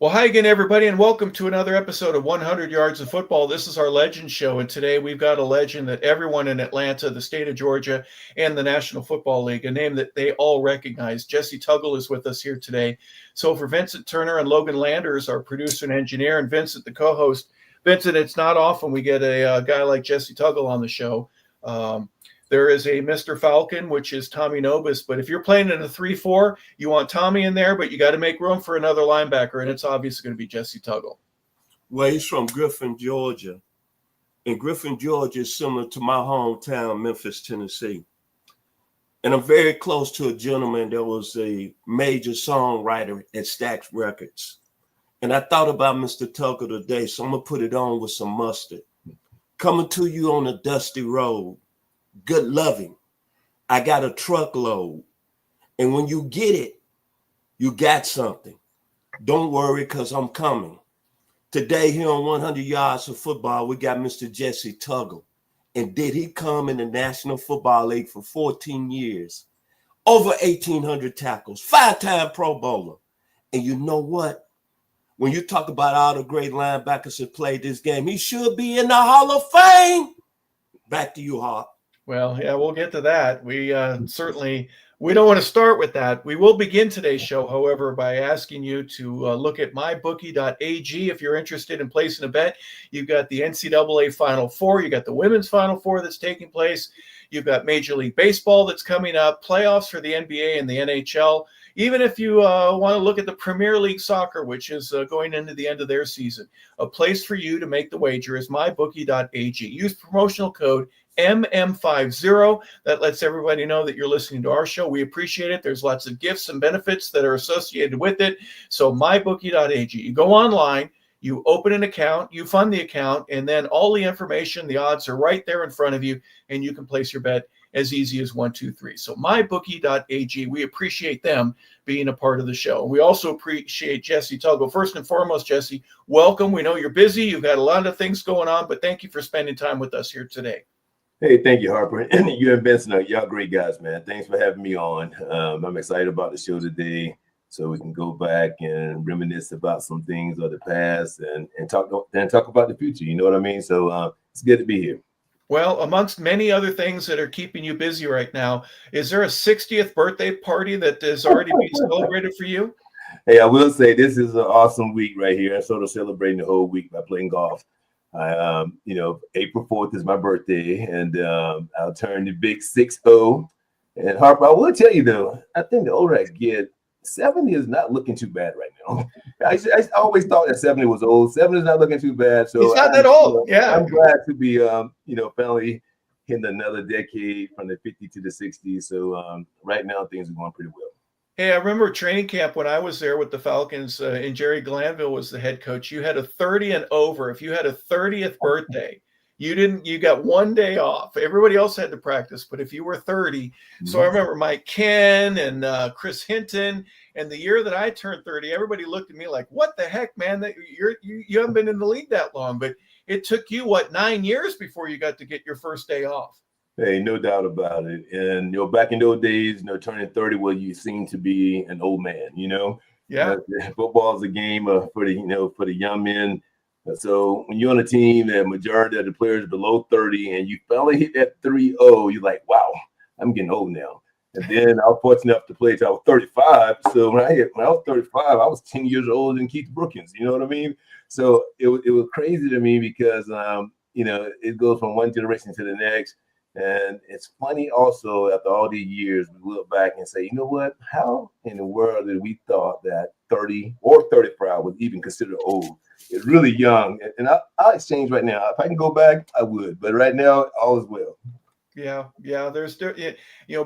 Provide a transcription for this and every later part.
Well, hi again, everybody, and welcome to another episode of 100 Yards of Football. This is our Legend Show, and today we've got a legend that everyone in Atlanta, the state of Georgia, and the National Football League, a name that they all recognize. Jessie Tuggle is with us here today. So for Vincent Turner and Logan Landers, our producer and engineer, and Vincent, the co-host. Vincent, it's not often we get a guy like Jessie Tuggle on the show. There is a Mr. Falcon, which is Tommy Nobis. But if you're playing in a 3-4, you want Tommy in there, but you got to make room for another linebacker, and it's obviously going to be Jessie Tuggle. Well, he's from Griffin, Georgia. And Griffin, Georgia is similar to my hometown, Memphis, Tennessee. And I'm very close to a gentleman that was a major songwriter at Stax Records. And I thought about Mr. Tuggle today, so I'm going to put it on with some mustard. Coming to you on a dusty road. Good loving. I got a truckload. And when you get it, you got something. Don't worry, because I'm coming. Today here on 100 Yards of Football, we got Mr. Jessie Tuggle. And did he come in the National Football League for 14 years? Over 1,800 tackles, 5-time Pro Bowler. And you know what? When you talk about all the great linebackers that played this game, he should be in the Hall of Fame. Back to you, Hawk. Well, yeah, we'll get to that. We don't want to start with that. We will begin today's show, however, by asking you to look at mybookie.ag if you're interested in placing a bet. You've got the NCAA Final Four. You got the Women's Final Four that's taking place. You've got Major League Baseball that's coming up, playoffs for the NBA and the NHL. Even if you want to look at the Premier League Soccer, which is going into the end of their season, a place for you to make the wager is mybookie.ag. Use promotional code MM50. That lets everybody know that you're listening to our show. We appreciate it. There's lots of gifts and benefits that are associated with it. So mybookie.ag. You go online, you open an account, you fund the account, and then all the information, the odds are right there in front of you, and you can place your bet as easy as 1, 2, 3. So mybookie.ag. We appreciate them being a part of the show. We also appreciate Jessie Tuggle. First and foremost, Jessie, welcome. We know you're busy. You've got a lot of things going on, but thank you for spending time with us here today. Hey, thank you, Harper. And you and Benson, y'all great guys, man. Thanks for having me on. I'm excited about the show today, so we can go back and reminisce about some things of the past and talk about the future. You know what I mean? So it's good to be here. Well, amongst many other things that are keeping you busy right now, is there a 60th birthday party that is already being celebrated for you? Hey, I will say this is an awesome week right here. I'm sort of celebrating the whole week by playing golf. April 4th is my birthday, and I'll turn the big 6-0. And Harper, I will tell you though, I think the older I get, 70 is not looking too bad right now. I always thought that 70 was old. 70 is not looking too bad. So it's not that old. Yeah, I'm glad to be, finally hitting another decade from the 50 to the 60s. So right now things are going pretty well. Hey, I remember training camp when I was there with the Falcons, and Jerry Glanville was the head coach. You had a 30 and over. If you had a 30th birthday, you got 1 day off. Everybody else had to practice, but if you were 30, so I remember Mike Ken and Chris Hinton, and the year that I turned 30, everybody looked at me like, "What the heck, man? That you haven't been in the league that long." But it took you 9 years before you got to get your first day off. Hey, no doubt about it. And back in those days, turning 30, well, you seem to be an old man. Yeah. Football is a game for the young men. So when you're on a team that majority of the players are below 30 and you finally hit that 3-0, you're like, wow, I'm getting old now. And then I was fortunate enough to play till I was 35. So when I was 35, I was 10 years older than Keith Brookins. You know what I mean? So it was crazy to me because, it goes from one generation to the next. And it's funny also, after all these years, we look back and say, you know what? How in the world did we thought that 30 or 35 was even considered old? It's really young. And I'll exchange right now. If I can go back, I would. But right now, all is well. Yeah. There's,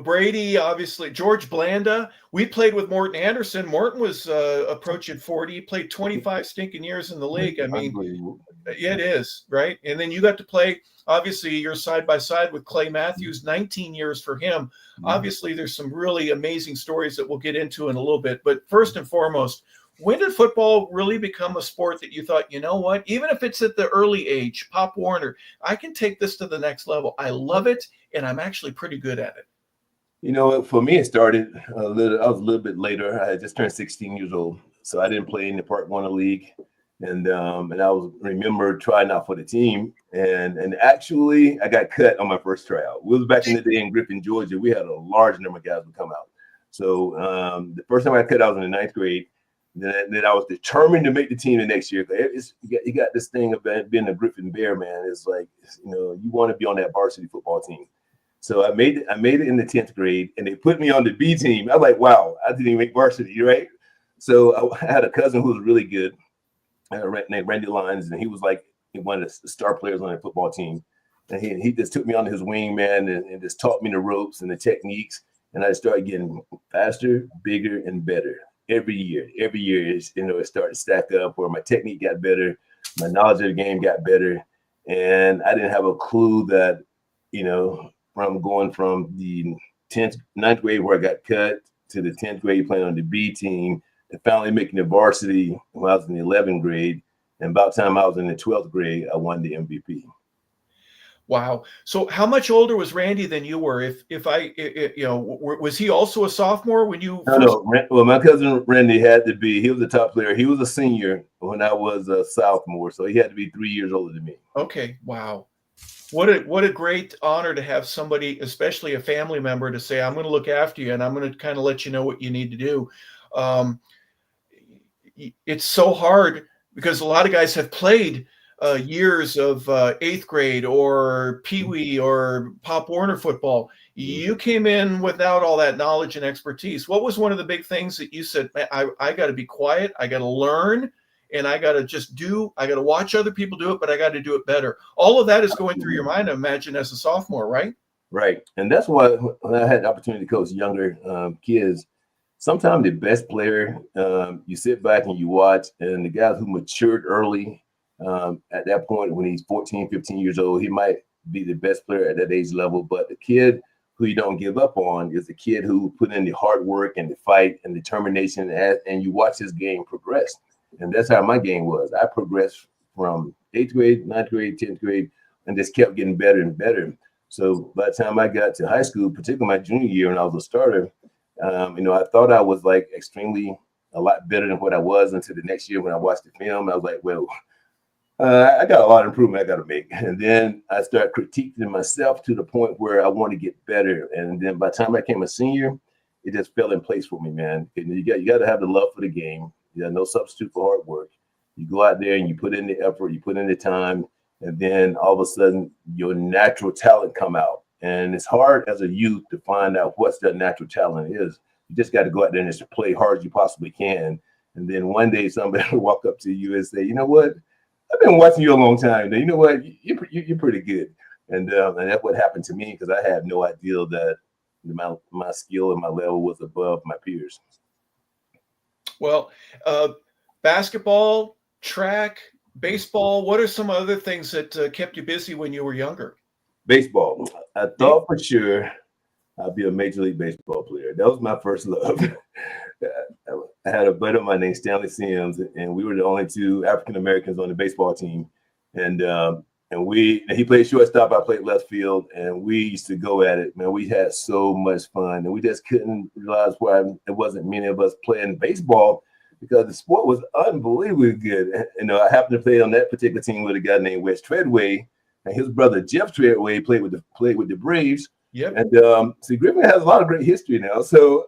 Brady, obviously, George Blanda. We played with Morton Anderson. Morton was approaching 40. He played 25 stinking years in the league. I mean, yeah, it is, right? And then you got to play, obviously, you're side by side with Clay Matthews, 19 years for him. Obviously, there's some really amazing stories that we'll get into in a little bit. But first and foremost, when did football really become a sport that you thought, you know what, even if it's at the early age, Pop Warner, I can take this to the next level. I love it, and I'm actually pretty good at it. For me, it started I was a little bit later. I had just turned 16 years old. so I didn't play in the Part 1 league. And I remember trying out for the team, and actually I got cut on my first tryout. We was back in the day in Griffin, Georgia. We had a large number of guys would come out. So the first time I got cut, I was in the 9th grade. Then I was determined to make the team the next year. You got this thing about being a Griffin Bear, man. It's like, you want to be on that varsity football team. So I made it in the 10th grade, and they put me on the B team. I was like, wow, I didn't even make varsity, right? So I had a cousin who was really good, named Randy Lyons, and he was like one of the star players on the football team. And he just took me on his wing, man, and just taught me the ropes and the techniques. And I started getting faster, bigger, and better. Every year, it started to stack up where my technique got better, my knowledge of the game got better. And I didn't have a clue that, from going from the 9th grade where I got cut to the 10th grade playing on the B team and finally making the varsity when I was in the 11th grade. And about the time I was in the 12th grade, I won the MVP. Wow. So how much older was Randy than you were? Was he also a sophomore when you? No. Well, my cousin Randy he was a top player. He was a senior when I was a sophomore. So he had to be 3 years older than me. Okay. Wow. What a great honor to have somebody, especially a family member, to say, I'm going to look after you and I'm going to kind of let you know what you need to do. It's so hard because a lot of guys have played years of 8th grade or Pee Wee or Pop Warner football. You came in without all that knowledge and expertise. What was one of the big things that you said, man, I got to be quiet, I got to learn, and I got to I got to watch other people do it, but I got to do it better. All of that is going through your mind, I imagine, as a sophomore, right? Right. And that's why when I had the opportunity to coach younger kids, sometimes the best player, you sit back and you watch, and the guys who matured early, at that point, when he's 14, 15 years old, he might be the best player at that age level. But the kid who you don't give up on is the kid who put in the hard work and the fight and determination, and you watch his game progress. And that's how my game was. I progressed from 8th grade, 9th grade, 10th grade, and just kept getting better and better. So by the time I got to high school, particularly my junior year when I was a starter, I thought I was like extremely a lot better than what I was until the next year when I watched the film. I was like, well, I got a lot of improvement I got to make. And then I started critiquing myself to the point where I want to get better. And then by the time I became a senior, it just fell in place for me, man. And you got to have the love for the game. No substitute for hard work. You go out there and you put in the effort, you put in the time, and then all of a sudden your natural talent come out. And it's hard as a youth to find out what's that natural talent is. You just got to go out there and just play hard as you possibly can. And then one day somebody will walk up to you and say, you know what? I've been watching you a long time. Now, you know what? You're pretty good. And that's what happened to me because I had no idea that my skill and my level was above my peers. Well, basketball, track, baseball, what are some other things that kept you busy when you were younger? Baseball. I thought for sure I'd be a Major League Baseball player. That was my first love. I had a buddy of mine named Stanley Sims, and we were the only two African Americans on the baseball team. And he played shortstop, I played left field, and we used to go at it. Man, we had so much fun, and we just couldn't realize why there wasn't many of us playing baseball because the sport was unbelievably good. I happened to play on that particular team with a guy named Wes Treadway, and his brother Jeff Treadway played with the Braves. Yep. And see, Griffin has a lot of great history now. So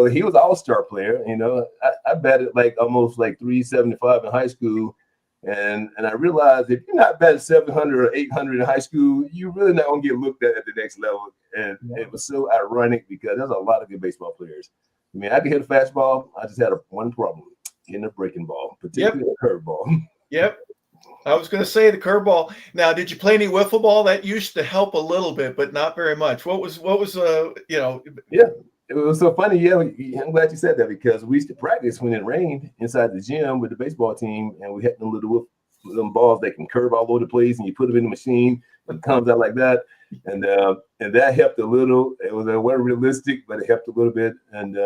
he was an all-star player. I batted almost 375 in high school. And I realized if you're not batting 700 or 800 in high school, you're really not going to get looked at the next level. And it was so ironic because there's a lot of good baseball players. I mean, I could hit a fastball. I just had one problem, hitting a breaking ball, particularly a curveball. Yep. I was going to say the curveball. Now, did you play any wiffle ball? That used to help a little bit, but not very much. What was Yeah. It was so funny. Yeah, I'm glad you said that because we used to practice when it rained inside the gym with the baseball team, and we had them little balls that can curve all over the place, and you put them in the machine, and it comes out like that, and that helped a little. It wasn't realistic, but it helped a little bit, and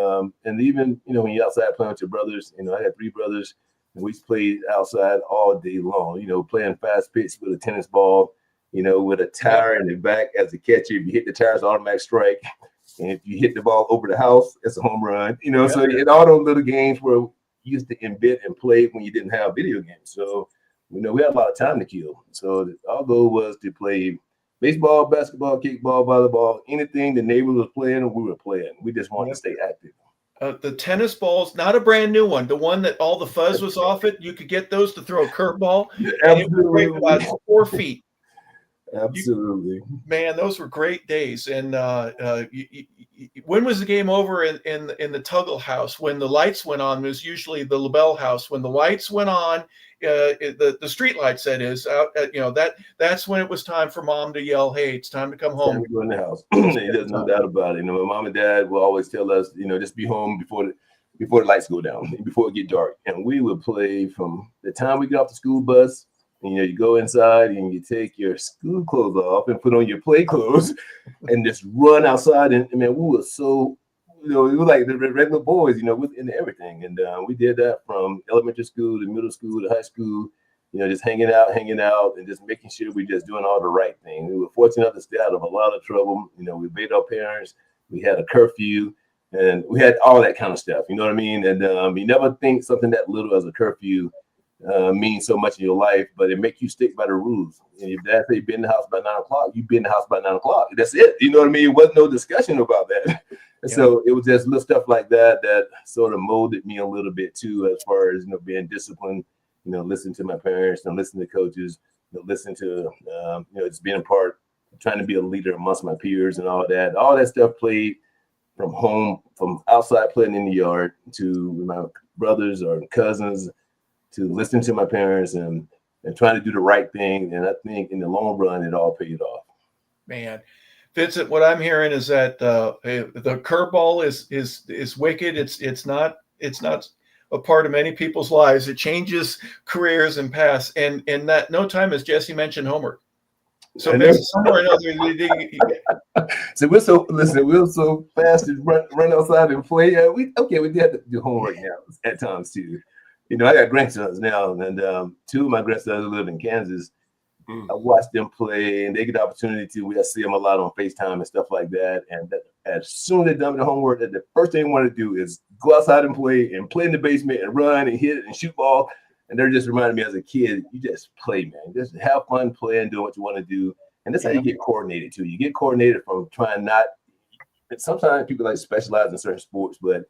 even when you're outside playing with your brothers, I had 3 brothers, and we played outside all day long. Playing fast pitch with a tennis ball, with a tire in the back as a catcher. If you hit the tire, it's an automatic strike. And if you hit the ball over the house, it's a home run. So in all those little games where used to embed and play when you didn't have video games. So, we had a lot of time to kill. So our goal was to play baseball, basketball, kickball, volleyball, anything the neighbor was playing, we were playing. We just wanted to stay active. The tennis balls, not a brand new one, the one that all the fuzz was off it, you could get those to throw a curveball, and it would break about 4 feet. Absolutely. Man, those were great days. And when was the game over in the Tuggle house? When the lights went on, it was usually the LaBelle house. When the lights went on, the street lights, that is, that's when it was time for mom to yell, "Hey, it's time to come home." Time to go in the house. There's no doubt about it. My mom and dad will always tell us, just be home before the lights go down, before it get dark. And we would play from the time we get off the school bus. You go inside and you take your school clothes off and put on your play clothes and just run outside. And man, we were so, we were like the regular boys, into everything. And we did that from elementary school to middle school to high school, just hanging out and just making sure we're just doing all the right thing. We were fortunate enough to stay out of a lot of trouble. We obeyed our parents. We had a curfew and we had all that kind of stuff. You know what I mean? And you never think something that little as a curfew means so much in your life, but it makes you stick by the rules. And if dad say be in the house by 9 o'clock, you be in the house by 9 o'clock. That's it. You know what I mean? It wasn't no discussion about that. And so it was just little stuff like that sort of molded me a little bit too, as far as being disciplined, listening to my parents and listening to coaches, listening to just being a part, trying to be a leader amongst my peers and all that. All that stuff played from home, from outside playing in the yard to my brothers or cousins, to listen to my parents and trying to do the right thing. And I think in the long run, it all paid off. Man, Vincent, what I'm hearing is that the curveball is wicked. It's not a part of many people's lives. It changes careers and paths. And that no time, as Jessie mentioned, homework. So somewhere or another. So we're so fast to run outside and play. We did have to do homework now at times too. I got grandsons now, and 2 of my grandsons live in Kansas. I watch them play, and they get the opportunity to. We see them a lot on FaceTime and stuff like that. And as soon as they're done with the homework, the first thing they want to do is go outside and play in the basement and run and hit and shoot ball. And they're just reminding me as a kid, you just play, man. Just have fun playing, doing what you want to do. And that's how you get coordinated too. You get coordinated from trying not. Sometimes people like specialize in certain sports, but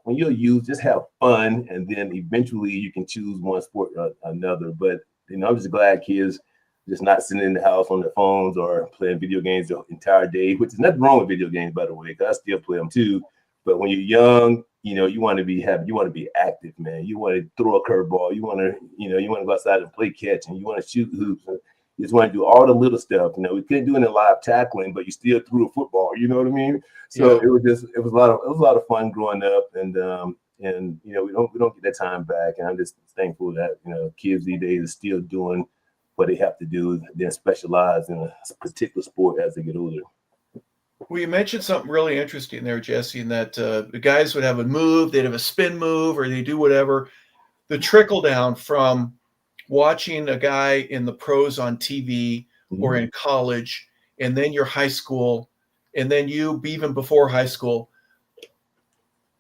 when you're youth, just have fun, and then eventually you can choose one sport or another. But I'm just glad kids just not sitting in the house on their phones or playing video games the entire day, which is nothing wrong with video games, by the way, because I still play them too. But when you're young, you want to be happy, you want to be active, man. You want to throw a curveball, you want to go outside and play catch, and you want to shoot hoops. You just want to do all the little stuff. We couldn't do any live tackling, but you still threw a football. You know what I mean? So it was a lot of fun growing up, and we don't get that time back. And I'm just thankful that kids these days are still doing what they have to do, then specialize in a particular sport as they get older. Well, you mentioned something really interesting there, Jessie, in that the guys would have a move, they'd have a spin move, or they do whatever. The trickle down from watching a guy in the pros on TV or in college, and then your high school, and then you even before high school,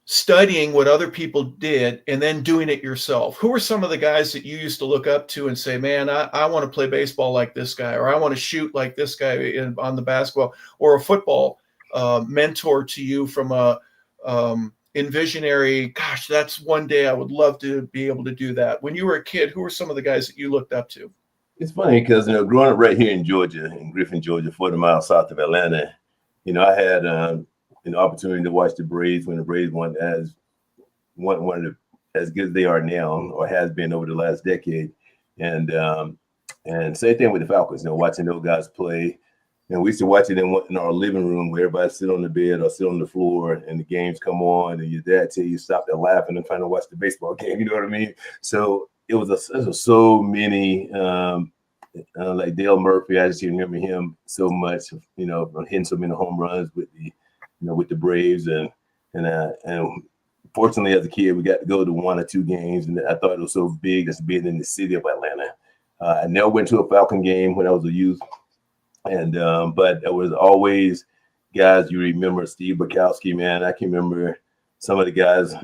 studying what other people did and then doing it yourself. Who are some of the guys that you used to look up to and say, man, I want to play baseball like this guy, or I want to shoot like this guy on the basketball, or a football mentor to you from a envisionary, gosh, that's one day I would love to be able to do that. When you were a kid, who were some of the guys that you looked up to? It's funny because, growing up right here in Georgia, in Griffin, Georgia, 40 miles south of Atlanta, I had an opportunity to watch the Braves when the Braves won as one of the, as good as they are now, or has been over the last decade. And same thing with the Falcons, watching those guys play. And we used to watch it in our living room where everybody sit on the bed or sit on the floor and the games come on and your dad tell you stop there laughing and trying to watch the baseball game. You know what I mean? So it was so many, like Dale Murphy. I just remember him so much, hitting so many home runs with the Braves. And fortunately as a kid, we got to go to 1 or 2 games. And I thought it was so big just being in the city of Atlanta. I never went to a Falcon game when I was a youth. And but there was always guys you remember. Steve Bukowski, man, I can remember some of the guys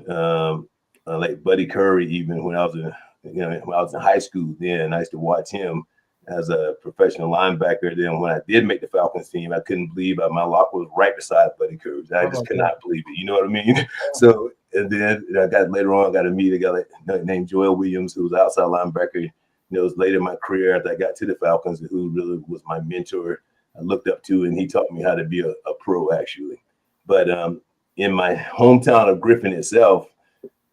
like Buddy Curry, even when I was in high school. Then I used to watch him as a professional linebacker. Then when I did make the Falcons team, I couldn't believe my locker was right beside Buddy Curry. I just could not believe it. You know what I mean? So, and then I got to meet a guy named Joel Williams, who was an outside linebacker. It was later in my career after I got to the Falcons, who really was my mentor. I looked up to, and he taught me how to be a pro, actually. But in my hometown of Griffin itself,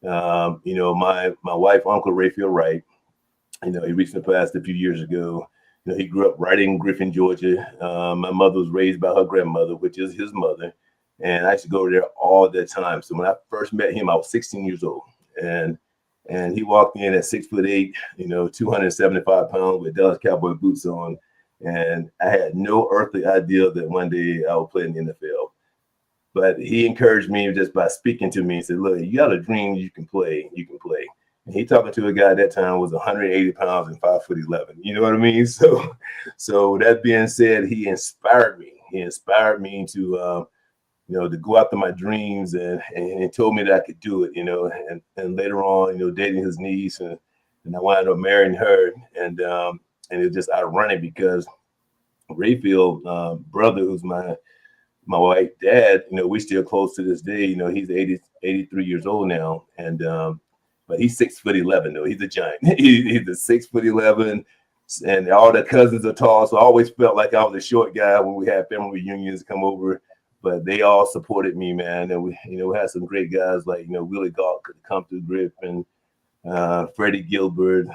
my wife, Uncle Rayfield Wright, he recently passed a few years ago. He grew up right in Griffin, Georgia. My mother was raised by her grandmother, which is his mother. And I used to go there all the time. So when I first met him, I was 16 years old. And he walked in at 6'8", 275 pounds with Dallas Cowboy boots on. And I had no earthly idea that one day I would play in the NFL. But he encouraged me just by speaking to me and said, look, you got a dream, you can play. And he talking to a guy at that time was 180 pounds and 5'11". You know what I mean? So that being said, he inspired me. He inspired me to go after my dreams and told me that I could do it, and later on, dating his niece and I wound up marrying her. And it was just ironic because Rayfield, brother, who's my wife's dad, we still close to this day. He's 83 years old now. And but he's 6'11", though. He's a giant. He's a 6'11", and all the cousins are tall. So I always felt like I was a short guy when we had family reunions come over. But they all supported me, man. And we had some great guys like Willie Galt could come through Griffin, Freddie Gilbert.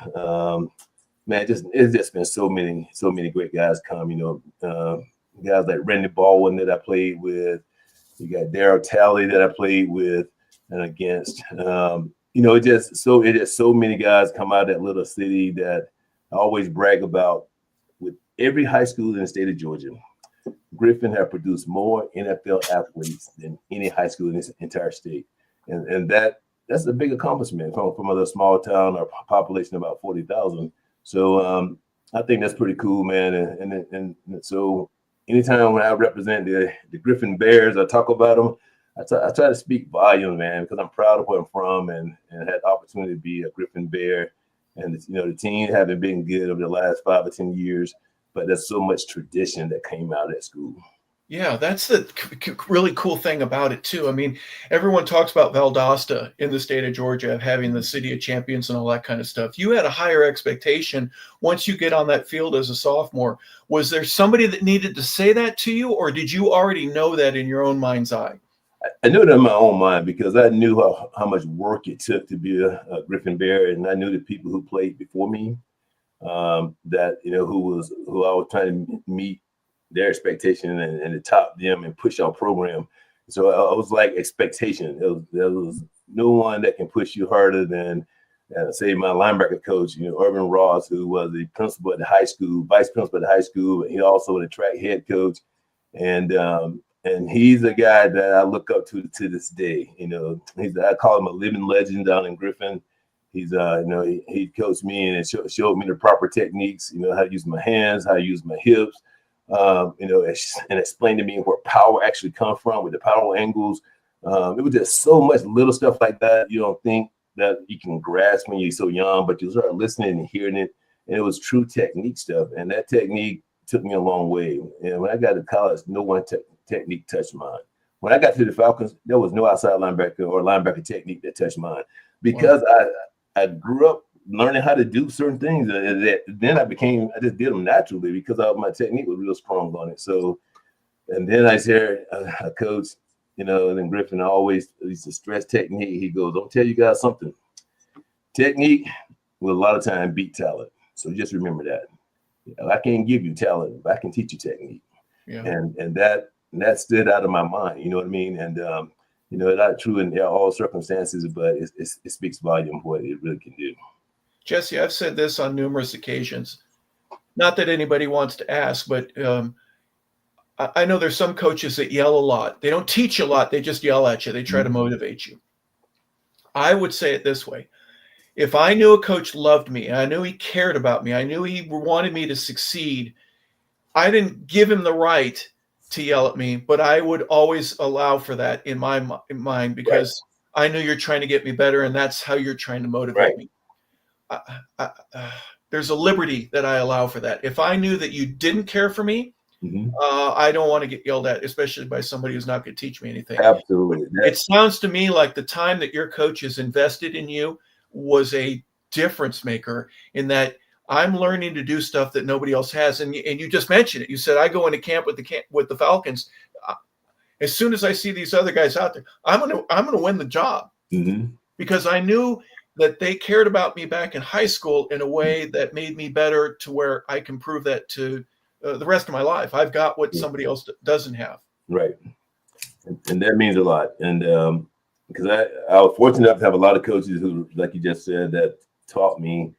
Man, it's just been so many great guys come. Guys like Randy Baldwin that I played with. You got Darryl Talley that I played with and against. It is so many guys come out of that little city that I always brag about. With every high school in the state of Georgia, Griffin have produced more NFL athletes than any high school in this entire state, and that's a big accomplishment from a small town or population of about 40,000. So I think that's pretty cool, man. And so anytime when I represent the Griffin Bears, I talk about them. I try to speak volume, man, because I'm proud of where I'm from and had the opportunity to be a Griffin Bear. And the team haven't been good over the last 5 or 10 years, but there's so much tradition that came out of that school. Yeah, that's the really cool thing about it too. I mean, everyone talks about Valdosta in the state of Georgia of having the city of champions and all that kind of stuff. You had a higher expectation once you get on that field as a sophomore. Was there somebody that needed to say that to you, or did you already know that in your own mind's eye? I knew it in my own mind because I knew how much work it took to be a Griffin Bear, and I knew the people who played before me, that who I was trying to meet their expectation and to top them and push our program. So I was like expectation. There was no one that can push you harder than say my linebacker coach, Urban Ross, who was the principal at the high school, vice principal at the high school, and he also the track head coach, and he's a guy that I look up to this day. I call him a living legend down in Griffin. He's he coached me and showed me the proper techniques, how to use my hands, how to use my hips, and explained to me where power actually comes from with the power angles. It was just so much little stuff like that you don't think that you can grasp when you're so young, but you start listening and hearing it, and it was true technique stuff. And that technique took me a long way. And when I got to college, no one technique touched mine. When I got to the Falcons, there was no outside linebacker or linebacker technique that touched mine because I grew up learning how to do certain things. Then I just did them naturally because my technique was real strong on it. So, and then I hear a coach, in Griffin, I always used to stress technique. He goes, "Don't tell you guys something. Technique will a lot of time beat talent. So just remember that. I can't give you talent, but I can teach you technique." Yeah. And that stood out of my mind. You know what I mean? And not true in all circumstances, but it speaks volume what it really can do. Jessie, I've said this on numerous occasions. Not that anybody wants to ask, but I know there's some coaches that yell a lot. They don't teach a lot. They just yell at you. They try to motivate you. I would say it this way. If I knew a coach loved me, and I knew he cared about me, I knew he wanted me to succeed, I didn't give him the right to yell at me, but I would always allow for that in my mind because I know you're trying to get me better, and that's how you're trying to motivate me. There's a liberty that I allow for that. If I knew that you didn't care for me, I don't want to get yelled at, especially by somebody who's not going to teach me anything. Absolutely. It sounds to me like the time that your coach has invested in you was a difference maker, in that I'm learning to do stuff that nobody else has. And you just mentioned it. You said, I go into camp with the Falcons. As soon as I see these other guys out there, I'm gonna win the job, because I knew that they cared about me back in high school in a way that made me better, to where I can prove that to the rest of my life. I've got what somebody else doesn't have. Right. And that means a lot. And because I was fortunate enough to have a lot of coaches who, like you just said, that taught me.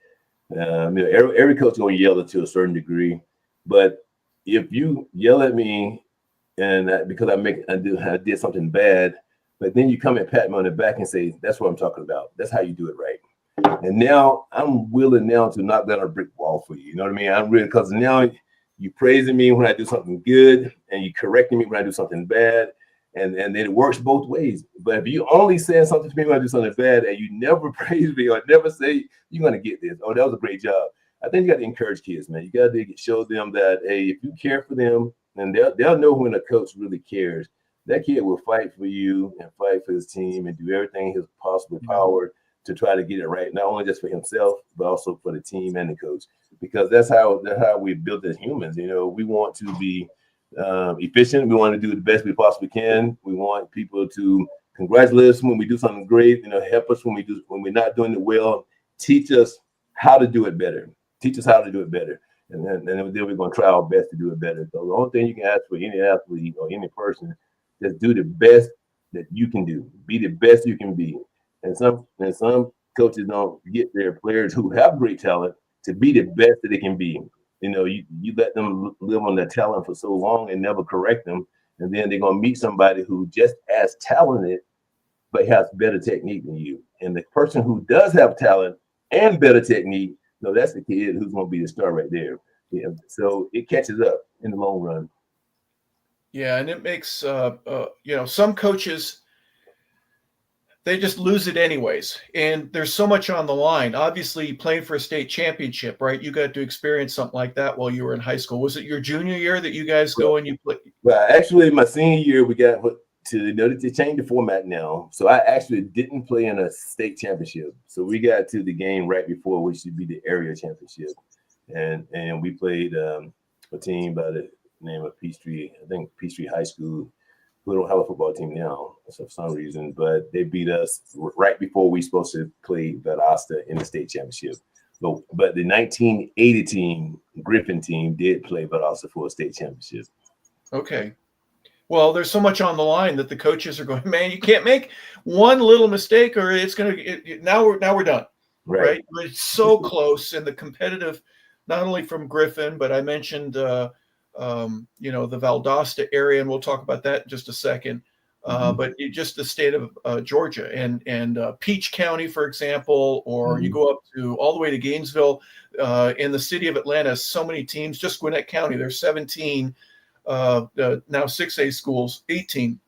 Every coach is going to yell to a certain degree, but if you yell at me and because I did something bad, but then you come and pat me on the back and say, that's what I'm talking about. That's how you do it right. And now I'm willing now to knock down a brick wall for you. You know what I mean? I'm really, because now you praising me when I do something good, and you correcting me when I do something bad. And then it works both ways. But if you only say something to me when I do something bad, and you never praise me or never say, you're going to get this, oh, that was a great job. I think you got to encourage kids, man. You got to show them that, hey, if you care for them, and they'll know when a coach really cares. That kid will fight for you and fight for his team and do everything his possible power to try to get it right, not only just for himself, but also for the team and the coach. Because that's how we built as humans. You know, we want to be efficient. We want to do the best we possibly can. We want people to congratulate us when we do something great. You know, help us when we're not doing it well. Teach us how to do it better. Teach us how to do it better, and then we're going to try our best to do it better. So the only thing you can ask for any athlete or any person, just do the best that you can do. Be the best you can be. And some coaches don't get their players who have great talent to be the best that they can be. You know, you let them live on their talent for so long and never correct them. And then they're going to meet somebody who just as talented, but has better technique than you. And the person who does have talent and better technique, no, that's the kid who's going to be the star right there. Yeah. So it catches up in the long run. Yeah. And it makes, some coaches, they just lose it anyways. And there's so much on the line. Obviously, playing for a state championship, right? You got to experience something like that while you were in high school. Was it your junior year that you guys go and you play? Well, actually, my senior year, we got to change the format now. So I actually didn't play in a state championship. So we got to the game right before we should be the area championship. And we played a team by the name of Peachtree High School. We don't have a football team now for some reason, but they beat us right before we supposed to play Valdosta in the state championship. But the 1980 team, Griffin team, did play Valdosta for a state championship. Okay. Well, there's so much on the line that the coaches are going, man, you can't make one little mistake or it's going to, now we're done. Right? It's so close, and the competitive, not only from Griffin, but I mentioned, the Valdosta area, and we'll talk about that in just a second. But just the state of Georgia and Peach County, for example, or you go up to all the way to Gainesville. In the city of Atlanta, so many teams. Just Gwinnett County, there's 17 now 6A schools, 18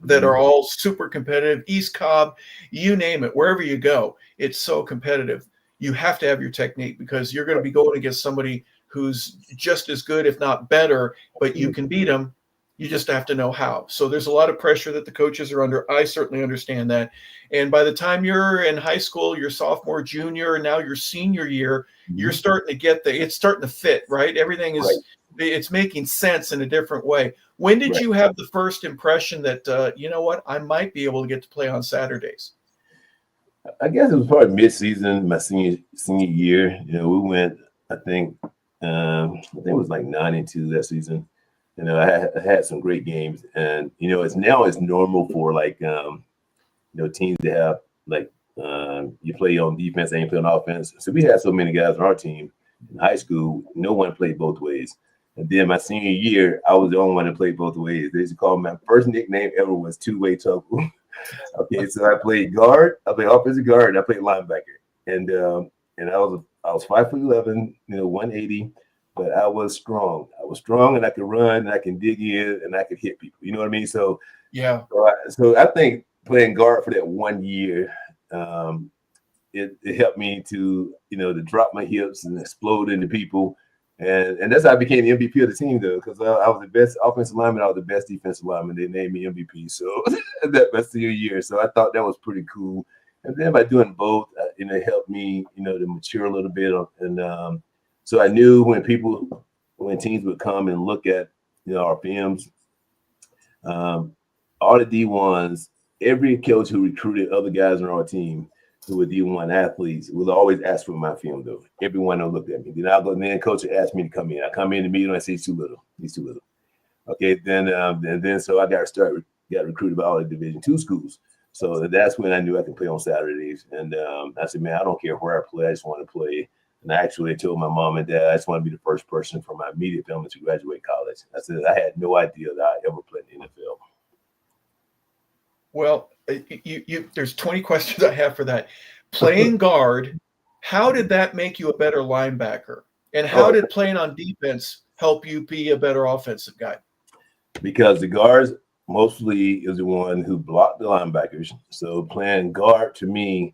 that are all super competitive. East Cobb, you name it, wherever you go, it's so competitive. You have to have your technique, because you're going to be going against somebody who's just as good, if not better, but you can beat them. You just have to know how. So there's a lot of pressure that the coaches are under. I certainly understand that. And by the time you're in high school, your sophomore, junior, and now your senior year, you're starting to get it's starting to fit, right? Everything is, it's making sense in a different way. When did you have the first impression that, you know what, I might be able to get to play on Saturdays? I guess it was probably mid-season, my senior year. You know, we went, I think it was like 9-2 that season. You know, I had some great games, and you know, it's normal for like teams to have like you play on defense and you play on offense. So we had so many guys on our team in high school. No one played both ways. And then my senior year, I was the only one that played both ways. They used to call me, my first nickname ever was Two-Way Tuggle. Okay, so I played guard, I played offensive guard, and I played linebacker. And I was 5'11", 180, but I was strong. I was strong, and I could run, and I can dig in, and I could hit people. You know what I mean? So yeah. So I think playing guard for that 1 year, it helped me to, to drop my hips and explode into people. And that's how I became the MVP of the team, though, because I was the best offensive lineman. I was the best defensive lineman. They named me MVP. So that's the year. So I thought that was pretty cool. And then by doing both, it helped me, to mature a little bit. And so I knew when teams would come and look at, our films, all the D1s, every coach who recruited other guys on our team who were D1 athletes would always ask for my film, though. Everyone will look at me. Then I'll go, and then coach would ask me to come in. I come in the meeting, I say, he's too little. Okay, then so I got recruited by all the Division II schools. So that's when I knew I could play on Saturdays. And I said, man, I don't care where I play. I just want to play. And I actually told my mom and dad I just want to be the first person from my immediate family to graduate college. I said I had no idea that I ever played in the NFL. Well, there's 20 questions I have for that. Playing guard, how did that make you a better linebacker? And how did playing on defense help you be a better offensive guy? Because the guards mostly is the one who blocked the linebackers. So playing guard, to me,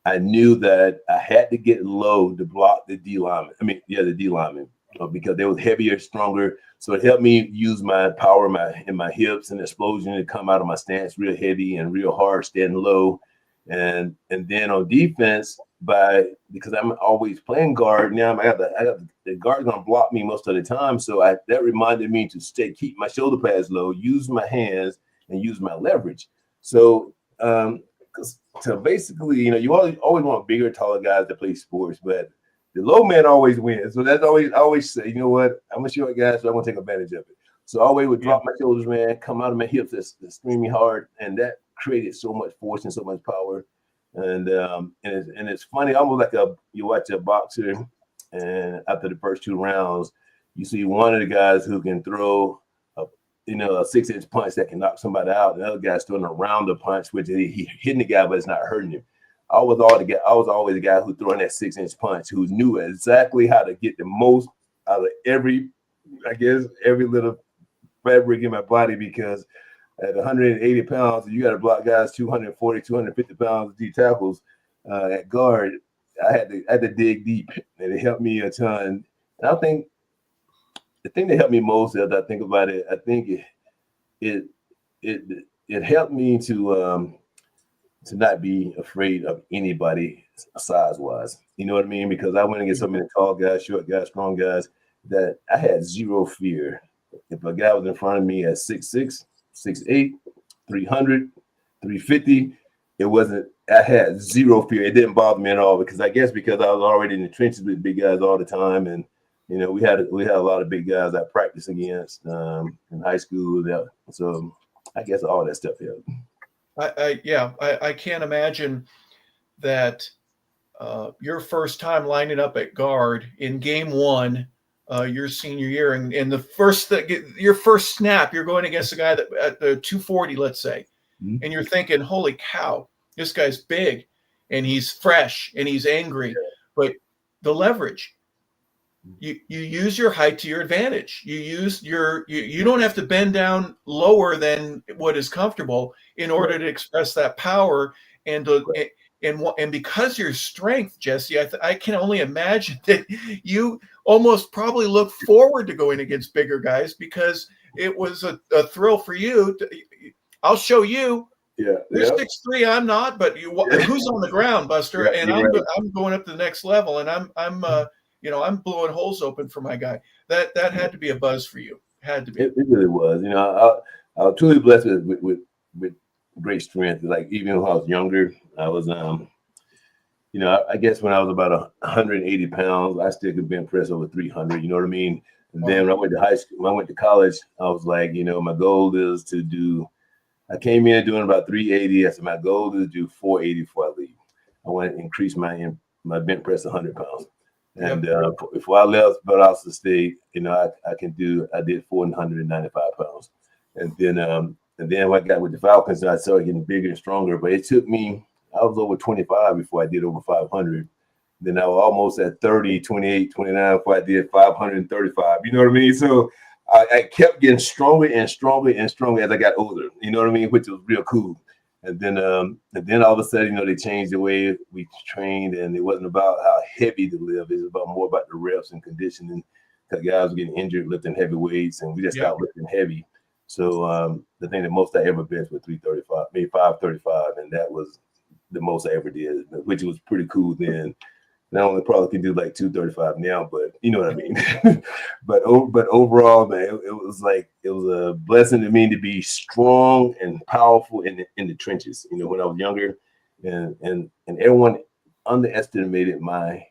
I knew that I had to get low to block the D lineman. The D lineman, because they were heavier, stronger. So it helped me use my power in my hips and explosion to come out of my stance real heavy and real hard, standing low. And then on defense, because I'm always playing guard now, I got the guard gonna block me most of the time. So that reminded me to keep my shoulder pads low, use my hands, and use my leverage. So basically, you always want bigger, taller guys to play sports, but the low man always wins. So that's I always say, you know what? I'm a short guy, so I'm gonna take advantage of it. So I always would drop my shoulders, man, come out of my hips, that's extremely hard, and that created so much force and so much power. And it's funny, almost like you watch a boxer, and after the first 2 rounds, you see one of the guys who can throw a 6-inch punch that can knock somebody out, and the other guy's throwing a rounder punch, which he hitting the guy, but it's not hurting him. I was always the guy who throwing that 6-inch punch, who knew exactly how to get the most out of every little fabric in my body, because at 180 pounds, you got to block guys 240, 250 pounds of D tackles at guard. I had to dig deep, and it helped me a ton. And I think the thing that helped me most, as I think about it, I think it helped me to not be afraid of anybody size-wise. You know what I mean? Because I went against so many tall guys, short guys, strong guys, that I had zero fear. If a guy was in front of me at 6'6", 6'8", 300, 350, I had zero fear. It didn't bother me at all, because I was already in the trenches with big guys all the time. And, we had a lot of big guys I practiced against in high school. So I guess all that stuff helped. I can't imagine that your first time lining up at guard in game 1, your senior year, and your first snap, you're going against a guy that at the 240, let's say, and you're thinking, holy cow, this guy's big, and he's fresh, and he's angry, but the leverage. You use your height to your advantage. You don't have to bend down lower than what is comfortable in order to express that power. And because your strength, Jesse, I can only imagine that you almost probably look forward to going against bigger guys, because it was a thrill for you. I'll show you. Yeah, you're 6'3", I'm not, but who's on the ground, Buster? Yeah, and I'm going up to the next level, and I'm I'm blowing holes open for my guy. That had to be a buzz for you. Had to be. It really was. I was truly blessed with great strength. Like, even when I was younger, I was I guess when I was about 180 pounds, I still could bench press over 300. You know what I mean? And then when I went to high school, when I went to college, I was like, my goal is to do. I came in doing about 380. I said my goal is to do 480 before I leave. I want to increase my bench press 100 pounds. And before I left Valdosta State, I did 495 pounds. And then when I got with the Falcons, I started getting bigger and stronger. But it took me, I was over 25 before I did over 500. Then I was almost at 30, 28, 29 before I did 535. You know what I mean? So I kept getting stronger and stronger and stronger as I got older. You know what I mean? Which was real cool. And then all of a sudden, they changed the way we trained, and it wasn't about how heavy to lift. It was more about the reps and conditioning. Because guys were getting injured lifting heavy weights, and we just stopped lifting heavy. So the thing that most I ever bench was 335, maybe 535, and that was the most I ever did, which was pretty cool then. Now only probably can do like 235 now, but you know what I mean. but overall, man, it was a blessing to me to be strong and powerful in the trenches. When I was younger, and everyone underestimated my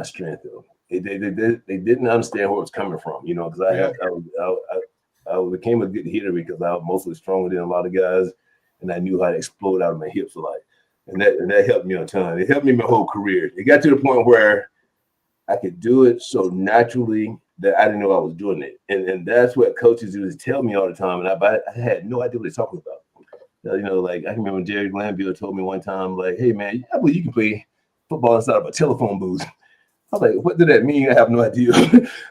strength. They didn't understand where it was coming from. Because I became a good hitter because I was mostly stronger than a lot of guys, and I knew how to explode out of my hips a lot. And that helped me a ton. It helped me my whole career. It got to the point where I could do it so naturally that I didn't know I was doing it. And that's what coaches do, is tell me all the time. And I had no idea what they're talking about. Like I can remember Jerry Glanville told me one time, like, hey, man, I believe you can play football inside of a telephone booth. I was like, what did that mean? I have no idea.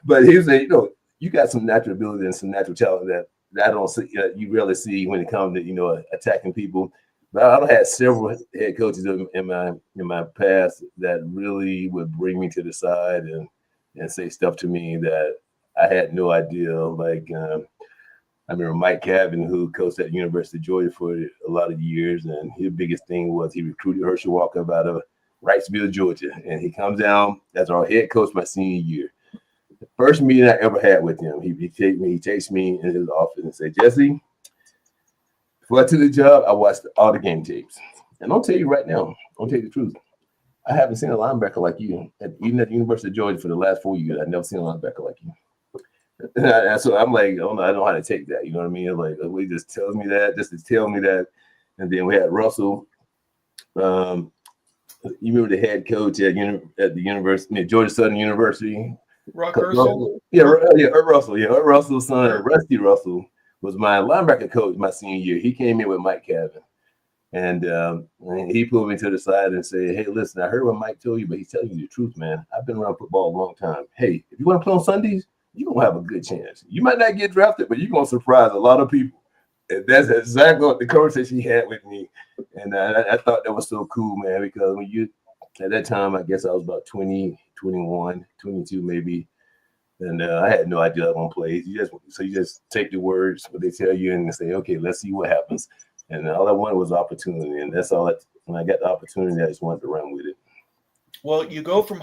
But he was saying, you got some natural ability and some natural talent that I don't see, you rarely see when it comes to, attacking people. But I've had several head coaches in my past that really would bring me to the side and say stuff to me that I had no idea. Like I remember Mike Cabin, who coached at the University of Georgia for a lot of years, and his biggest thing was he recruited Herschel Walker out of Wrightsville, Georgia, and he comes down as our head coach my senior year. The first meeting I ever had with him, he takes me in his office and say, Jesse, before I took the job, I watched all the game tapes. And I'll tell you right now, I'll tell you the truth. I haven't seen a linebacker like you. Even at the University of Georgia for the last 4 years, I've never seen a linebacker like you. And so I'm like, I don't know how to take that. You know what I mean? Like, he just tells me that, just to tell me that. And then we had Russell. You remember the head coach at the university, Georgia Southern University? Russell? Russell. Yeah, Russell's son, Rusty Russell, was my linebacker coach my senior year. He came in with Mike Cabin. And he pulled me to the side and said, hey, listen, I heard what Mike told you, but he's telling you the truth, man. I've been around football a long time. Hey, if you want to play on Sundays, you're going to have a good chance. You might not get drafted, but you're going to surprise a lot of people. And that's exactly what the conversation he had with me. And I thought that was so cool, man, because at that time, I guess I was about 20, 21, 22 maybe. And I had no idea I was going to play. You just take the words, what they tell you, and say, okay, let's see what happens. And all I wanted was opportunity. And that's all. When I got the opportunity, I just wanted to run with it. Well, you go from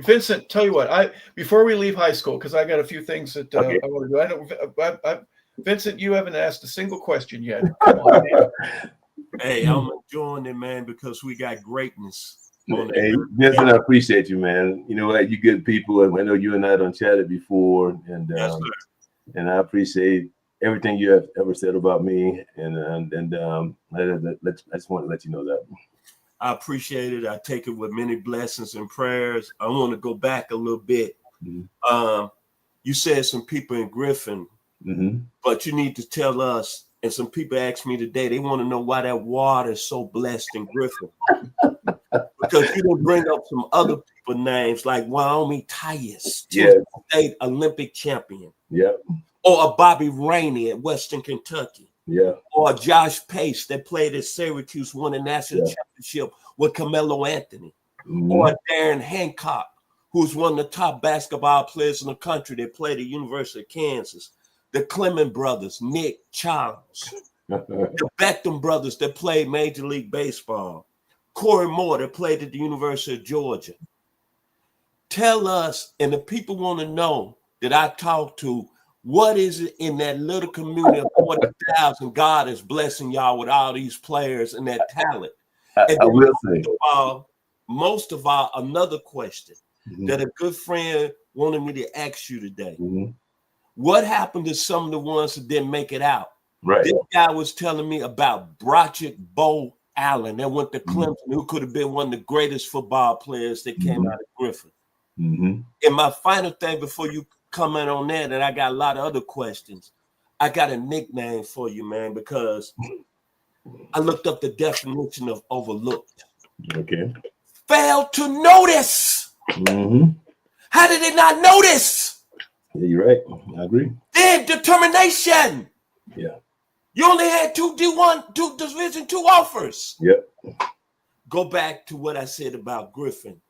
Vincent, tell you what, before we leave high school, because I got a few things that I want to do. Vincent, you haven't asked a single question yet. Come on, man. Hey, I'm enjoying it, man, because we got greatness. Hey, Vincent, I appreciate you, man. You know what? You good people. I know you and I done chatted before, and and I appreciate everything you have ever said about me. And I just want to let you know that. I appreciate it. I take it with many blessings and prayers. I want to go back a little bit. Mm-hmm. You said some people in Griffin, mm-hmm. but you need to tell us. And some people ask me today, they want to know why that water is so blessed in Griffin. Because you didn't bring up some other people names like Wyoming Tyus, state Olympic champion. Yeah. Or a Bobby Rainey at Western Kentucky. Yeah. Or Josh Pace that played at Syracuse, won a national championship with Carmelo Anthony. Mm-hmm. Or Darren Hancock, who's one of the top basketball players in the country that played at University of Kansas. The Clement brothers, Nick, Charles. The Beckham brothers that played Major League Baseball. Corey Moore that played at the University of Georgia. Tell us, and the people want to know that I talked to, what is it in that little community of 40,000 God is blessing y'all with all these players and that talent? And I will say. Most of all, another question that a good friend wanted me to ask you today. Mm-hmm. What happened to some of the ones that didn't make it out? Right. This guy was telling me about Broderick Bo Allen that went to Clemson, who could have been one of the greatest football players that came out of Griffin. Mm-hmm. And my final thing before you comment on that, and I got a lot of other questions, I got a nickname for you, man, because I looked up the definition of overlooked. Okay. Failed to notice. Mm-hmm. How did they not notice? Yeah, you're right. I agree. Then determination. Yeah. You only had two Division II offers. Yep. Go back to what I said about Griffin.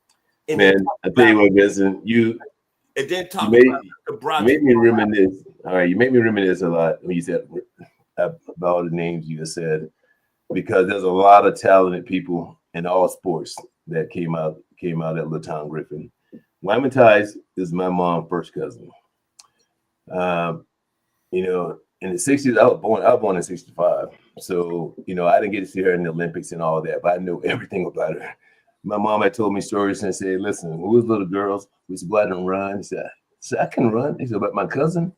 And Man, I tell you what, Vincent, and then talk made, about the you Bronx. made me reminisce. All right, you made me reminisce a lot when you said about all the names you just said, because there's a lot of talented people in all sports that came out at Little Town Griffin. Wyman Tice is my mom's first cousin. In the 60s, I was born in 65. So, I didn't get to see her in the Olympics and all that, but I knew everything about her. My mom had told me stories and said, listen, when we was little girls, we used to go out and run. She said, I can run. He said, but my cousin,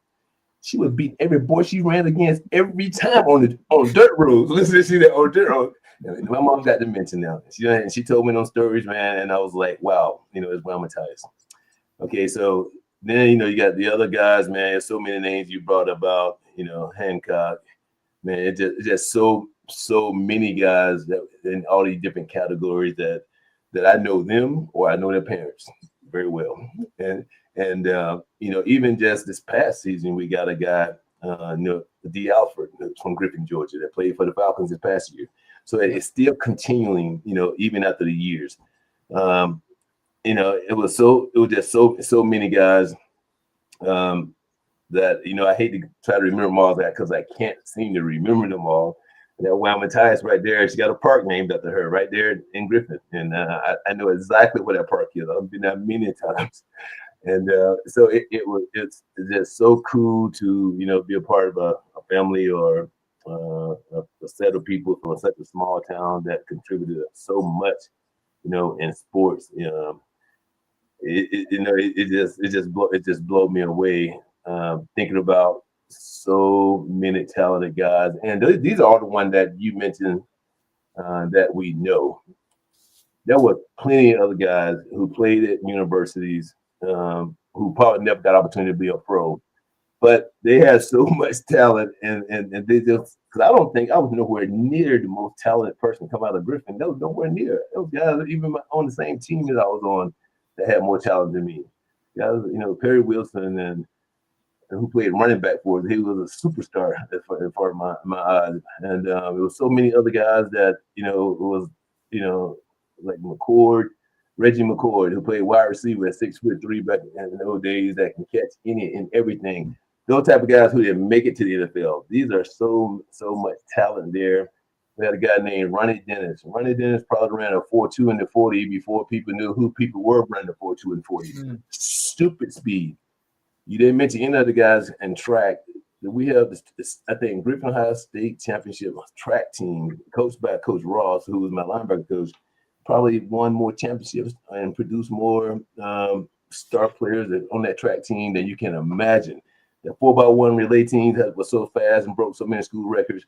she would beat every boy she ran against every time on dirt roads. Listen to see that on dirt road. And my mom got to mention now. She told me those stories, man, and I was like, wow, it's Wyman Tice. Okay, so then, you got the other guys, man. There's so many names you brought about, Hancock, man. It's just so many guys that in all these different categories that I know them or I know their parents very well. And even just this past season, we got a guy, D. Alford from Griffin, Georgia, that played for the Falcons this past year. So it's still continuing, even after the years. It was just so many guys that I hate to try to remember them all that because I can't seem to remember them all. That Wyman Tice right there, she got a park named after her right there in Griffin, and I know exactly where that park is. I've been there many times, and so it's just so cool to be a part of a family or a set of people from such a small town that contributed so much, in sports. It just blew me away thinking about so many talented guys, and these are all the ones that you mentioned that we know. There were plenty of other guys who played at universities who probably never got opportunity to be a pro, but they had so much talent, and they just, because I don't think I was nowhere near the most talented person come out of Griffin. That was nowhere near. Those guys, even on the same team that I was on, that had more talent than me. Guys, Perry Wilson and who played running back for us. He was a superstar as far as my eyes. And there was so many other guys that, was, like Reggie McCord, who played wide receiver at 6'3" back in those days, that can catch any and everything. Those type of guys who didn't make it to the NFL. These are so much talent there. We had a guy named Ronnie Dennis. Ronnie Dennis probably ran a 4.2 in the 40 before people knew who people were running the 4.2 in the 40. Stupid speed. You didn't mention any of the guys in track. We have this, I think, Griffin High State Championship track team, coached by Coach Ross, who was my linebacker coach, probably won more championships and produced more star players on that track team than you can imagine. The 4x1 relay team that was so fast and broke so many school records.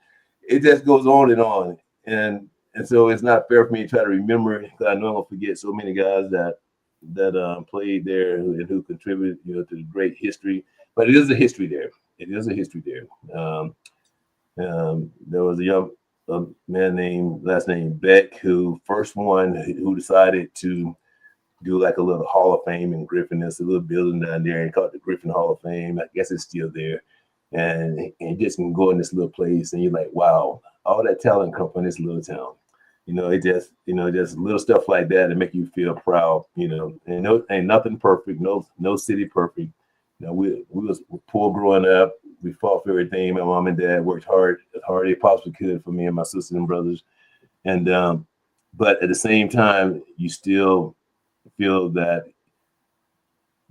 It just goes on and on. And so it's not fair for me to try to remember, because I know I'm going to forget so many guys that played there and who contributed, to the great history. But it is a history there. It is a history there. There was a young man named last name Beck, who first one who decided to do like a little Hall of Fame in Griffin. There's a little building down there and called the Griffin Hall of Fame. I guess it's still there. And you just can go in this little place and you're like, wow, all that talent comes from this little town. It just, just little stuff like that make you feel proud, and ain't nothing perfect, no city perfect. We was poor growing up. We fought for everything. My mom and dad worked hard as they possibly could for me and my sisters and brothers. And, but at the same time, you still feel that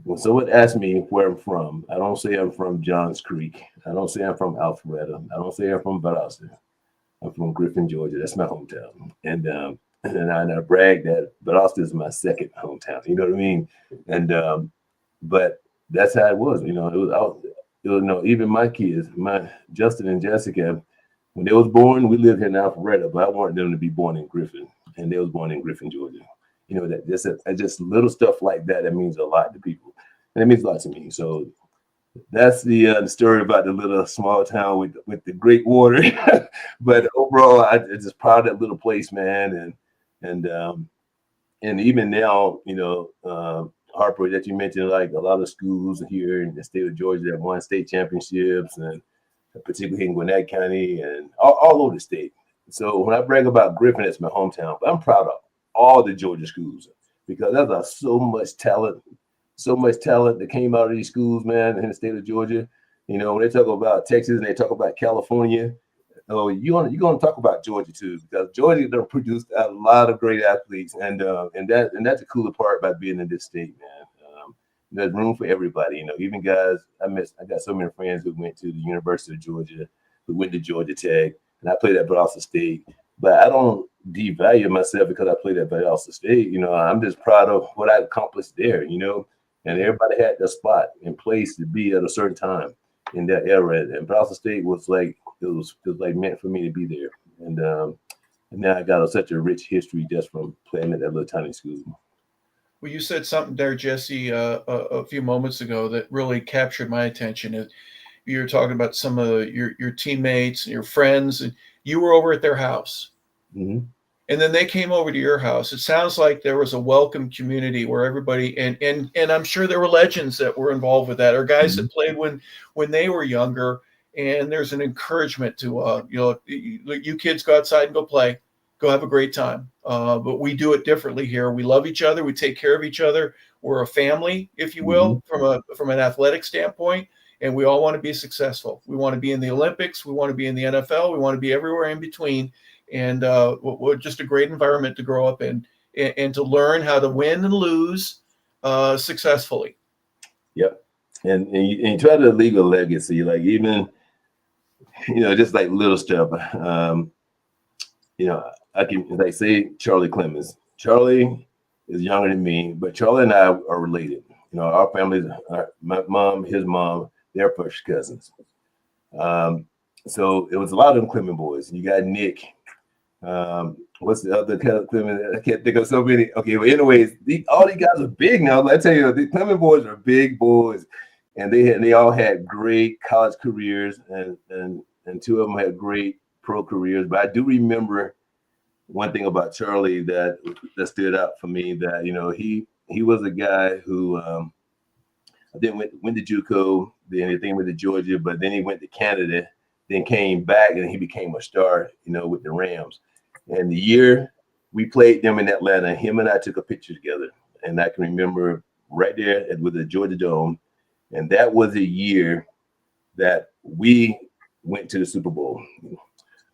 when someone asks me where I'm from, I don't say I'm from Johns Creek. I don't say I'm from Alpharetta. I don't say I'm from Valdosta. I'm from Griffin, Georgia. That's my hometown. And I brag that Valdosta is my second hometown. You know what I mean? And but that's how it was. It was even my kids, my Justin and Jessica, when they was born, we lived here in Alpharetta, but I wanted them to be born in Griffin, and they was born in Griffin, Georgia. That just little stuff like that means a lot to people, and it means a lot to me. So that's the story about the little small town with the great water. But overall, I'm just proud of that little place, man. And even now, Harper, that you mentioned, like a lot of schools here in the state of Georgia that won state championships, and particularly in Gwinnett County and all over the state. So when I brag about Griffin, it's my hometown, but I'm proud of all the Georgia schools because there's so much talent that came out of these schools, man, in the state of Georgia. You know, when they talk about Texas and they talk about California, oh, you're gonna talk about Georgia too, because Georgia done produced a lot of great athletes, and that's the cooler part about being in this state, man. There's room for everybody, you know, even guys. I got so many friends who went to the University of Georgia, who went to Georgia Tech, and I played at Valdosta State. But I don't devalue myself because I played at Valdosta State. You know, I'm just proud of what I accomplished there, you know, and everybody had their spot and place to be at a certain time in that era. And Valdosta State was like, it was like meant for me to be there. And now I got such a rich history just from playing at that little tiny school. Well, you said something there, Jesse, a few moments ago that really captured my attention. You were talking about some of your teammates and your friends, and you were over at their house. Mm-hmm. And then they came over to your house. It sounds like there was a welcome community where everybody, and I'm sure there were legends that were involved with that, or guys that played when they were younger. And there's an encouragement to, you kids go outside and go play, go have a great time. But we do it differently here. We love each other. We take care of each other. We're a family, if you will, from an athletic standpoint. And we all want to be successful. We want to be in the Olympics. We want to be in the NFL. We want to be everywhere in between. And we're just a great environment to grow up in and to learn how to win and lose successfully. Yep. And you try to leave a legacy, like even, you know, just like little stuff. You know, I can like say Charlie Clemens. Charlie is younger than me, but Charlie and I are related. You know, our families, my mom, his mom, they're first cousins. So it was a lot of them Clemens boys. You got Nick. What's the other Clemens? I can't think of so many. Okay, well, anyways, all these guys are big now. I tell you, the Clemens boys are big boys, and they all had great college careers, and two of them had great pro careers. But I do remember one thing about Charlie that stood out for me, that, you know, he was a guy who then went to JUCO, then he went to Georgia, but then he went to Canada, then came back and he became a star, you know, with the Rams. And the year we played them in Atlanta, him and I took a picture together, and I can remember right there with the Georgia Dome, and that was a year that we went to the Super Bowl.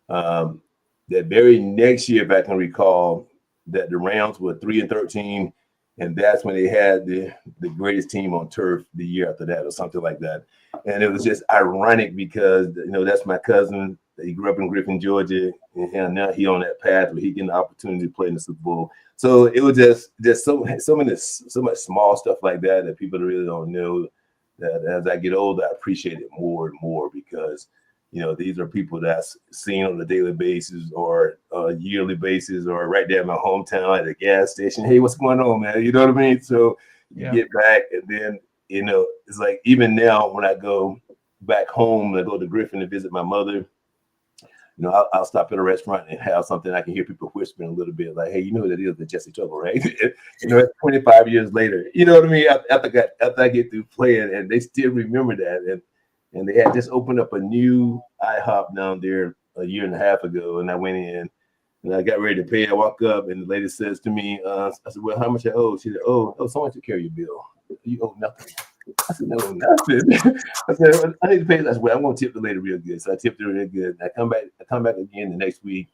That very next year, if I can recall, that the Rams were 3-13, and that's when they had the greatest team on turf the year after that, or something like that. And it was just ironic because, you know, that's my cousin. He grew up in Griffin, Georgia, and now he on that path where he getting the opportunity to play in the Super Bowl. So it was just so much small stuff like that people really don't know. That as I get older, I appreciate it more and more because, you know, these are people that's seen on a daily basis or a yearly basis or right there in my hometown at a gas station. Hey, what's going on, man? You know what I mean? So you get back, and then, you know, it's like even now when I go back home, I go to Griffin to visit my mother. You know, I'll stop at a restaurant and have something. I can hear people whispering a little bit, like, "Hey, you know who that is? The Jessie Tuggle, right?" You know, 25 years later, you know what I mean? After I get through playing, and they still remember that. And they had just opened up a new IHOP down there a year and a half ago, and I went in and I got ready to pay. I walk up, and the lady says to me, "I said, well, how much I owe?" She said, "Oh, someone took care of your bill. You owe nothing." I said, "No, nothing." I said, well, "I need to pay." I said, "Well, I'm gonna tip the lady real good." So I tipped her real good. I come back again the next week,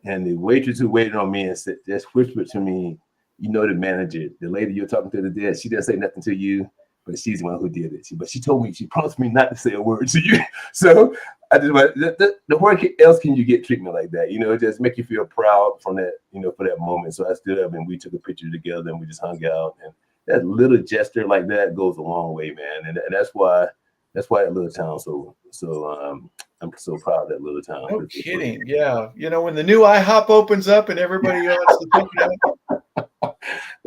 and the waitress who waited on me and said, just whispered to me, "You know the manager, the lady you're talking to today, she didn't say nothing to you, but she's the one who did it. But she told me, she promised me not to say a word to you." So I just went, where else can you get treatment like that? You know, just make you feel proud from that, you know, for that moment. So I stood up and we took a picture together and we just hung out. And that little gesture like that goes a long way, man. And that's why that little town. So I'm so proud of that little town. No kidding. Yeah. You know, when the new IHOP opens up and everybody wants to pick it up.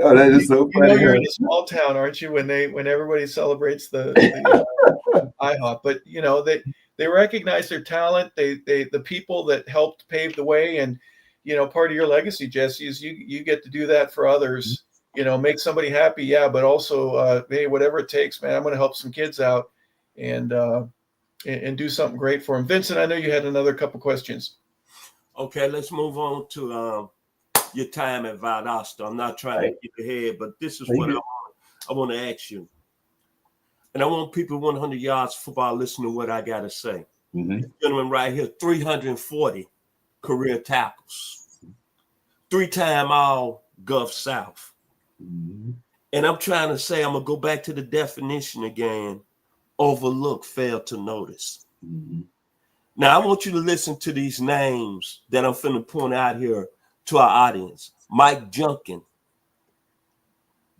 Oh, that is so funny. You know, you're in a small town, aren't you? When everybody celebrates the IHOP, but you know, they recognize their talent. The people that helped pave the way, and you know, part of your legacy, Jesse, is you get to do that for others. You know, make somebody happy, yeah, but also, hey, whatever it takes, man. I'm going to help some kids out, and and do something great for him. Vincent, I know you had another couple questions. Okay, let's move on to your time at Valdosta. I'm not trying to get ahead, but this is what I want to ask you. And I want people 100 yards football listen to what I got to say. This gentleman right here, 340 career tackles, 3-time all Gulf South. And I'm trying to say, I'm going to go back to the definition again. Overlook, fail to notice. Now, I want you to listen to these names that I'm finna point out here to our audience. Mike Junkin,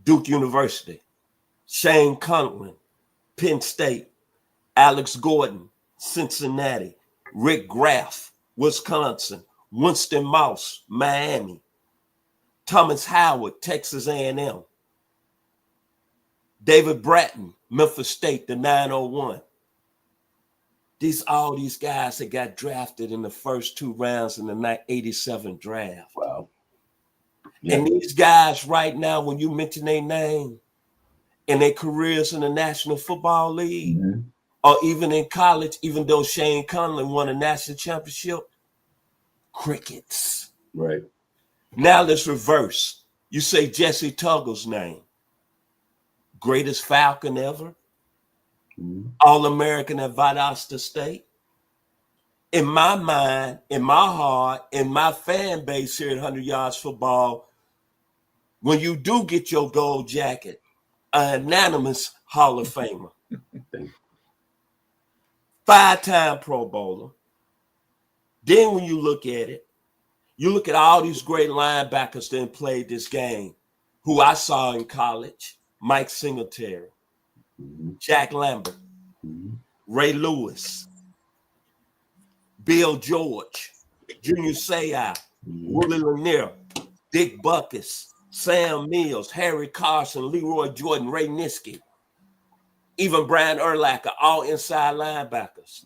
Duke University. Shane Conklin, Penn State. Alex Gordon, Cincinnati. Rick Graff, Wisconsin. Winston Mouse, Miami. Thomas Howard, Texas A&M. David Bratton, Memphis State, the 901. All these guys that got drafted in the first 2 rounds in the 87 draft. Wow. Yeah. And these guys right now, when you mention their name and their careers in the National Football League, or even in college, even though Shane Conlon won a national championship, crickets. Right. Now let's reverse. You say Jessie Tuggle's name. Greatest Falcon ever. All-American at Valdosta State. In my mind, in my heart, in my fan base here at 100 Yards Football, when you do get your gold jacket, an unanimous Hall of Famer. 5-time Pro Bowler. Then when you look at it, you look at all these great linebackers that played this game, who I saw in college. Mike Singletary, Jack Lambert, Ray Lewis, Bill George, Junior Seau, Willie Lanier, Dick Butkus, Sam Mills, Harry Carson, Leroy Jordan, Ray Niskey, even Brian Urlacher, all inside linebackers.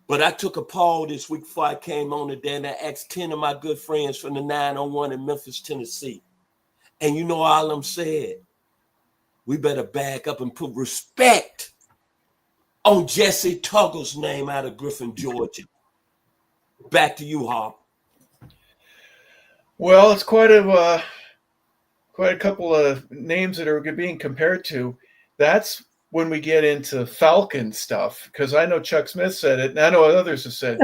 But I took a poll this week before I came on today, and I asked 10 of my good friends from the 901 in Memphis, Tennessee. And you know all of them said, we better back up and put respect on Jessie Tuggle's name out of Griffin, Georgia. Back to you, Harp. Well, it's quite a couple of names that are being compared to. That's when we get into Falcon stuff, because I know Chuck Smith said it, and I know others have said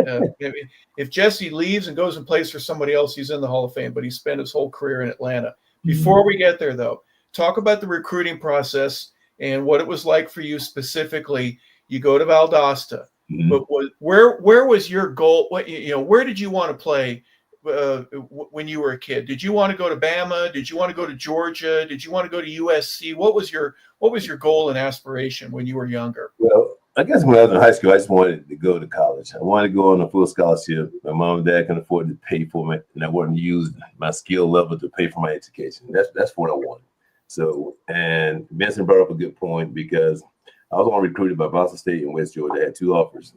if Jessie leaves and goes and plays for somebody else, he's in the Hall of Fame, but he spent his whole career in Atlanta. Before we get there, though, talk about the recruiting process and what it was like for you specifically. You go to Valdosta, but where was your goal? Where did you want to play when you were a kid? Did you want to go to Bama? Did you want to go to Georgia? Did you want to go to USC? What was your goal and aspiration when you were younger? Well, I guess when I was in high school, I just wanted to go to college. I wanted to go on a full scholarship. My mom and dad can afford to pay for me, and I wanted to use my skill level to pay for my education. That's what I wanted. So, and Vincent brought up a good point, because I was only recruited by Boston State and West Georgia. I had 2 offers.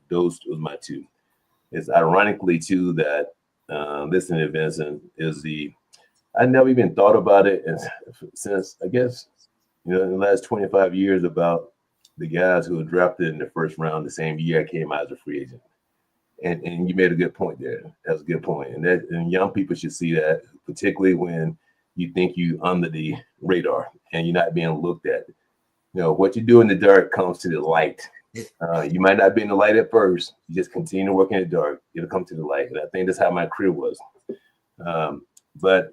Those was my 2. It's ironically too that listening to Vincent I never even thought about it since, I guess, in the last 25 years, about the guys who were drafted in the first round the same year I came out as a free agent. And you made a good point there. That was a good point. And young people should see that, particularly when you think you under the radar and you're not being looked at. What you do in the dark comes to the light. You might not be in the light at first. You just continue to work in the dark. It'll come to the light. And I think that's how my career was. But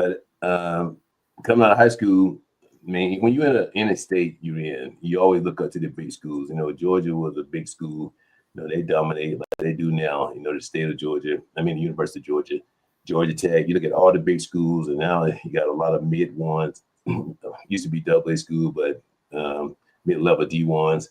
coming out of high school, I mean, when you're in a state you're in, you always look up to the big schools. Georgia was a big school. They dominate like they do now. The state of Georgia. I mean, the University of Georgia, Georgia Tech. You look at all the big schools, and now you got a lot of mid ones. Used to be AA school, but mid-level D1s.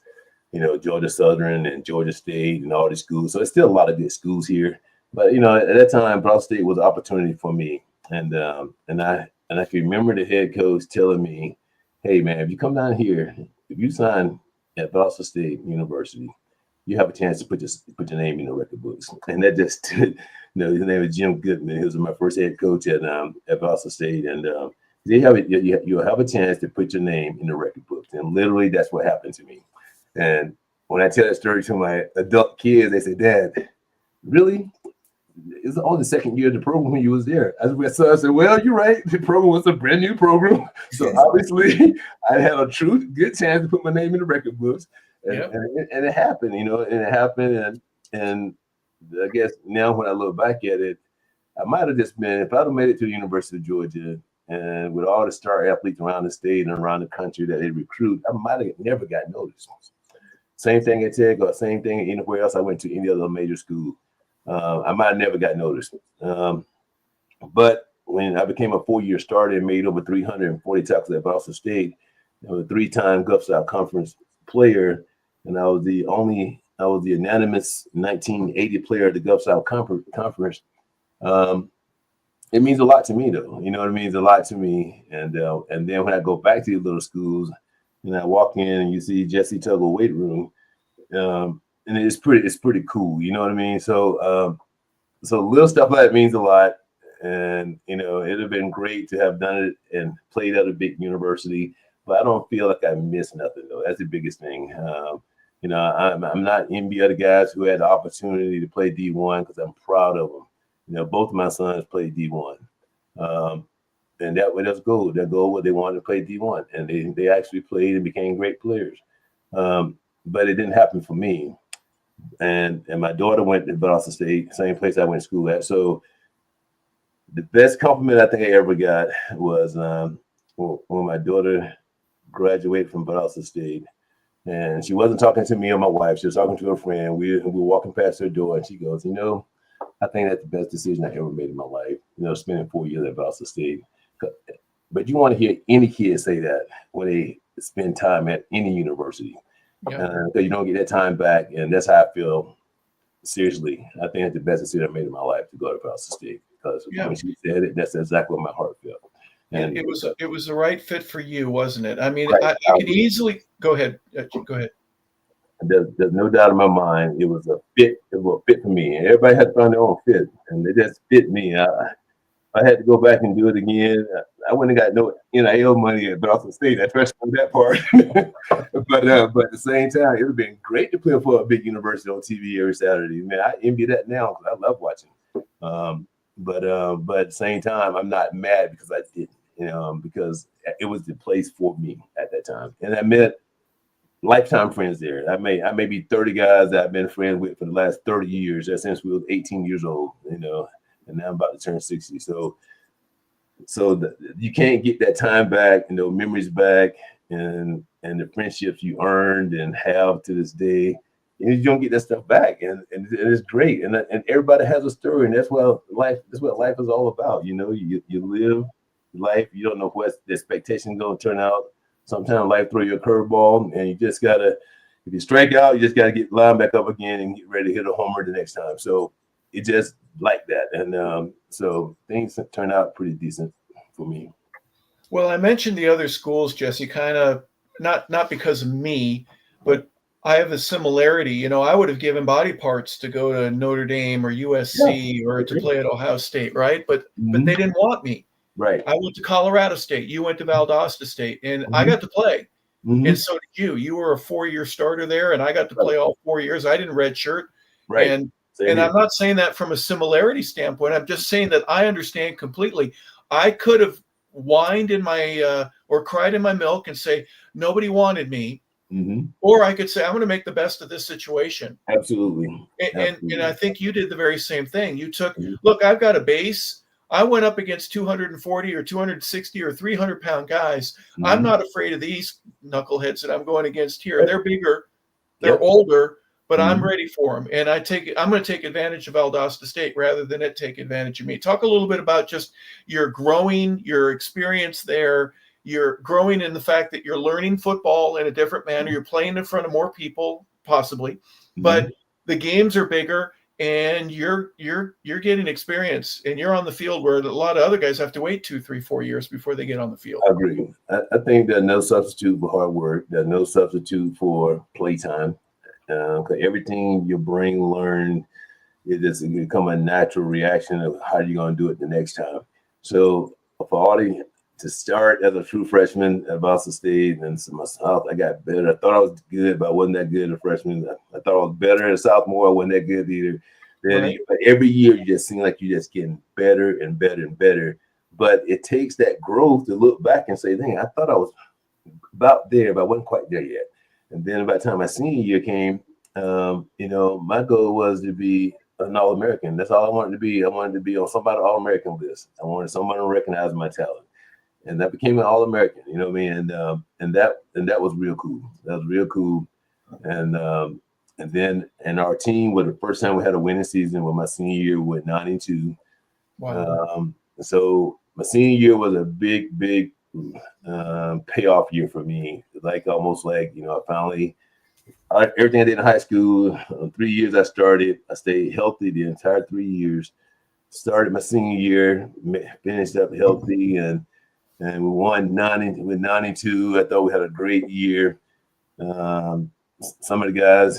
Georgia Southern and Georgia State and all these schools. So it's still a lot of good schools here. But at that time, Brown State was an opportunity for me, and I can remember the head coach telling me, "Hey man, if you come down here, if you sign at Boston State University, you have a chance to put your name in the record books." And that just, his name is Jim Goodman. He was my first head coach at Boston State, and you'll have a chance to put your name in the record books. And literally, that's what happened to me. And when I tell that story to my adult kids, they say, "Dad, really? It's only the second year of the program when you was there." So I said, "Well, you're right. The program was a brand new program, so obviously I had a true good chance to put my name in the record books." And, Yep. and it happened, and it happened, and I guess now when I look back at it, I might have just been, if I'd have made it to the University of Georgia and with all the star athletes around the state and around the country that they recruit, I might have never got noticed. Same thing at Tech or same thing anywhere else I went to, any other major school. I might have never got noticed. But when I became a 4-year starter and made over 340 tackles at Boston State, I was a 3-time Gulf South Conference player, and I was the unanimous 1980 player of the Gulf South Conference. It means a lot to me, though. You know what it means a lot to me. And then when I go back to these little schools, and I walk in and you see Jessie Tuggle weight room, and it's pretty cool. You know what I mean? So little stuff like that means a lot. And it'd have been great to have done it and played at a big university, but I don't feel like I missed nothing, though. That's the biggest thing. I'm not envy of the guys who had the opportunity to play D1 because I'm proud of them. Both of my sons played D1. And that way, that's goal. That goal, what they wanted to play D1, and they actually played and became great players. But it didn't happen for me. And my daughter went to Boston State, same place I went to school at. So the best compliment I think I ever got was when my daughter graduated from Boston State, and she wasn't talking to me or my wife. She was talking to her friend. We were walking past her door, and she goes, "I think that's the best decision I ever made in my life. Spending 4 years at Boston State." But you want to hear any kid say that when they spend time at any university, because you don't get that time back, and that's how I feel. Seriously, I think that's the best decision I made in my life to go to Boston State, because when she said it, that's exactly what my heart felt. And it was the right fit for you, wasn't it? I mean, right. I could easily go ahead. Go ahead. There's no doubt in my mind it was a fit. It was a fit for me, and everybody had to find their own fit, and they just fit me. I had to go back and do it again. I wouldn't have got no NIL money at Boston State. I trust on that part. but at the same time, it would have been great to play for a big university on TV every Saturday. Man, I envy that now because I love watching. But at the same time, I'm not mad because I didn't, because it was the place for me at that time. And I met lifetime friends there. I may be 30 guys that I've been friends with for the last 30 years, since we were 18 years old, and now I'm about to turn 60. So you can't get that time back, memories back, and the friendships you earned and have to this day. You don't get that stuff back, and it's great. And everybody has a story, and that's what life is all about. You live life. You don't know what the expectation is going to turn out. Sometimes life throw you a curveball, and you just gotta. If you strike out, you just gotta get lined back up again and get ready to hit a homer the next time. So it just like that, and so things turn out pretty decent for me. Well, I mentioned the other schools, Jesse, kind of not because of me, but I have a similarity. I would have given body parts to go to Notre Dame or USC or to play at Ohio State, right? But they didn't want me. Right. I went to Colorado State. You went to Valdosta State, and I got to play. And so did you. You were a 4-year starter there, and I got to play all 4 years. I didn't redshirt. Right. And I'm not saying that from a similarity standpoint. I'm just saying that I understand completely. I could have whined in my or cried in my milk and say nobody wanted me, or I could say I'm going to make the best of this situation. Absolutely. And I think you did the very same thing. You took look. I've got a base. I went up against 240 or 260 or 300-pound guys. I'm not afraid of these knuckleheads that I'm going against here. They're bigger, they're older, but I'm ready for them. And I'm going to take advantage of Valdosta State rather than it take advantage of me. Talk a little bit about just your experience there. You're growing in the fact that you're learning football in a different manner. You're playing in front of more people, possibly, but the games are bigger. And you're getting experience, and you're on the field where a lot of other guys have to wait 2, 3, 4 years before they get on the field. I agree. I think there's no substitute for hard work. There's no substitute for playtime. Everything your brain learned, it just become a natural reaction of how you're going to do it the next time. So for all the to start as a true freshman at Boston State, and so myself, I got better. I thought I was good, but I wasn't that good as a freshman. I thought I was better as a sophomore. I wasn't that good either. Then Right. every year you just seem like you're just getting better and better and better. But it takes that growth to look back and say, dang, I thought I was about there, but I wasn't quite there yet. And then by the time my senior year came, my goal was to be an All-American. That's all I wanted to be. I wanted to be on somebody's All-American list. I wanted someone to recognize my talent. And that became an All-American, you know what I mean? And that was real cool. That was real cool. And then our team was the first time we had a winning season with my senior year with 9-2. Wow. So my senior year was a big payoff year for me. Almost like I finally everything I did in high school. 3 years I stayed healthy the entire 3 years. Started my senior year, finished up healthy, and we won 9-2. I thought we had a great year. Some of the guys,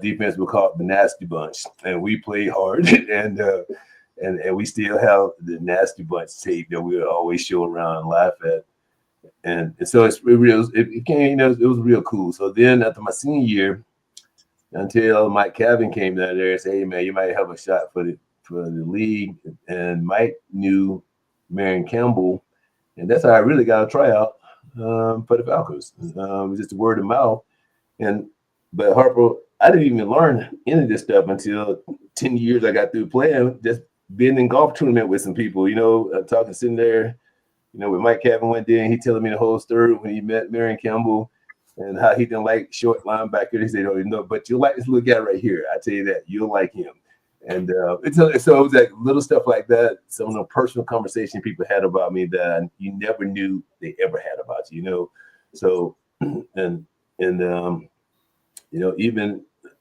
defense we call it the nasty bunch, and we played hard, and we still have the nasty bunch tape that we would always show around and laugh at, and so it was real cool. So then after my senior year, until Mike Calvin came down there and said, "Hey man, you might have a shot for the league," and Mike knew Marion Campbell, and that's how I really got a tryout for the Falcons. It was just word of mouth. But Harper, I didn't even learn any of this stuff until 10 years I got through playing, just being in golf tournament with some people, sitting there, with Mike Calvin went there and he telling me the whole story when he met Marion Campbell and how he didn't like short linebacker. He said, "Oh, no, but you'll like this little guy right here. I tell you that, you'll like him." And so it was like little stuff like that, some of the personal conversation people had about me that you never knew they ever had about you, So,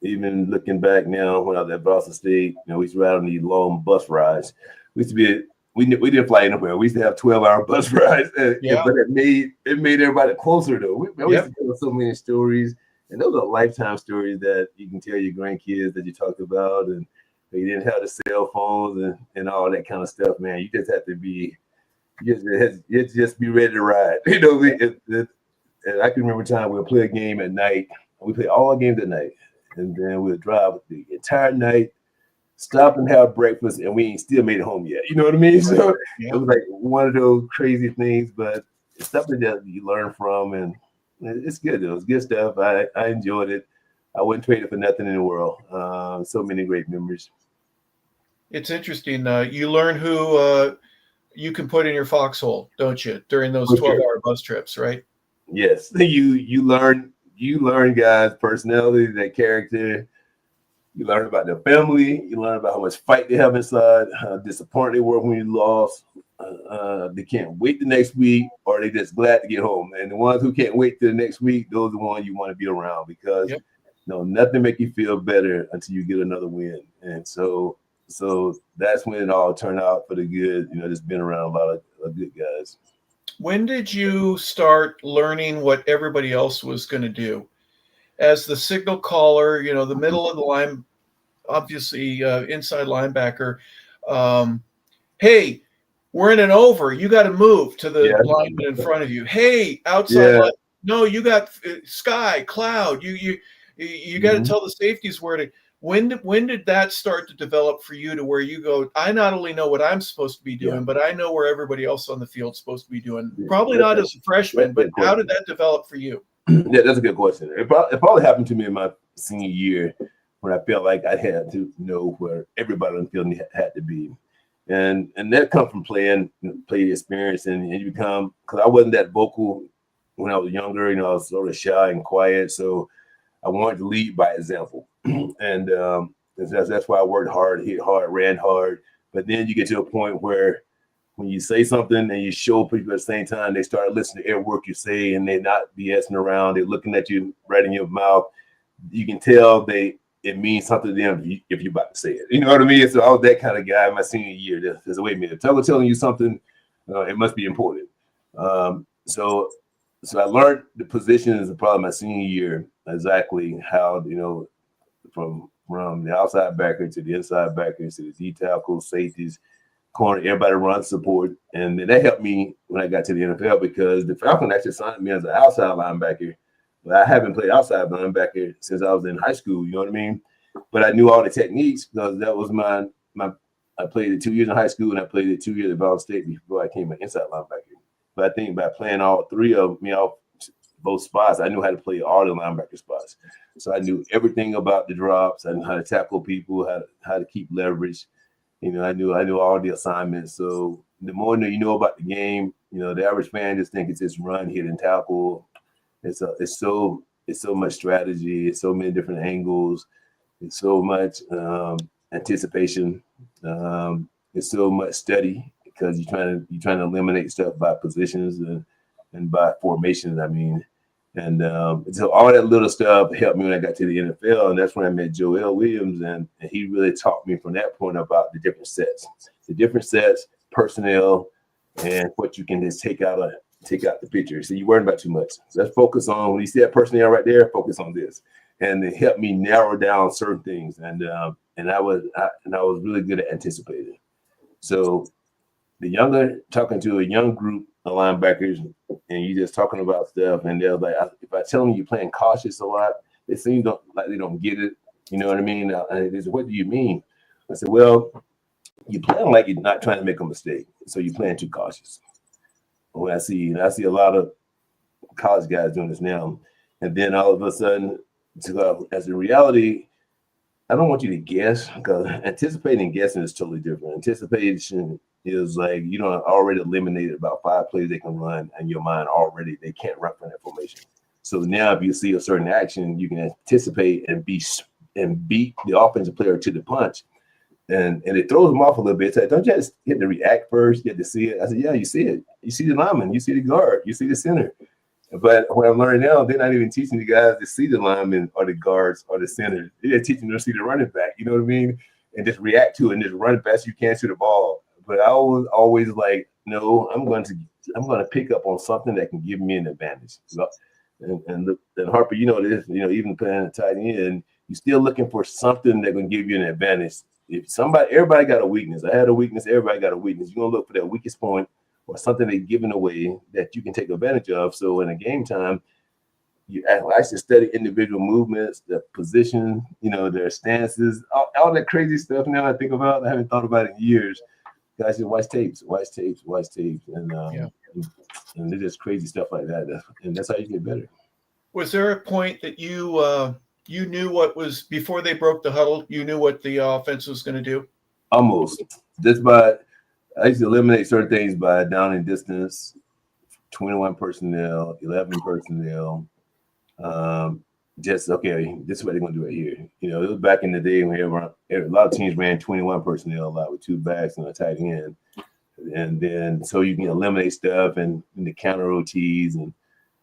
even looking back now when I was at Boston State, we used to ride on these long bus rides. We didn't fly anywhere. We used to have 12-hour bus rides, but it made everybody closer though. We used to tell so many stories, and those are lifetime stories that you can tell your grandkids that you talked about, and you didn't have the cell phones and all that kind of stuff, man. You just have to be, just be ready to ride. And I can remember a time we'll play a game at night. We play all our games at night, and then we'll drive the entire night, stop and have breakfast, and we ain't still made it home yet. You know what I mean? So it was like one of those crazy things, but it's something that you learn from, and it's good. It was good stuff. I enjoyed it. I wouldn't trade it for nothing in the world. So many great memories. It's interesting. You learn who you can put in your foxhole, don't you, during those 12-hour bus trips, right? Yes. You learn guys' personality, their character. You learn about their family. You learn about how much fight they have inside, how disappointed they were when you lost. They can't wait the next week, or they just glad to get home. And the ones who can't wait till the next week, those are the ones you want to be around, because nothing make you feel better until you get another win. And so that's when it all turned out for the good. Just been around a lot of good guys. When did you start learning what everybody else was going to do? As the signal caller, the middle of the line, obviously inside linebacker, hey, we're in an over. You got to move to the lineman in front of you. Hey, outside line. No, you got sky, cloud. You got to tell the safeties where to. When did that start to develop for you to where you go, I not only know what I'm supposed to be doing, but I know where everybody else on the field is supposed to be doing? Probably not as a freshman, but how did that develop for you? Yeah, that's a good question. It probably happened to me in my senior year when I felt like I had to know where everybody on the field had to be. And that comes from play experience, and you become, because I wasn't that vocal when I was younger, I was sort of shy and quiet. So I wanted to lead by example. And that's why I worked hard, hit hard, ran hard. But then you get to a point where when you say something and you show people at the same time, they start listening to every word you say, and they're not BSing around. They're looking at you right in your mouth. You can tell it means something to them if you're about to say it. You know what I mean? So I was that kind of guy in my senior year. There's a wait a minute. If Tuggle's telling you something, it must be important. So I learned the positions probably my senior year, exactly how, from the outside backer to the inside backer to the D tackle, safeties, corner, everybody runs support. And that helped me when I got to the NFL because the Falcons actually signed me as an outside linebacker. But I haven't played outside linebacker since I was in high school. You know what I mean? But I knew all the techniques because that was my. I played it 2 years in high school and I played it 2 years at Ball State before I became an inside linebacker. But I think by playing all three of me off both spots, I knew how to play all the linebacker spots. So I knew everything about the drops. I knew how to tackle people, how to keep leverage. You know, I knew all the assignments. So the more you know about the game, you know, the average fan just thinks it's just run, hit, and tackle. It's so much strategy. It's so many different angles. It's so much anticipation. It's so much study because you're trying to eliminate stuff by positions and by formations. I mean, and so all that little stuff helped me when I got to the NFL, and that's when I met Joel Williams, and he really taught me from that point about the different sets, personnel, and what you can just take out the picture. So you worrying about too much. So let's focus on when you see that personnel right there. Focus on this, and it helped me narrow down certain things. And I was really good at anticipating. So talking to a young group of linebackers, and you just talking about stuff, and they're like, if I tell them you're playing cautious a lot, it seems like they don't get it. You know what I mean? And they say, what do you mean? I said, well, you're playing like you're not trying to make a mistake, so you're playing too cautious. When I see a lot of college guys doing this now, and then all of a sudden, as a reality, I don't want you to guess because anticipating and guessing is totally different. Anticipation is like you don't already eliminated about 5 plays they can run in your mind already. They can't run from that formation. So now if you see a certain action, you can anticipate and beat the offensive player to the punch. And it throws them off a little bit. So don't you just get to react first, get to see it? I said, yeah, you see it. You see the lineman, you see the guard, you see the center. But what I'm learning now, they're not even teaching the guys to see the linemen or the guards or the center. They're teaching them to see the running back, you know what I mean? And just react to it and just run best you can to the ball. But I was always like, no, I'm going to pick up on something that can give me an advantage. And Harper, you know this, you know, even playing a tight end, you're still looking for something that can give you an advantage. Everybody got a weakness. I had a weakness. Everybody got a weakness. You're gonna look for that weakest point or something they're giving away that you can take advantage of. So in a game time, I should study individual movements, the position, you know, their stances, all that crazy stuff. Now I think about, I haven't thought about it in years. Guys just watch tapes, and there's just crazy stuff like that. And that's how you get better. Was there a point that you knew what was before they broke the huddle? You knew what the offense was going to do? Almost. I used to eliminate certain things by down and distance, 21 personnel, 11 personnel. Just okay, this is what they're going to do right here. You know, it was back in the day when a lot of teams ran 21 personnel a lot with 2 backs and a tight end, and then so you can eliminate stuff and the counter OTs and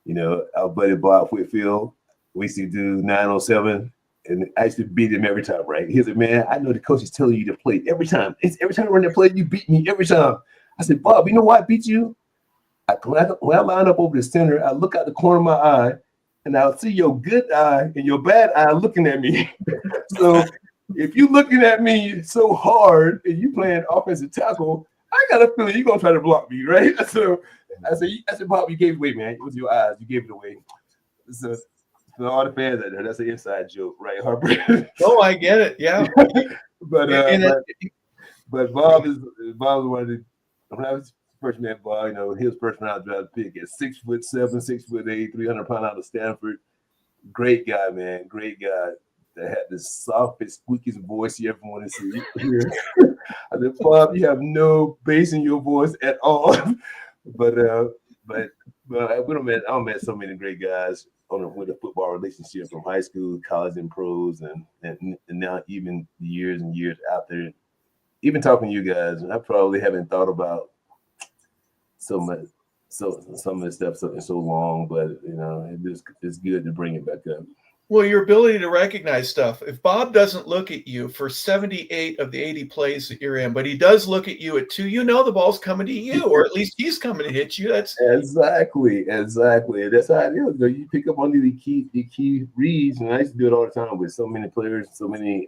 you know our buddy Bob Whitfield. We used to do 907, and I used to beat him every time, right? He said, man, I know the coach is telling you to play every time. Every time I run that play, you beat me every time. I said, Bob, you know why I beat you? When I line up over the center, I look out the corner of my eye, and I'll see your good eye and your bad eye looking at me. So if you're looking at me so hard and you playing offensive tackle, I got a feeling you're going to try to block me, right? So I said, Bob, you gave it away, man. It was your eyes. You gave it away. So for all the fans out there, that's an inside joke, right, Harper? Oh, I get it. Yeah. but Bob is one of the. When I was first met Bob, you know, his first round draft pick at 6'7", 6'8", 300 pound out of Stanford. Great guy, man. Great guy that had the softest, squeakiest voice you ever want to see. I said, Bob, you have no bass in your voice at all. But I met so many great guys with a football relationship from high school, college, and pros, and now even years and years out there. Even talking to you guys, I probably haven't thought about some of the stuff so long, but you know, it's good to bring it back up. Well, your ability to recognize stuff. If Bob doesn't look at you for 78 of the 80 plays that you're in, but he does look at you at 2, you know the ball's coming to you, or at least he's coming to hit you. That's exactly. That's how it is. You pick up on the key reads, and I used to do it all the time with so many players, so many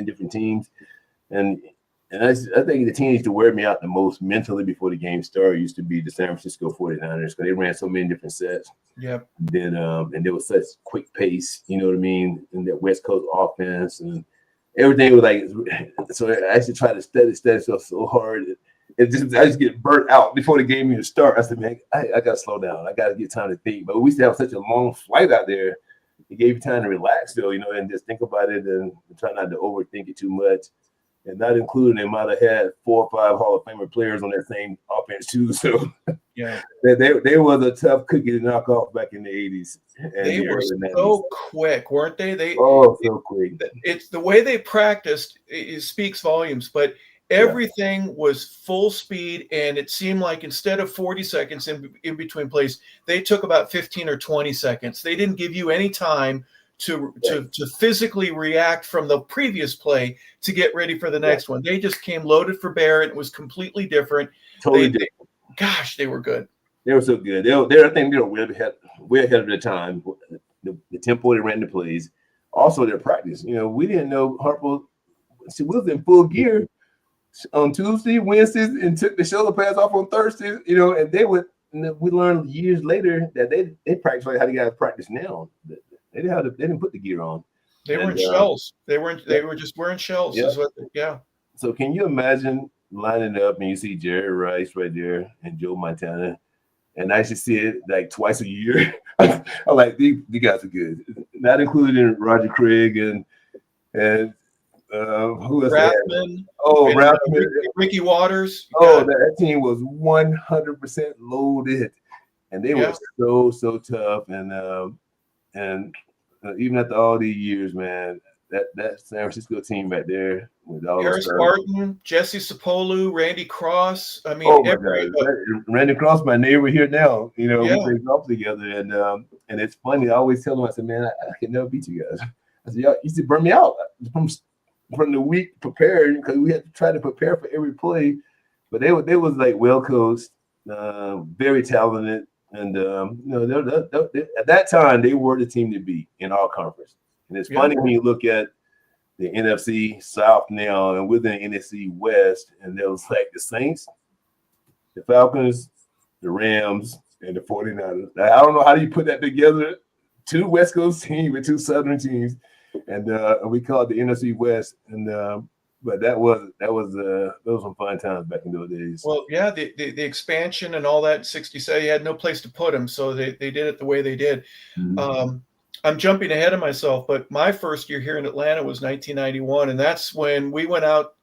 different teams, and And I think the team used to wear me out the most mentally before the game started used to be the San Francisco 49ers because they ran so many different sets. Yep. Then and there was such quick pace, you know what I mean, in that West Coast offense and everything was like. So I used to try to study so hard. I just get burnt out before the game even start. I said, man, I got to slow down. I got to get time to think. But we used to have such a long flight out there. It gave you time to relax, though, you know, and just think about it and try not to overthink it too much. And not including they might have had 4 or 5 Hall of Famer players on that same offense too. So yeah, they was a tough cookie to knock off back in the 80s. They were so quick, weren't they? So quick. It's the way they practiced. It speaks volumes. But everything was full speed, and it seemed like instead of 40 seconds in between plays, they took about 15 or 20 seconds. They didn't give you any time to physically react from the previous play to get ready for the next one. They just came loaded for bear, and it was completely different. Totally different. Gosh, they were good. They were so good. I think they were way ahead of their time. The tempo they ran the plays, also their practice. You know, we didn't know Harpo. She was in full gear on Tuesday, Wednesdays, and took the shoulder pads off on Thursdays. You know, and we learned years later that they practice like how the guys practice now. They didn't put the gear on. They were in shells. They were just wearing shells. Yeah. So can you imagine lining up and you see Jerry Rice right there and Joe Montana, and I should see it like twice a year. I'm like, these guys are good. Not including Roger Craig and who else? Rathman. Rathman. Ricky Waters. That team was 100% loaded, and they were so tough. And even after all these years, man, that San Francisco team right there with all Harris Barton, Jesse Sapolu, Randy Cross. I mean, Randy Cross, my neighbor here now. You know, we play golf together, and it's funny. I always tell them, I said, man, I can never beat you guys. I said, y'all used to burn me out from the week prepared because we had to try to prepare for every play. But they was like well coached, very talented. And at that time, they were the team to beat in our conference. And it's funny when you look at the NFC South now and within the NFC West, and there was like the Saints, the Falcons, the Rams, and the 49ers. I don't know how you put that together. 2 West Coast teams with 2 Southern teams, and we call it the NFC West. And but that was those some fun times back in those days. Well, yeah, the expansion and all that. 67, you had no place to put them, so they did it the way they did. Mm-hmm. I'm jumping ahead of myself, but my first year here in Atlanta was 1991, and that's when we went out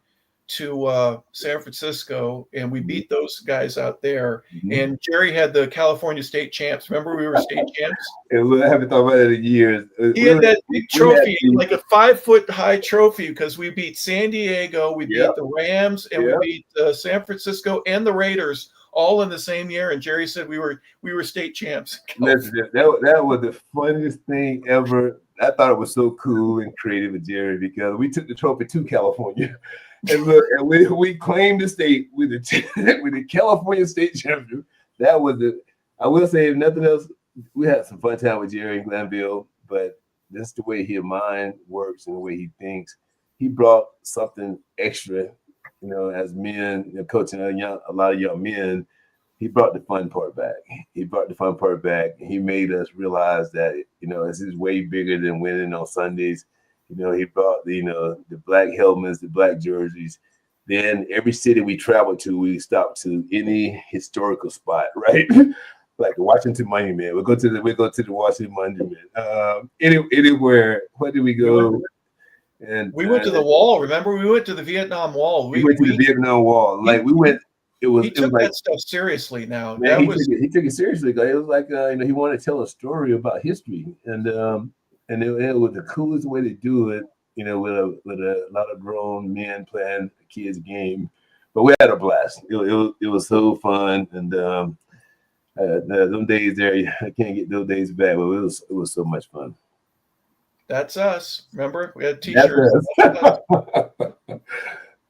to San Francisco and we beat those guys out there. Mm-hmm. And Jerry had the California state champs. Remember, we were state champs. I haven't thought about it in years. He had that big trophy, like a 5-foot high trophy, because we beat San Diego, we beat the Rams, and we beat San Francisco and the Raiders all in the same year. And Jerry said we were state champs. Listen, that was the funniest thing ever. I thought it was so cool and creative with Jerry because we took the trophy to California. And look, and we claimed the state with the California state champion. That was I will say, if nothing else, we had some fun time with Jerry in Glenville, but that's the way his mind works and the way he thinks. He brought something extra, you know, as men, coaching a lot of young men. He brought the fun part back. He made us realize that, you know, this is way bigger than winning on Sundays. You know, he brought the black helmets, the black jerseys. Then every city we traveled to, we stopped to any historical spot, right? Like the Washington Monument. We'll go to the Washington Monument. Anywhere. Where did we go? And we went to the wall. Remember, we went to the Vietnam Wall. We went to the Vietnam Wall. Like we went. He took that stuff seriously. Now man, he took it seriously. It was like he wanted to tell a story about history, and it was the coolest way to do it. You know, with a lot of grown men playing a kids game, but we had a blast. It was so fun, and them days there, I can't get those days back. But it was so much fun. That's us. Remember, we had T-shirts.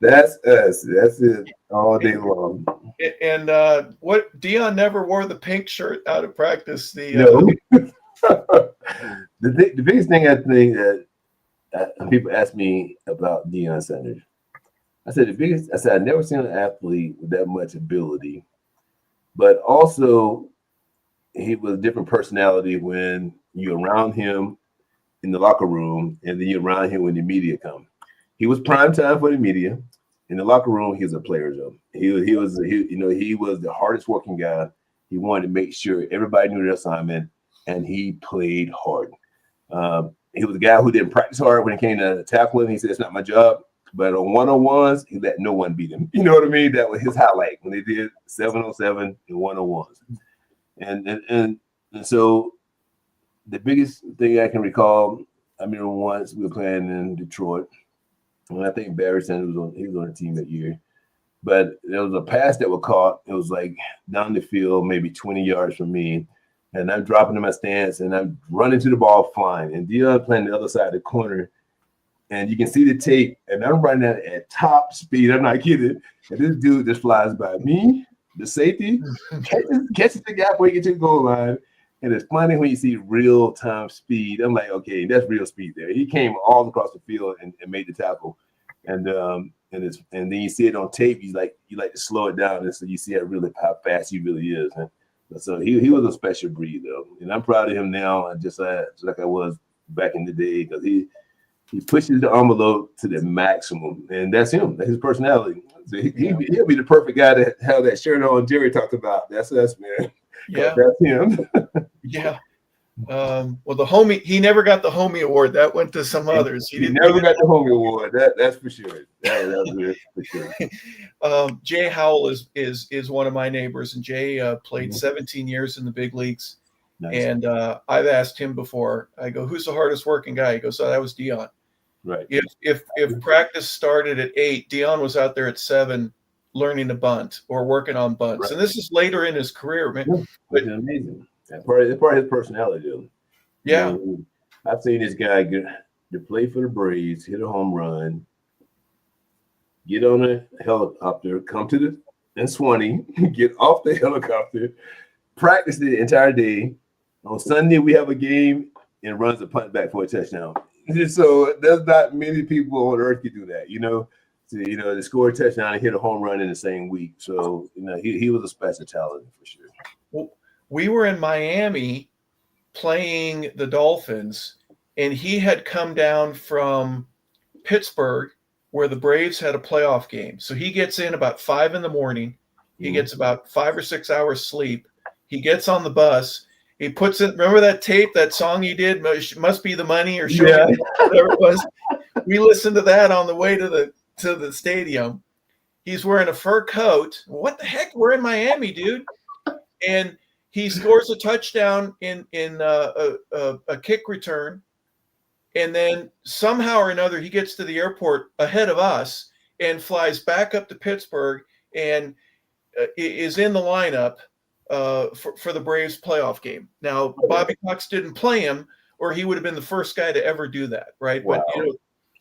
That's us. That's it all day long. And what Dion never wore the pink shirt out of practice. No. The biggest thing I think that people ask me about Deion Sanders, I said I've never seen an athlete with that much ability, but also he was a different personality when you're around him in the locker room, and then you're around him when the media come. He was prime time for the media. In the locker room, he was a player though. He was the hardest working guy. He wanted to make sure everybody knew their assignment, and he played hard. He was a guy who didn't practice hard when it came to tackling. He said, "It's not my job." But on one-on-ones, he let no one beat him. You know what I mean? That was his highlight when they did 7-on-7 and one-on-ones. And so the biggest thing I can recall, I remember once we were playing in Detroit, and I think Barry Sanders he was on the team that year. But there was a pass that was caught. It was like down the field, maybe 20 yards from me. And I'm dropping in my stance, and I'm running to the ball flying. And Dion playing the other side of the corner. And you can see the tape, and I'm running at top speed. I'm not kidding. And this dude just flies by me, the safety, catches the gap where he gets to the goal line. And it's funny when you see real time speed. I'm like, okay, that's real speed there. He came all across the field and made the tackle. And then you see it on tape. You like to slow it down, and so you see how fast he really is. And so he was a special breed though, and I'm proud of him now, just like I was back in the day, because he pushes the envelope to the maximum, and that's him. That's his personality. So he'll be the perfect guy to have that shirt on Jerry talked about. That's us, man. Yeah, that's him. Yeah. Well, he never got the homie award. That went to some others. He never got the homie award. That's for sure. That was for sure. Jay Howell is one of my neighbors, and Jay played 17 years in the big leagues. Nice. And I've asked him before. I go, "Who's the hardest working guy?" He goes, "Oh, that was Dion." Right. If practice started at 8, Dion was out there at 7 learning to bunt or working on bunts. Right. And this is later in his career, man. Yeah, but amazing. That's part of his personality, though. Yeah. You know, I've seen this guy to play for the Braves, hit a home run, get on a helicopter, come to in Swanee, get off the helicopter, practice the entire day. On Sunday, we have a game and runs a punt back for a touchdown. So there's not many people on earth can do that, to score a touchdown and hit a home run in the same week. So, he was a special talent for sure. Well, we were in Miami playing the Dolphins, and he had come down from Pittsburgh where the Braves had a playoff game. So he gets in about 5 a.m. He gets about 5 or 6 hours sleep. He gets on the bus. He puts in, remember that tape, that song he did, Must Be the Money or Show Me, whatever it was. We listened to that on the way to the stadium. He's wearing a fur coat. What the heck? We're in Miami, dude. And he scores a touchdown in a kick return. And then somehow or another, he gets to the airport ahead of us and flies back up to Pittsburgh and is in the lineup for the Braves playoff game. Now, Bobby Cox didn't play him, or he would have been the first guy to ever do that, right? Wow. But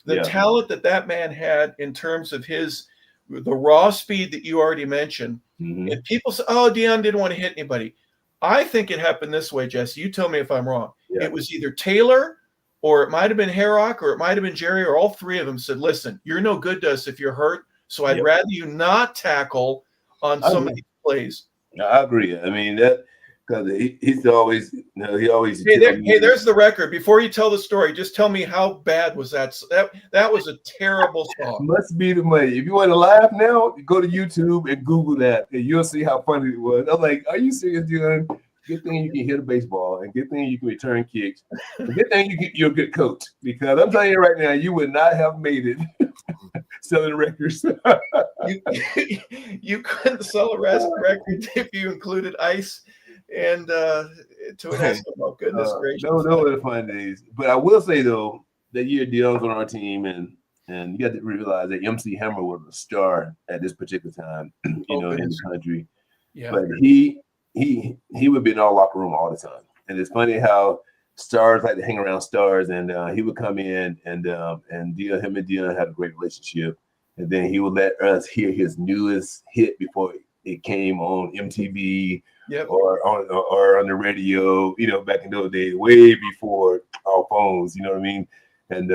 the talent that man had in terms of the raw speed that you already mentioned, and people say, "Oh, Dion didn't want to hit anybody." I think it happened this way, Jesse. You tell me if I'm wrong. Yeah. It was either Taylor, or it might have been Herrock, or it might have been Jerry, or all three of them said, "Listen, you're no good to us if you're hurt, so I'd rather you not tackle on some of these plays." I agree. I mean, that because he's always, he always. Hey, there's the record. Before you tell the story, just tell me how bad was that? That was a terrible song. Must Be the Money. If you want to laugh now, go to YouTube and Google that, and you'll see how funny it was. I'm like, are you serious, Dion? Good thing you can hit a baseball, and good thing you can return kicks. And good thing you're a good coach, because I'm telling you right now, you would not have made it selling records. You couldn't sell a record if you included ice and to an Eskimo. Goodness gracious. Those were the fun days. But I will say, though, that year Dion's on our team, and you got to realize that MC Hammer was a star at this particular time, in the country. Yeah. But he would be in our locker room all the time. And it's funny how stars like to hang around stars, and he would come in, and him and Dion had a great relationship. And then he would let us hear his newest hit before it came on MTV or on the radio, back in those days, way before our phones, you know what I mean? And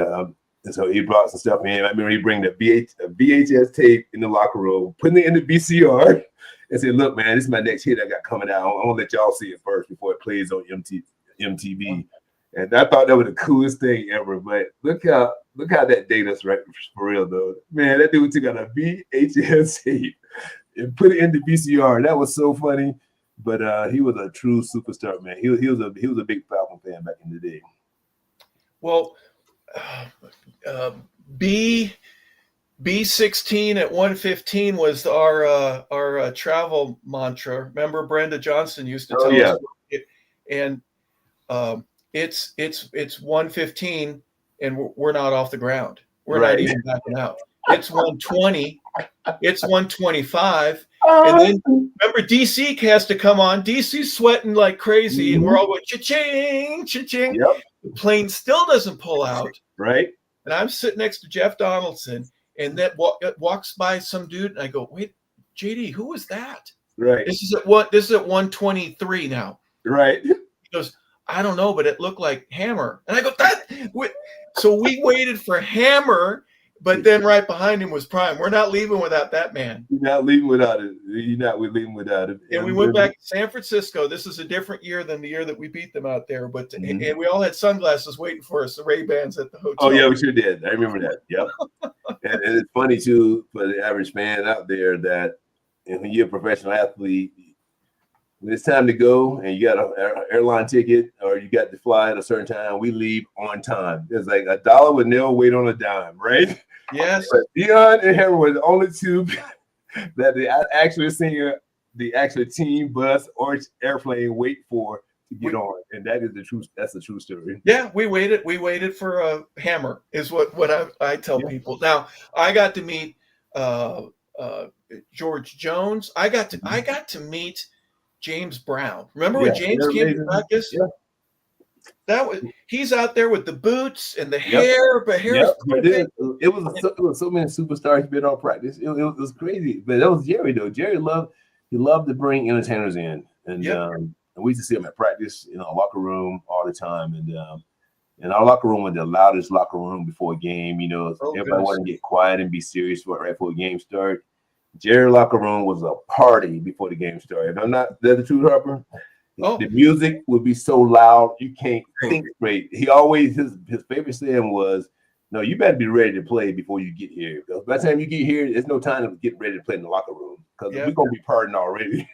And so he brought some stuff in. I remember he bring the VHS tape in the locker room, putting it in the VCR, and said, "Look, man, this is my next hit I got coming out. I want to let y'all see it first before it plays on MTV." And I thought that was the coolest thing ever. But look how that dated us, right? For real though, man, that dude took out a VHS tape and put it in the VCR. That was so funny. But he was a true superstar, man. He was a big Falcon fan back in the day. Well, B16 at 115 was our travel mantra. Remember, Brenda Johnson used to tell us, and it's 115, and we're not off the ground. We're not even backing out. It's 120. It's 125. And then remember, DC has to come on. DC's sweating like crazy, and we're all going cha-ching, cha-ching. Yep. The plane still doesn't pull out. Right. And I'm sitting next to Jeff Donaldson, and that walks by some dude, and I go, "Wait, JD, who was that?" Right. This is at 123 now. Right. He goes, "I don't know, but it looked like Hammer." And I go, So we waited for Hammer, but then right behind him was Prime. We're not leaving without that man. You're not leaving without it. We're leaving without it. And we went back to San Francisco. This is a different year than the year that we beat them out there. But and we all had sunglasses waiting for us, the Ray-Bans at the hotel. Oh, yeah, we sure did. I remember that. Yep. and it's funny, too, for the average fan out there that when you're a professional athlete, when it's time to go and you got an airline ticket or you got to fly at a certain time, we leave on time. It's like $1 would never wait on a dime, right? Yes. But Dion and Henry were the only two that they actually seen the actual team bus or airplane wait for to get on, and that is the truth. That's the true story. Yeah, we waited for a Hammer is what I tell people. Now I got to meet George Jones. I got to meet James Brown. Remember when James came to practice? Yeah. He's out there with the boots and the hair, but hair. It was so many superstars been on practice. It was crazy, but that was Jerry though. Jerry loved to bring entertainers in, and we used to see him at practice in our locker room all the time, and our locker room was the loudest locker room before a game. Everybody wanted to get quiet and be serious right before a game start. Jerry locker room was a party before the game started. If I'm not the truth, Harper. The music would be so loud you can't think straight. He always his favorite saying was, "No, you better be ready to play before you get here. Because by the time you get here, there's no time to get ready to play in the locker room because we're gonna be partying already."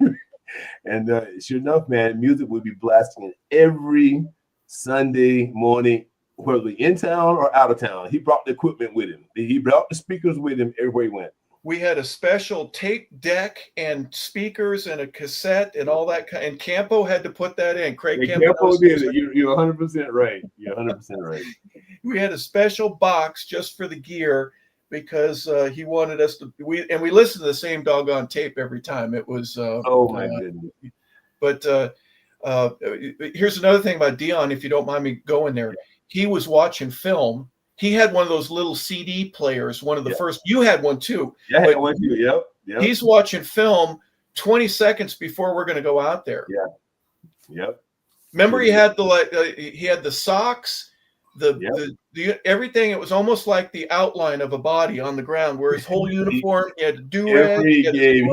And sure enough, man, music would be blasting every Sunday morning, whether in town or out of town. He brought the equipment with him. He brought the speakers with him everywhere he went. We had a special tape deck and speakers and a cassette and all that. And Campo had to put that in. Campo did it. You're 100% right. You're 100% right. We had a special box just for the gear because he wanted us to. We listened to the same doggone tape every time. It was. Oh my goodness. But here's another thing about Dion. If you don't mind me going there, he was watching film. He had one of those little CD players, one of the first. You had one too. Yeah, I had one too. Yep. He's watching film 20 seconds before we're going to go out there. Yeah. Yep. Remember, he had the socks, the everything. It was almost like the outline of a body on the ground, where his whole uniform. He had to do every game.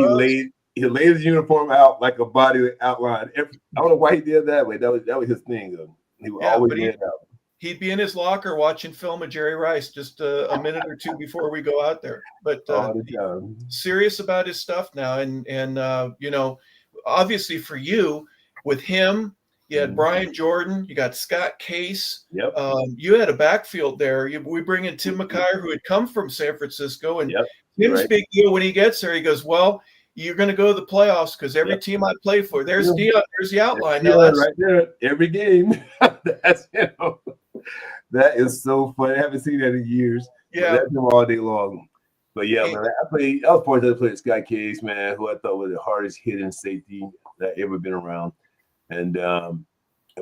He laid his uniform out like a body outline. I don't know why he did that way. That was his thing. He would always lay it out. He'd be in his locker watching film of Jerry Rice just a minute or two before we go out there. But serious about his stuff now. And obviously for you, with him, you had Brian Jordan, you got Scott Case. Yep. You had a backfield there. We bring in Tim McKyer, who had come from San Francisco. And Tim's big deal when he gets there, he goes, "Well, you're going to go to the playoffs because every team I play for, there's the outline." Now that's right there, every game. That's that is so funny. I haven't seen that in years. Yeah, that's him all day long. But yeah, man, I was fortunate to play with Scott Case, man, who I thought was the hardest hitting safety that ever been around. And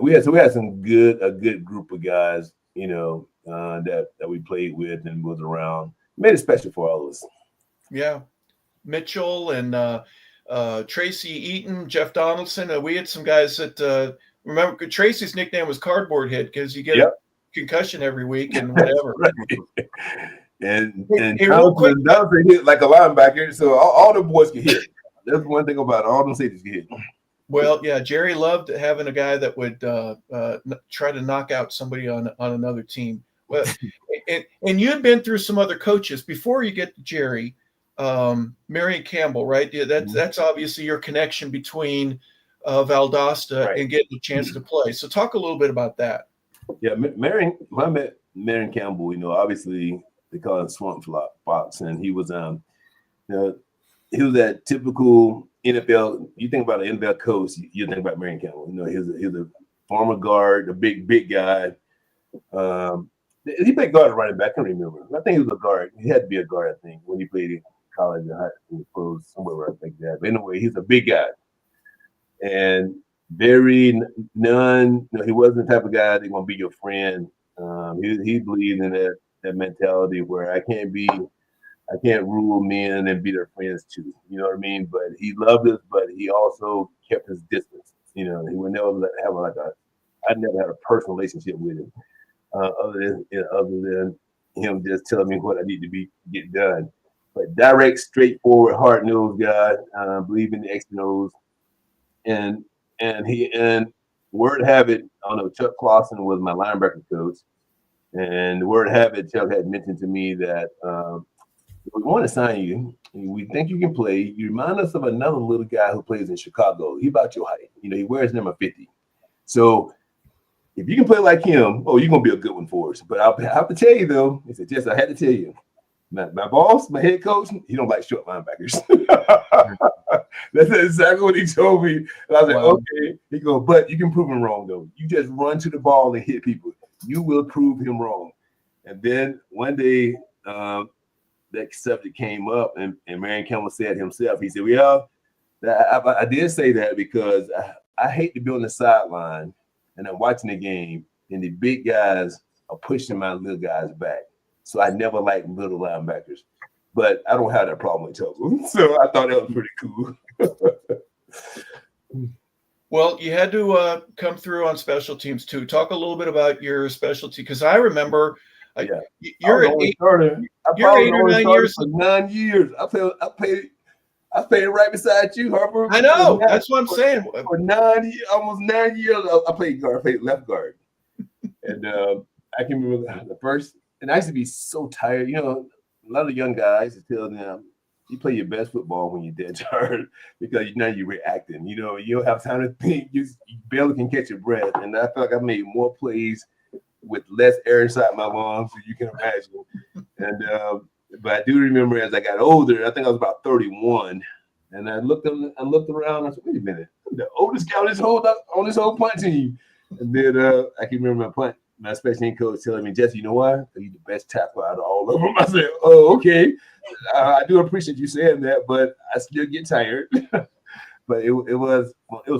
we had a good group of guys, that we played with and was around. Made it special for all of us. Yeah. Mitchell and Tracy Eaton, Jeff Donaldson. We had some guys that remember Tracy's nickname was Cardboard Head because you get concussion every week and whatever. Right. And real quick, Donaldson hit like a linebacker, so all the boys can hit. That's one thing about it. All them safeties can hit. Well, yeah, Jerry loved having a guy that would try to knock out somebody on another team. Well, and you had been through some other coaches before you get to Jerry, Marion Campbell, right? Yeah, that's obviously your connection between Valdosta Right. and getting a chance to play. So talk a little bit about that. Yeah, when I met Marion Campbell, obviously they call him Swamp Fox, and he was he was that typical NFL. You think about an NFL coach, you think about Marion Campbell. He was a former guard, a big guy. He played guard or running back. I can't remember. I think he was a guard. He had to be a guard, I think, when he played in college and high school, pros, somewhere where I think that. But anyway, he's a big guy. And he wasn't the type of guy that's gonna be your friend. He believed in that mentality where I can't rule men and be their friends too. You know what I mean? But he loved us, but he also kept his distance. He would never have I never had a personal relationship with him, other than him just telling me what I need to get done. But direct, straightforward, hard-nosed guy, believe in the X and O's. And word have it, I don't know, Chuck Clausen was my linebacker coach. And word have it, Chuck had mentioned to me that we want to sign you. We think you can play. You remind us of another little guy who plays in Chicago. He about your height. He wears number 50. So if you can play like him, you're going to be a good one for us. But I have to tell you, though, he said, Jess, I had to tell you, my boss, my head coach, he don't like short linebackers. That's exactly what he told me. And I was like, okay. He goes, but you can prove him wrong, though. You just run to the ball and hit people. You will prove him wrong. And then one day, that subject came up, and Marion Campbell said himself, he said, well, I did say that because I hate to be on the sideline and I'm watching the game and the big guys are pushing my little guys back. So I never liked little linebackers. But I don't have that problem with Tuggle. So I thought that was pretty cool. Well, you had to come through on special teams too. Talk a little bit about your specialty, because I remember you're 8 or 9 years. For 9 years. I played right beside you, Harper. I know. That's what I'm saying. For almost 9 years, I played guard. I played left guard. And I can remember the first. And I used to be so tired. A lot of young guys tell them, you play your best football when you're dead tired because now you're reacting. You don't have time to think. You barely can catch your breath. And I feel like I made more plays with less air inside my lungs than you can imagine. And but I do remember as I got older, I think I was about 31, and I looked around. And I said, "Wait a minute, I'm the oldest guy on this whole punt team." And then I can remember my special team coach telling me, "Jesse, you know why? You're the best tackler out of all of them." I said, "Oh, okay. I do appreciate you saying that, but I still get tired." But it was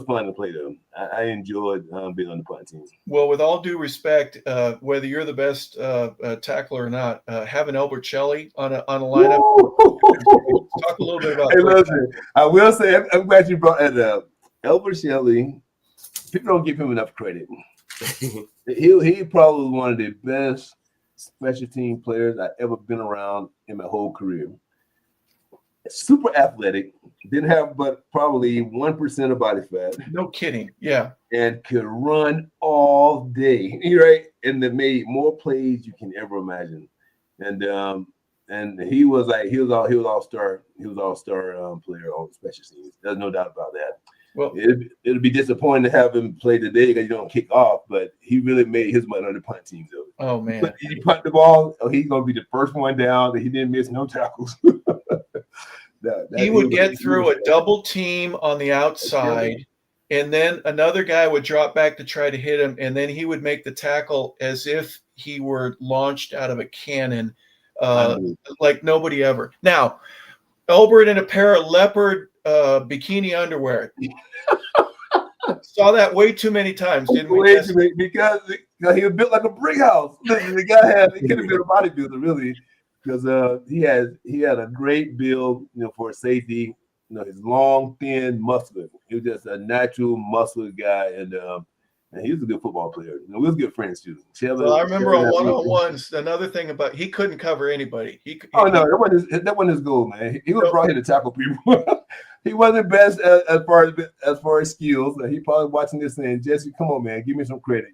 fun to play though. I enjoyed being on the punt team. Well, with all due respect, whether you're the best tackler or not, having Albert Shelley on a lineup. Talk a little bit about. Hey, listen, I will say I'm glad you brought that up. Albert Shelley, people don't give him enough credit. He probably was one of the best special team players I've ever been around in my whole career. Super athletic, didn't have but probably 1% of body fat. No kidding. Yeah. And could run all day. Right. And they made more plays you can ever imagine. And he was all-star. He was all-star player on special teams. There's no doubt about that. Well, it'll be disappointing to have him play today because you don't kick off, but he really made his money on the punt team though. Oh man. But he punt the ball, he's gonna be the first one down. He didn't miss no tackles. He would get through a double team on the outside, and then another guy would drop back to try to hit him, and then he would make the tackle as if he were launched out of a cannon, like nobody ever. Now, Albert in a pair of leopard bikini underwear. Saw that way too many times, didn't we? Way too many, because he was built like a brick house. The guy he could have been a bodybuilder, really. Because he had a great build, for a safety. His long, thin, muscular. He was just a natural muscular guy, and And he was a good football player. You know, we was good friends too. Well, I remember on one-on-ones, another thing about he couldn't cover anybody. No, that wasn't his goal, man. He was Nope. brought here to tackle people. He wasn't best as far as skills. He probably watching this saying, Jesse, come on, man, give me some credit.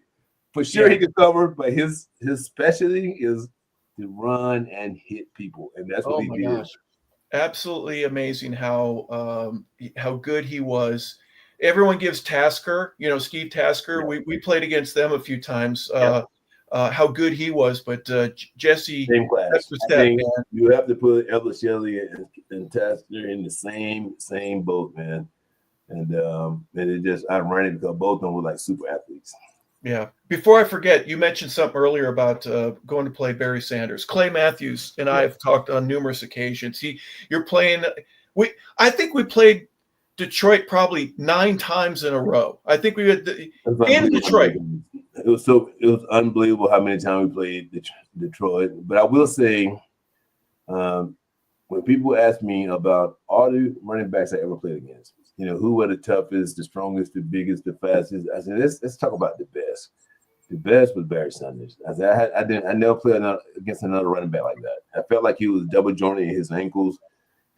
For sure, he could cover, but his specialty is to run and hit people, and that's what he did. Gosh. Absolutely amazing how good he was. Everyone gives Tasker, Steve Tasker. Yeah. We played against them a few times. How good he was, but Jesse, same class. That's the step, man. You have to put Elvis Shelley and Tasker in the same boat, man. And it just ironic because both of them were like super athletes. Yeah. Before I forget, you mentioned something earlier about going to play Barry Sanders. Clay Matthews and I have talked on numerous occasions. You're playing. I think we played Detroit probably 9 times in a row. I think we had in Detroit. It was unbelievable how many times we played Detroit. But I will say, when people ask me about all the running backs I ever played against, who were the toughest, the strongest, the biggest, the fastest, I said, let's talk about the best. The best was Barry Sanders. I said, I never played against another running back like that. I felt like he was double jointed in his ankles,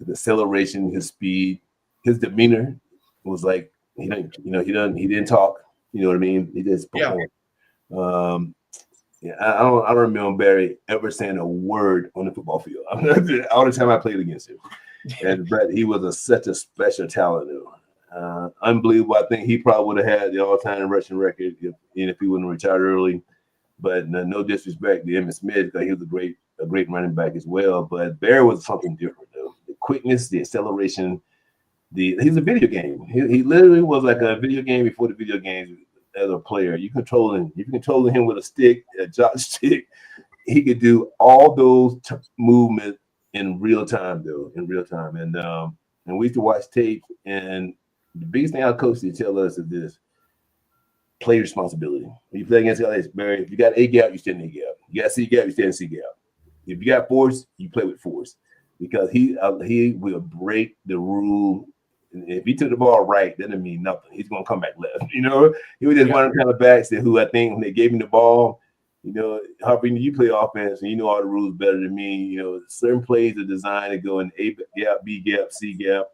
his acceleration, his speed, his demeanor was like he didn't talk. You know what I mean? He just performed. I don't remember Barry ever saying a word on the football field. All the time I played against him, but he was such a special talent. Unbelievable. I think he probably would have had the all-time rushing record if he wouldn't have retired early. But no disrespect to Emmitt Smith, because he was a great running back as well. But Barry was something different, though. The quickness, the acceleration. He's a video game. He literally was like a video game before the video games. As a player, you controlling him with a stick, a joystick. He could do all those movements in real time, and we used to watch tape. And the biggest thing our coach would tell us is this: play responsibility. When you play against LA, Barry, if you got A gap, you stand in A gap. You got C gap, you stand in C gap. If you got force, you play with force, because he will break the rule. If he took the ball right, that doesn't mean nothing. He's going to come back left. He was just one of the kind of backs who I think when they gave him the ball, Harper, you play offense and you know all the rules better than me. Certain plays are designed to go in A gap, B gap, C gap.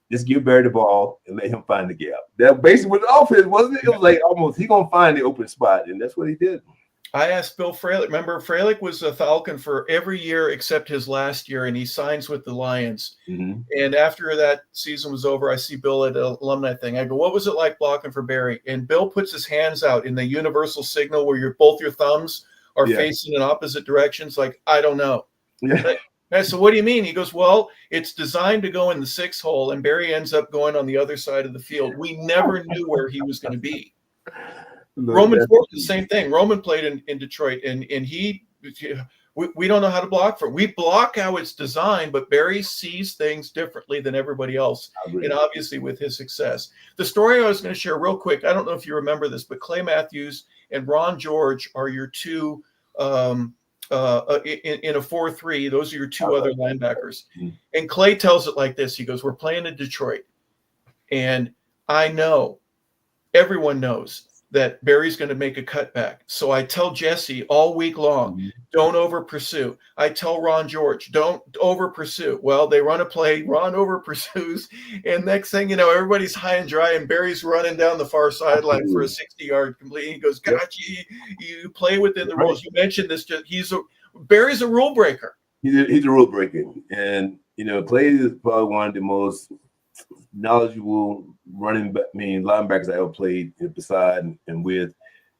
Just give Barry the ball and let him find the gap. That basically was the offense, wasn't it? It was like almost he's going to find the open spot, and that's what he did. I asked Bill Fralick. Remember, Fralick was a Falcon for every year except his last year, and he signs with the Lions. Mm-hmm. And after that season was over, I see Bill at an alumni thing. I go, "What was it like blocking for Barry?" And Bill puts his hands out in the universal signal where both your thumbs are facing in opposite directions. Like, I don't know. Yeah. I said, "What do you mean?" He goes, "Well, it's designed to go in the 6 hole, and Barry ends up going on the other side of the field. We never knew where he was going to be." Roman Ford, the same thing. Roman played in Detroit, and we don't know how to block for him. We block how it's designed, but Barry sees things differently than everybody else, and obviously with his success. The story I was going to share real quick, I don't know if you remember this, but Clay Matthews and Ron George are your two in a 4-3. Those are your two other linebackers. And Clay tells it like this. He goes, "We're playing in Detroit, and I know, everyone knows that Barry's going to make a cutback. So I tell Jesse all week long, don't over pursue. I tell Ron George, don't over pursue. Well, they run a play, Ron over pursues, and next thing you know, everybody's high and dry, and Barry's running down the far sideline for a 60-yard complete. He goes, "Gosh, you play within the rules." You mentioned this. Barry's a rule breaker. He's a rule breaker, and Clay is probably one of the most knowledgeable linebackers I ever played beside and with,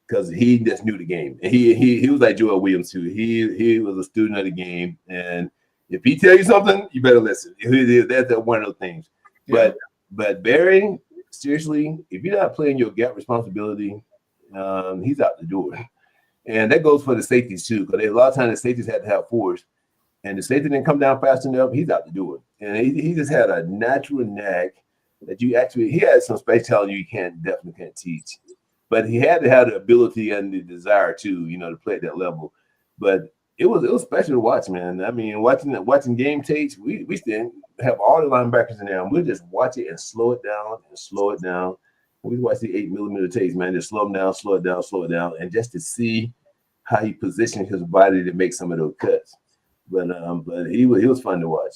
because he just knew the game. And he was like Joel Williams too. He was a student of the game, and if he tell you something, you better listen. That's one of those things. Yeah. But Barry, seriously, if you're not playing your gap responsibility, he's out the door. And that goes for the safeties too, because a lot of times the safeties had to have force, and the safety didn't come down fast enough, he's out the door. And he just had a natural knack that he had some speciality you definitely can't teach. But he had to have the ability and the desire to play at that level. But it was special to watch, man. I mean, watching game tapes, we still have all the linebackers in there, and we'll just watch it and slow it down. We watch the 8mm tapes, man. Just slow it down, and just to see how he positioned his body to make some of those cuts. But he was fun to watch.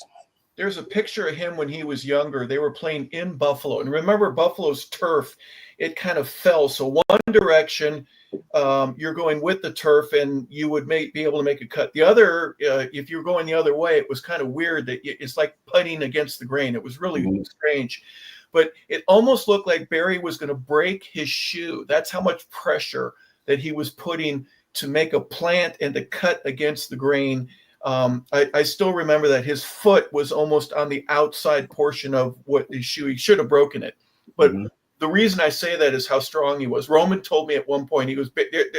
There's a picture of him when he was younger. They were playing in Buffalo, and remember Buffalo's turf, it kind of fell. So one direction, you're going with the turf, and you would be able to make a cut. The other, if you're going the other way, it was kind of weird. That it's like putting against the grain. It was really strange, but it almost looked like Barry was going to break his shoe. That's how much pressure that he was putting to make a plant and to cut against the grain. I still remember that his foot was almost on the outside portion of what his shoe. He should have broken it. But the reason I say that is how strong he was. Roman told me at one point, he goes,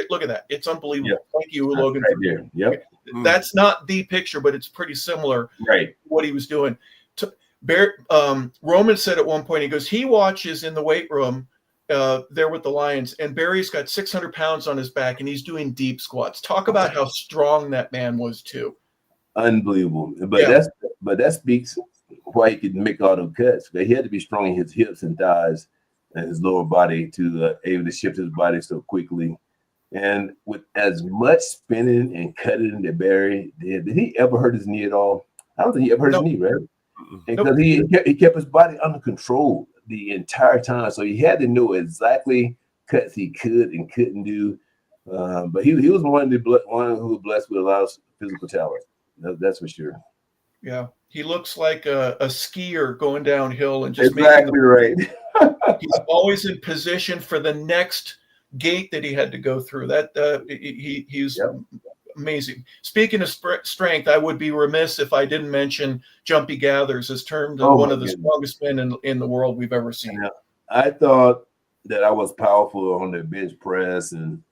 look at that. It's unbleevable. Yep. Thank you, Logan. Right there. Yep. That's not the picture, but it's pretty similar to what he was doing. Roman said at one point, he goes, he watches in the weight room there with the Lions, and Barry's got 600 pounds on his back, and he's doing deep squats. Talk about how strong that man was too. Unbelievable. But that speaks why he could make all those cuts. He had to be strong in his hips and thighs and his lower body to able to shift his body so quickly. And with as much spinning and cutting that Barry did he ever hurt his knee at all? I don't think he ever hurt his knee, right? Because he kept his body under control the entire time. So he had to know exactly cuts he could and couldn't do. But he was one who was blessed with a lot of physical talent. That's for sure. Yeah, he looks like a skier going downhill and just exactly right. He's always in position for the next gate that he had to go through. He's amazing. Speaking of strength, I would be remiss if I didn't mention Jumpy Gathers as termed one of the strongest men in the world we've ever seen. Yeah. I thought that I was powerful on the bench press and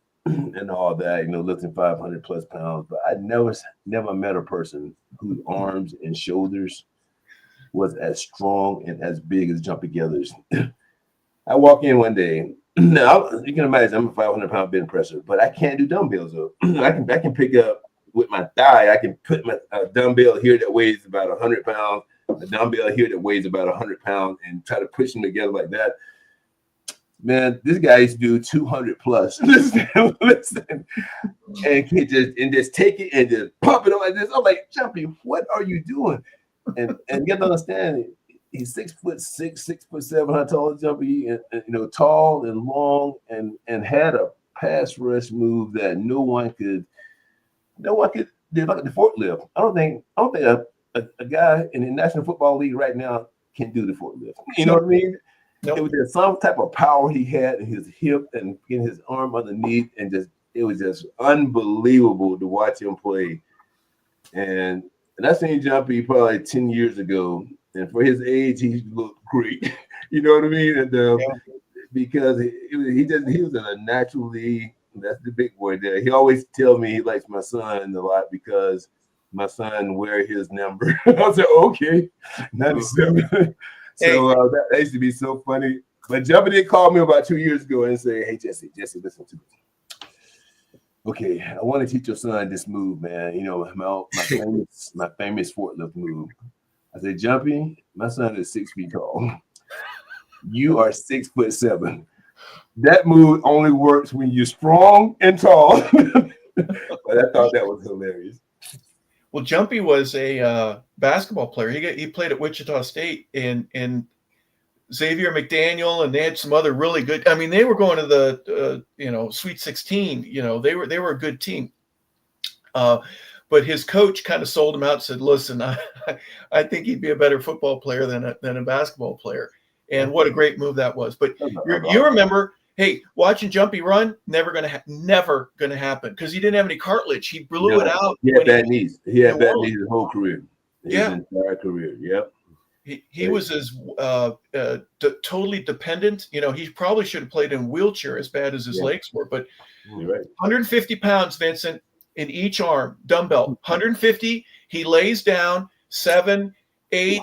all that, lifting 500 plus pounds, but I never met a person whose arms and shoulders was as strong and as big as Jumpy Gathers. I walk in one day. Now you can imagine I'm a 500-pound bench presser, but I can't do dumbbells though. I can pick up with my thigh. I can put my dumbbell here that weighs about 100 pounds, a dumbbell here that weighs about 100 pounds, and try to push them together like that. Man, this guy used to do 200 plus. Listen, and just take it and just pump it on like this. I'm like, Jumpy, what are you doing? And you got to understand, he's 6'6", 6'7", how tall is Jumpy? And tall and long, and had a pass rush move that no one could do, like the forklift. I don't think a guy in the National Football League right now can do the forklift. You know what I mean? Nope. It was just some type of power he had in his hip and getting his arm underneath, and it was just unbelievable to watch him play. And I seen Jumpy probably 10 years ago, and for his age, he looked great. You know what I mean? And because he was in a natural league. That's the big boy there. He always tells me he likes my son a lot because my son wear his number. I said, okay, 97. So that used to be so funny. But Jumpy did call me about 2 years ago and say, hey, Jesse, listen to me. Okay, I want to teach your son this move, man. My famous forklift move. I said, Jumpy, my son is 6 feet tall. You are 6'7". That move only works when you're strong and tall. But I thought that was hilarious. Well, Jumpy was a basketball player. He played at Wichita State, and Xavier McDaniel, and they had some other really good. I mean, they were going to the Sweet 16. They were a good team. But his coach kind of sold him out and said, "Listen, I think he'd be a better football player than a basketball player." And what a great move that was. But you remember, hey, watching Jumpy run, never gonna happen because he didn't have any cartilage. He blew it out. He had bad knees. He had bad knees his whole career. His entire career. Yep. He was as totally dependent. He probably should have played in a wheelchair as bad as his legs were. But 150 pounds, Vincent, in each arm, dumbbell. 150. He lays down 7, 8,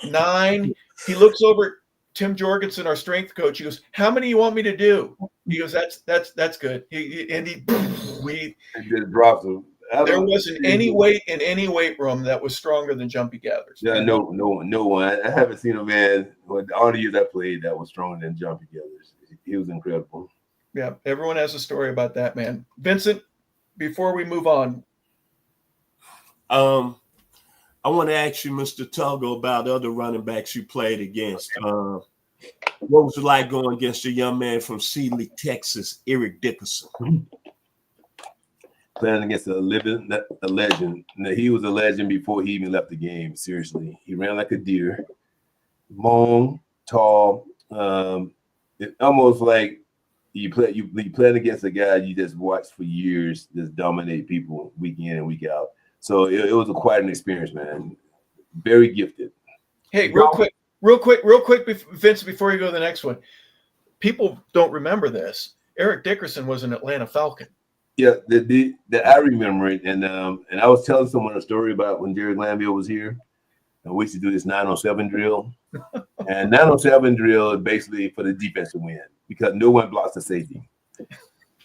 9. He looks over. Tim Jorgensen, our strength coach, he goes, "How many you want me to do?" He goes, "That's good." He just drops him. There wasn't any weight in any weight room that was stronger than Jumpy Gathers. Yeah, no one. I haven't seen a man with all the years I played that was stronger than Jumpy Gathers. he was incredible. Yeah, everyone has a story about that man. Vincent, before we move on, I want to ask you, Mr. Tuggle, about other running backs you played against. What was it like going against a young man from Sealy, Texas, Eric Dickerson? Playing against a legend. Now, he was a legend before he even left the game. Seriously, he ran like a deer, long, tall. It almost like you playing against a guy you just watched for years, just dominate people week in and week out. So it was quite an experience, man. Very gifted. hey, real quick, Vince, before you go to the next one, people don't remember this. Eric Dickerson was an Atlanta Falcon. Yeah, that I remember it, and I was telling someone a story about when Jerry Glanville was here, and we used to do this 907 drill, and 907 drill is basically for the defensive win because no one blocks the safety.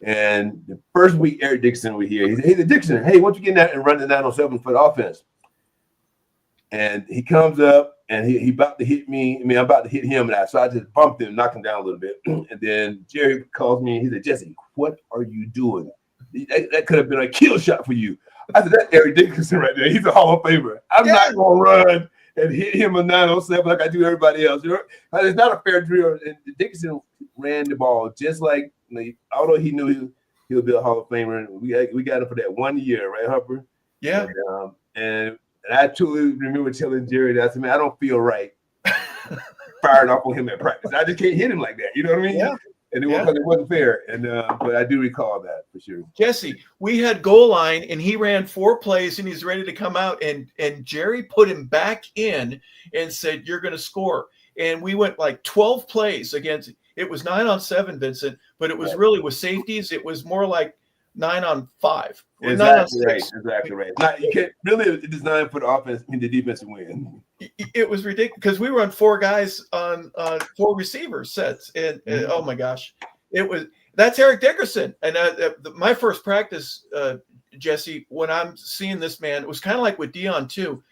And the first week Eric Dickerson was here, he said, "Hey, Dickerson, hey, why don't you get in there and run the 907 for the offense?" And he comes up and he about to hit me. I mean, I'm about to hit him, and so I just bumped him, knocked him down a little bit, and then Jerry calls me and he said, "Jesse, what are you doing? That could have been a kill shot for you." I said, "That's Eric Dickerson right there. He's a Hall of Famer. I'm not going to run and hit him a 907 like I do everybody else. You know, it's not a fair drill." And Dickerson ran the ball just like, although he knew he would be a Hall of Famer. We got him for that 1 year, right, Harper? Yeah. And I truly remember telling Jerry that, I said, "Man, I don't feel right firing off on him at practice. I just can't hit him like that." You know what I mean? Yeah. And it wasn't fair. And but I do recall that for sure. Jesse, we had goal line and he ran 4 plays and he's ready to come out, and Jerry put him back in and said, "You're going to score." And we went like 12 plays against. It was 9-on-7, Vincent, but it was really with safeties. It was more like 9-on-5. Exactly right. Exactly right. You can't really design for the offense and the defensive win. It was ridiculous because we were on 4 guys on 4 receiver sets, and oh my gosh, that's Eric Dickerson. And my first practice, Jesse, when I'm seeing this man, it was kind of like with Dion too.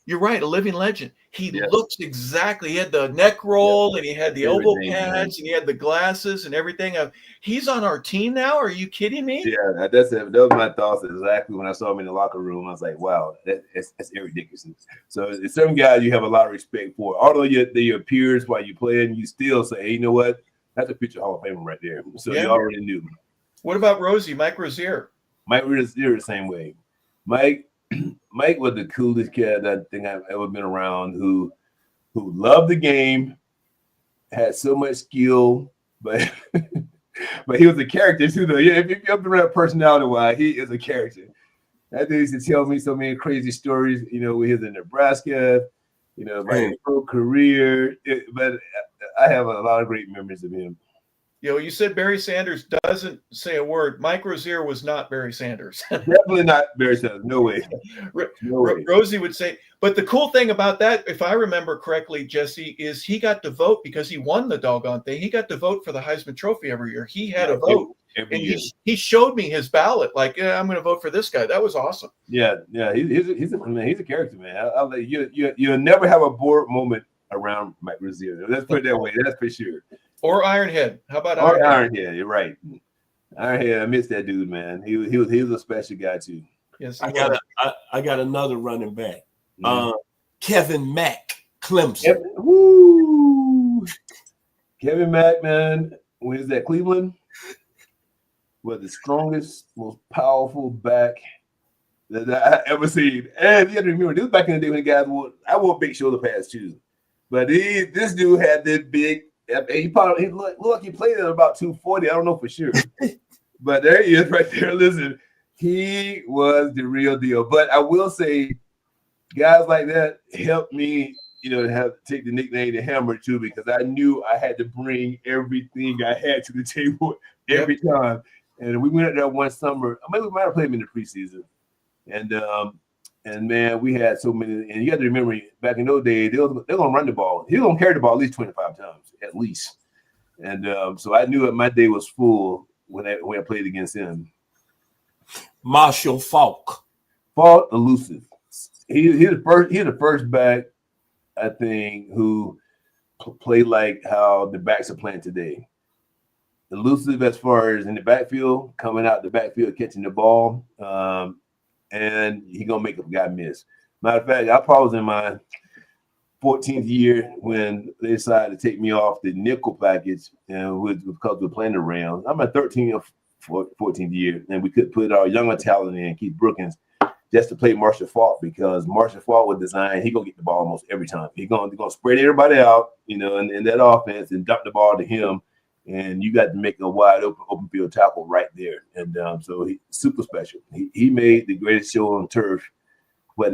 You're right, a living legend. He looks exactly. He had the neck roll and he had the elbow pads and he had the glasses and everything. He's on our team now. Are you kidding me? Yeah, that's it. That was my thoughts exactly when I saw him in the locker room. I was like, wow, that's Eric Dickerson. So it's certain guys you have a lot of respect for. Although they're your peers while you playing, you still say, "Hey, you know what? That's a future Hall of Famer right there." So you already knew. What about Rosie, Mike Rozier? Mike Rozier the same way. Mike was the coolest kid I think I've ever been around, who loved the game, had so much skill, but but he was a character too, though. Yeah, if you're up around personality-wise, he is a character. That dude used to tell me so many crazy stories, when he was in Nebraska, about his pro career. But I have a lot of great memories of him. You said Barry Sanders doesn't say a word. Mike Rozier was not Barry Sanders. Definitely not Barry Sanders. No way. No way. Rosie would say, but the cool thing about that, if I remember correctly, Jesse, is he got to vote because he won the doggone thing. He got to vote for the Heisman Trophy every year. He had a vote. And he showed me his ballot. Like, I'm going to vote for this guy. That was awesome. Yeah. He's a character, man. You'll never have a bored moment around Mike Rozier. Let's put it that way. That's for sure. Or Ironhead. How about Ironhead? You're right. Ironhead, I miss that dude, man. He was a special guy too. Yes, I got another running back. Kevin Mack, Clemson. Kevin Mack, man. When he was at Cleveland, was the strongest, most powerful back that I ever seen. And you have to remember, this was back in the day when guys wore big shoulder pads too. But this dude had this big. He looked like he played at about 240. I don't know for sure, but there he is right there. Listen, he was the real deal. But I will say, guys like that helped me, take the nickname the Hammer too, because I knew I had to bring everything I had to the table every time. And we went out there one summer. Maybe we might have played him in the preseason, and man, we had so many. And you have to remember, back in those days, they're going to run the ball. He was going to carry the ball at least 25 times, at least. And so I knew that my day was full when I played against him. Marshall Faulk. Faulk, elusive. He's the first back, I think, who play like how the backs are playing today. Elusive as far as in the backfield, coming out the backfield, catching the ball, and he gonna make a guy miss. Matter of fact, I probably was in my 14th year when they decided to take me off the nickel package, and because we're playing the Rams. I'm at 13th or 14th year, and we could put our younger talent in, Keith Brookins, just to play Marshall Faulk, because Marshall Faulk was designed, he gonna get the ball almost every time. He's gonna spread everybody out, in that offense and dump the ball to him. And you got to make a wide open field tackle right there. And so he's super special. He made the greatest show on turf what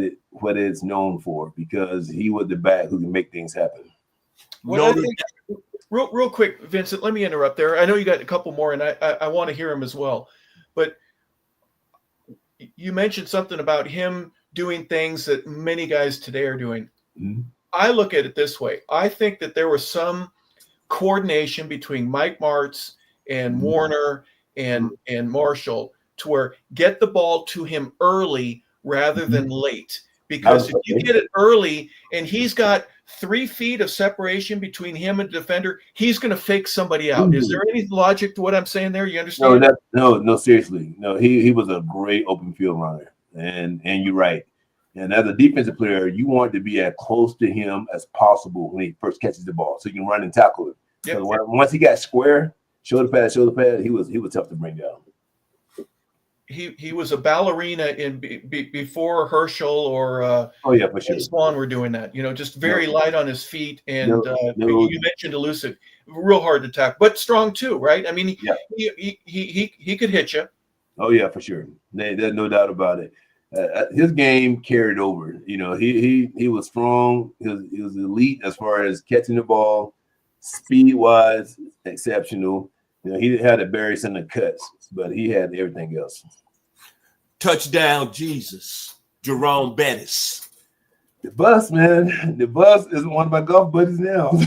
it's known for, because he was the back who can make things happen. Well, I think, real quick, Vincent, let me interrupt there. I know you got a couple more, and I want to hear him as well. But you mentioned something about him doing things that many guys today are doing. Mm-hmm. I look at it this way. I think that there was some coordination between Mike Martz and Warner and Marshall to where get the ball to him early rather than late. Because if you get it early and he's got 3 feet of separation between him and the defender, he's going to fake somebody out. Is there any logic to what I'm saying there? You understand? No, seriously. No, he was a great open field runner. And you're right. And as a defensive player, you want to be as close to him as possible when he first catches the ball, so you can run and tackle him. Yep. Once he got square, shoulder pad, he was tough to bring down. He was a ballerina before Herschel or for sure. Swan were doing that. Just very light on his feet, and you mentioned elusive, real hard to tackle, but strong too, right? I mean, he could hit you. Oh yeah, for sure. There's no doubt about it. His game carried over. He was strong. He was elite as far as catching the ball, speed wise, exceptional. He didn't have the berries and the cuts, but he had everything else. Touchdown, Jesus, Jerome Bettis. The bus, man. The bus is one of my golf buddies now.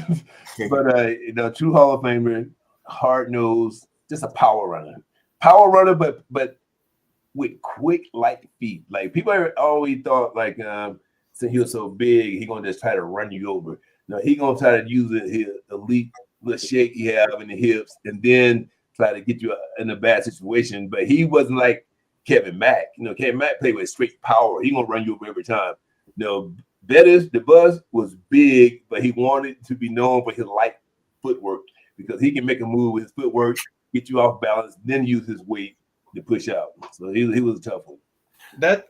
But true Hall of Famer, hard nosed, just a power runner, but with quick, light feet. Like people always thought, since he was so big, he gonna just try to run you over. No, he gonna try to use his elite little shake he have in the hips, and then try to get you in a bad situation. But he wasn't like Kevin Mack. Kevin Mack played with straight power. He gonna run you over every time. Bettis, the buzz was big, but he wanted to be known for his light footwork, because he can make a move with his footwork, get you off balance, then use his weight to push out. So he was a tough one.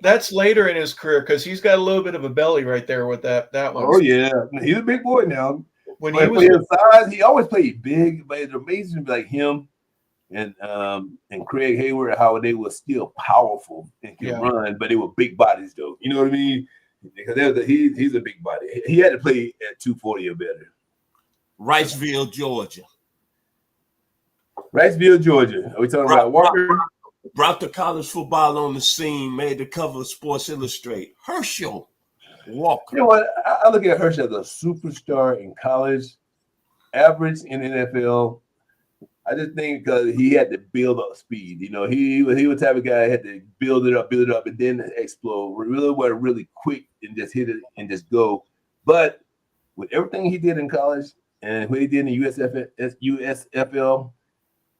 That's later in his career, because he's got a little bit of a belly right there with that one. Oh yeah, he's a big boy now. When he was his size, he always played big. But it's amazing, like him and Craig Hayward, how they were still powerful and can run, but they were big bodies though. You know what I mean? Because he's a big body. He had to play at 240 or better. Riceville, Georgia. Are we talking about Walker? Brought the college football on the scene, made the cover of Sports Illustrated. Herschel Walker. You know what? I look at Herschel as a superstar in college, average in NFL. I just think because he had to build up speed. He was the type of guy who had to build it up, and then explode. Really quick and just hit it and just go. But with everything he did in college and what he did in the USFL,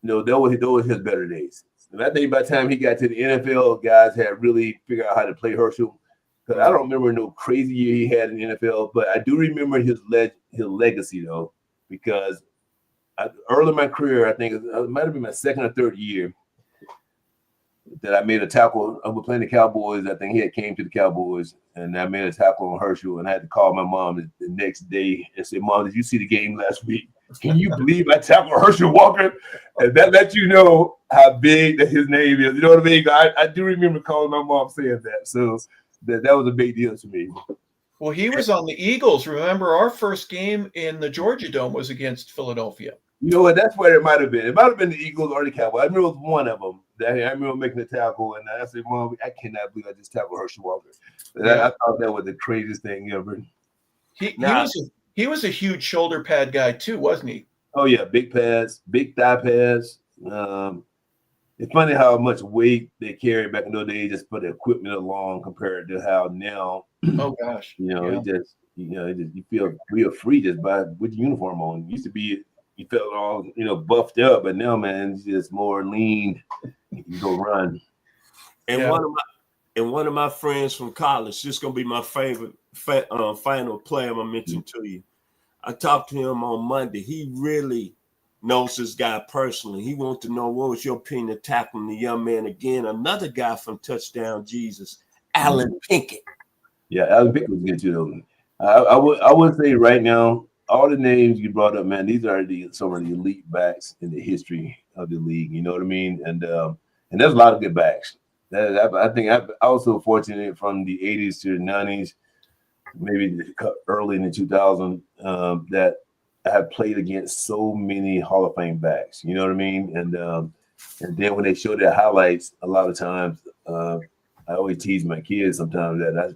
those were his better days. And I think by the time he got to the NFL, guys had really figured out how to play Herschel. Because I don't remember no crazy year he had in the NFL, but I do remember his legacy, though, because early in my career, I think it might have been my second or third year that I made a tackle. I was playing the Cowboys. I think he had came to the Cowboys, and I made a tackle on Herschel, and I had to call my mom the next day and say, "Mom, did you see the game last week? Can you believe I tackled Herschel Walker?" And that lets you know how big that his name is. You know what I mean? I do remember calling my mom saying that. So that was a big deal to me. Well, he was on the Eagles. Remember, our first game in the Georgia Dome was against Philadelphia. You know what? That's where it might have been. It might have been the Eagles or the Cowboys. I remember it was one of them. I remember making the tackle, and I said, "Mom, I cannot believe I just tackled Herschel Walker." I thought that was the craziest thing ever. He was a huge shoulder pad guy too, wasn't he? Oh yeah, big pads, big thigh pads. It's funny how much weight they carried back in those days just for the equipment along compared to how now. Oh gosh, he just You know, you feel real free just by with the uniform on. Used to be you felt all buffed up, but now, man, it's just more lean. You can go run. And one of my friends from college, this is gonna be my favorite final play I'm gonna mention to you. I talked to him on Monday. He really knows this guy personally. He wants to know what was your opinion of tackling the young man again. Another guy from Touchdown Jesus, Alan Pinkett. Yeah, Alan Pinkett was good too. I would say right now, all the names you brought up, man, these are some of the elite backs in the history of the league. You know what I mean? And there's a lot of good backs. I think I was so fortunate from the 80s to the 90s, maybe early in the 2000s, that I have played against so many Hall of Fame backs. You know what I mean? And then when they show their highlights, a lot of times, I always tease my kids sometimes that I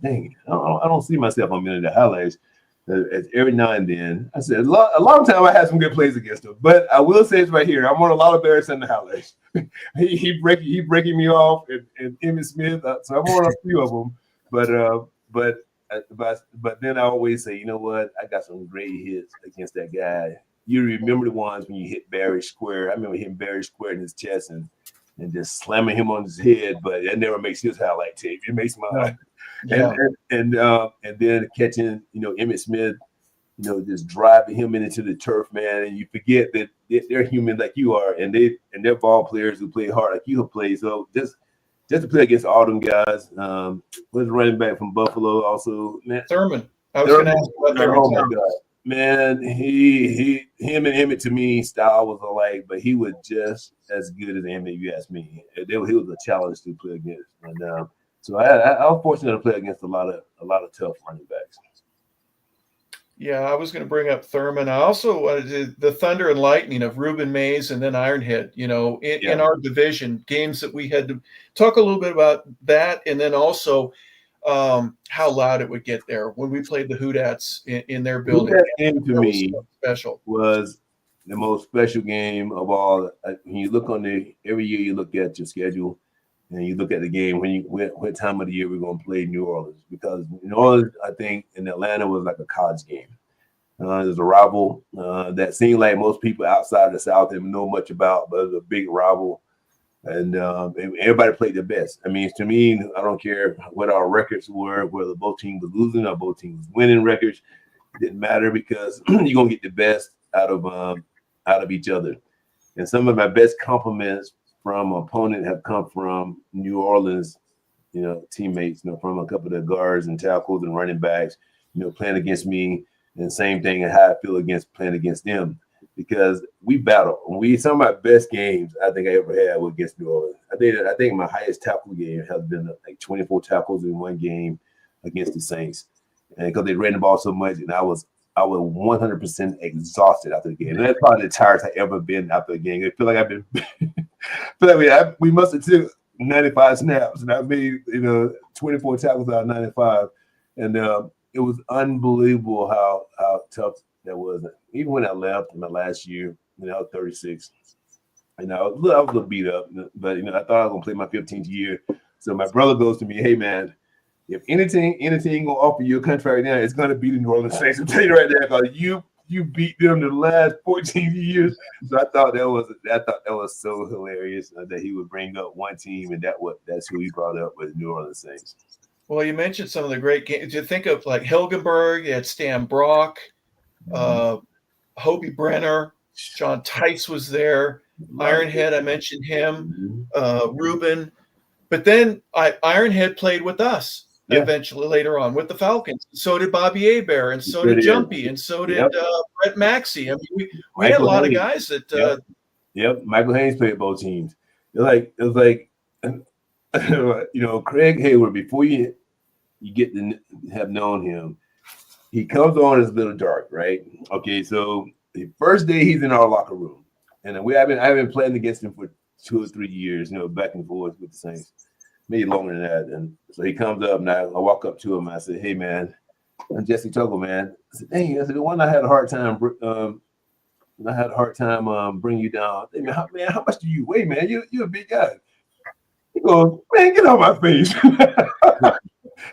don't see myself on many of the highlights. Every now and then, I said a long time I had some good plays against them, but I will say it's right here. I'm on a lot of Barrett's in the highlights. he breaking me off, and Emmitt Smith. So I'm on a few of them, but then I always say, you know what? I got some great hits against that guy. You remember the ones when you hit Barry square? I remember hitting Barry square in his chest and just slamming him on his head, but that never makes his highlight tape. It makes mine. Yeah. And then catching, Emmitt Smith, just driving him into the turf, man, and you forget that they're human like you are, and they're ball players who play hard like you have played. So just to play against all them guys, was running back from Buffalo also, man. Thurman. I was going to ask about Thurman. Oh my God. Man, him and Emmitt to me style was alike, but he was just as good as Emmitt. You ask me, he was a challenge to play against, and so I was fortunate to play against a lot of tough running backs. Yeah, I was going to bring up Thurman. I also wanted the thunder and lightning of Reuben Mays and then Ironhead. In our division games that we had to talk a little bit about that, and then also. How loud it would get there when we played the Hoodats in their building. That game to me special was the most special game of all. When you look every year, you look at your schedule and you look at the game what time of the year we're going to play New Orleans, because New Orleans, I think, in Atlanta was like a college game. There's a rival that seemed like most people outside of the South didn't know much about, but it was a big rival. And everybody played their best. I mean, to me, I don't care what our records were, whether both teams were losing or both teams winning records. It didn't matter, because you're gonna get the best out of each other. And some of my best compliments from opponent have come from New Orleans, teammates, from a couple of the guards and tackles and running backs, playing against me, and same thing and how I feel playing against them. Because we battle. Some of my best games I think I ever had were against New Orleans. I think my highest tackle game has been like 24 tackles in one game against the Saints, and because they ran the ball so much, and I was 100% exhausted after the game. And that's probably the tiredest I ever been after the game. I feel like I've been. We must have took 95 snaps, and I made 24 tackles out of 95, and it was unbelievable how tough that was. Even when I left in my last year, I was 36, and I was a little beat up, but I thought I was gonna play my 15th year. So my brother goes to me, "Hey man, if anything gonna offer you a contract now, it's gonna be the New Orleans Saints." I'm telling you right there, because you beat them the last 14 years. So I thought that was so hilarious that he would bring up one team, and that's who he brought up with New Orleans Saints. Well, you mentioned some of the great games. You think of like Hilgenberg, you had Stan Brock. Hobie Brenner, John Tice was there, Ironhead, I mentioned him, Reuben, but then Ironhead played with us eventually later on with the Falcons. So did Bobby Hebert, and so did Jumpy, and so did Brett Maxey. I mean, we had a lot of guys that. Michael Haynes played both teams. It was like Craig Hayward. Before you get to have known him, he comes on as a little dark, right? Okay, so the first day he's in our locker room, and I haven't played against him for 2 or 3 years, back and forth with the Saints, maybe longer than that. And so he comes up, and I walk up to him, and I say, "Hey man, I'm Jessie Tuggle, man." I said, "Dang," I said, "The one I had a hard time bringing you down. Hey, man, how much do you weigh, man? You're a big guy." He goes, "Man, get out my face."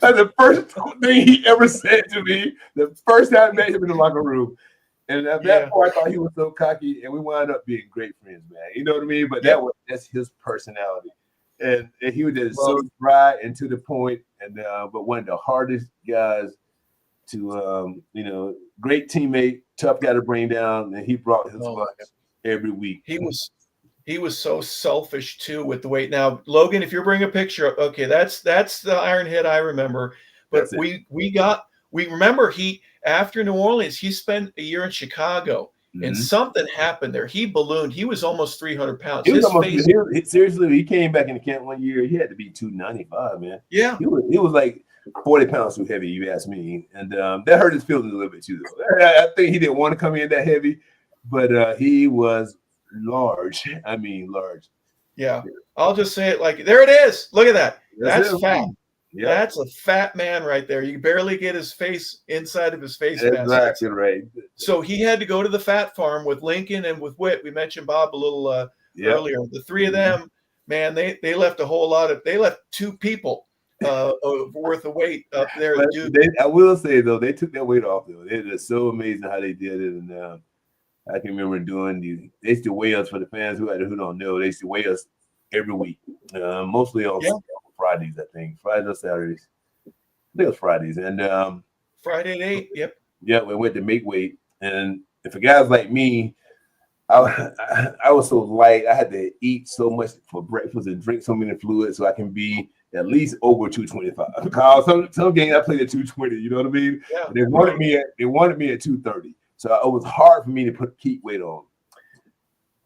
That's the first thing he ever said to me. The first time I met him in the locker room. And at that point, I thought he was so cocky, and we wound up being great friends, man. You know what I mean? But that's his personality. And he was just so dry and to the point, and but one of the hardest guys to great teammate, tough guy to bring down, and he brought his lunch every week. He was so selfish too with the weight. Now, Logan, if you're bringing a picture, okay, that's the Ironhead I remember. But we remember he after New Orleans, he spent a year in Chicago, and something happened there. He ballooned. He was almost 300 pounds. Seriously, he came back in the camp one year. He had to be 295, man. Yeah, he was like 40 pounds too heavy, you ask me, and that hurt his feelings a little bit too. Though. I think he didn't want to come in that heavy, but he was large. I mean, large. Yeah, I'll just say it like there it is. Look at that. That's fat. Yeah. That's a fat man right there. You barely get his face inside of his face. Exactly right. So he had to go to the fat farm with Lincoln and with Whit. We mentioned Bob a little earlier. The three of them, man, they left a whole lot of. They left two people worth of weight up there. I will say though, they took that weight off though. It is so amazing how they did it, and I can remember doing they used to weigh us for the fans who don't know. They used to weigh us every week, mostly on Fridays, I think. Fridays or Saturdays. I think it was Fridays. And Friday at 8, yep. Yeah, we went to make weight. And for guys like me, I was so light. I had to eat so much for breakfast and drink so many fluids so I can be at least over 225. Because some games I played at 220, you know what I mean? Yeah. They wanted me at 230. So it was hard for me to keep weight on.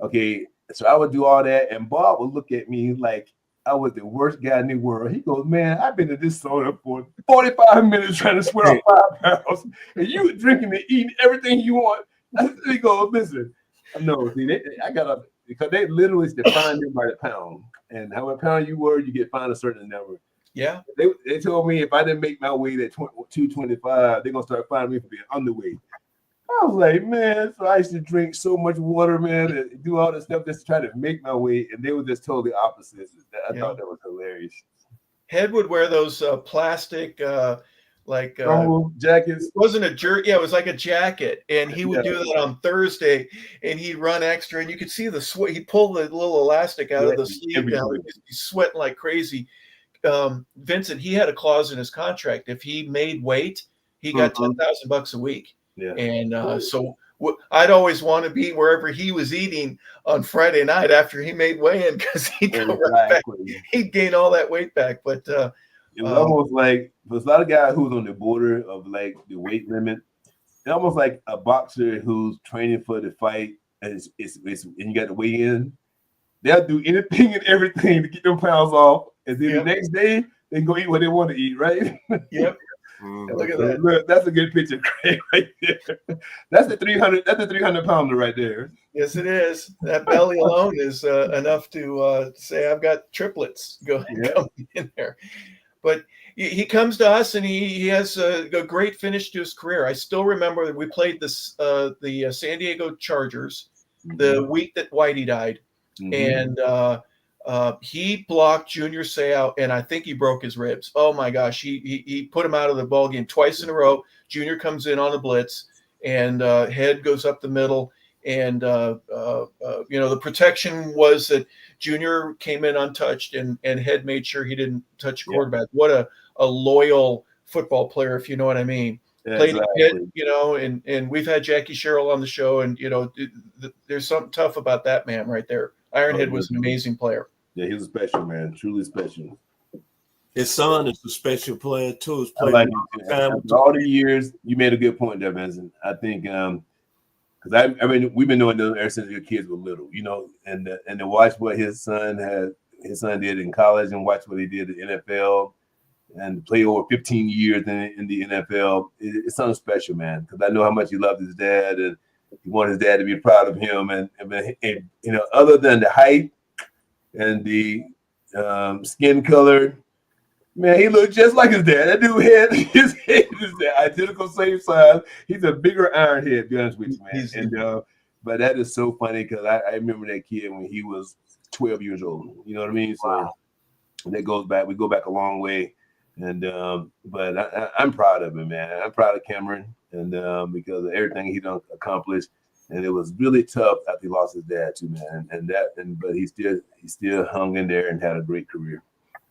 Okay, so I would do all that, and Bob would look at me like I was the worst guy in the world. He goes, man, I've been in this sauna for 45 minutes trying to swear off 5 pounds, and you drinking and eating everything you want. He goes, listen, no, see, I got to, because they literally define you by the pound, and how many pound you were, you get fined a certain number. Yeah. They told me if I didn't make my weight at 225, they're going to start fining me for being underweight. I was like, man, so I used to drink so much water, man, and do all this stuff just to try to make my weight, and they were just totally opposite. I thought that was hilarious. Head would wear those plastic jackets. It wasn't a jerk. Yeah, it was like a jacket, and he would do that on Thursday, and he'd run extra, and you could see the sweat. He'd pull the little elastic out of the sleeve down. He's sweating like crazy. Vincent, he had a clause in his contract. If he made weight, he got $10,000 a week. Yeah. And so I'd always want to be wherever he was eating on Friday night after he made weigh-in, because he'd go right back. He'd gain all that weight back. But it was almost like there's a lot of guys who's on the border of like the weight limit. It's almost like a boxer who's training for the fight, and and you got to weigh in. They'll do anything and everything to get them pounds off, and then the next day they go eat what they want to eat, right? Yep. Look at that. Look, that's a good picture, Craig, right there. That's the 300. That's the 300-pounder right there. Yes, it is. That belly alone is enough to say I've got triplets going in there. But he comes to us, and he has a great finish to his career. I still remember that we played the San Diego Chargers the week that Whitey died, and he blocked Junior Seau, and I think he broke his ribs. Oh my gosh, he put him out of the ball game twice in a row. Junior comes in on a blitz, and Head goes up the middle, and the protection was that Junior came in untouched, and Head made sure he didn't touch the quarterback. What a loyal football player, if you know what I mean. Played Pitt, and we've had Jackie Sherrill on the show, and there's something tough about that man right there. Ironhead was an amazing player. Yeah, he was special, man. Truly special. His son is a special player too. All the years, you made a good point there, Vincent. I think because I mean we've been knowing them ever since your kids were little, and to watch what his son did in college, and watch what he did in the NFL, and play over 15 years in the NFL. It's something special, man. Because I know how much he loved his dad, and he wanted his dad to be proud of him. And other than the height and the skin color, man, he looked just like his dad. That dude his head is the identical same size. He's a bigger Ironhead, to be honest with you, man. But that is so funny, because I remember that kid when he was 12 years old. You know what I mean? So that goes back. We go back a long way. And but I'm proud of him, man. I'm proud of Cameron, and because of everything he done accomplished. And it was really tough after he lost his dad too, man. But he still hung in there and had a great career.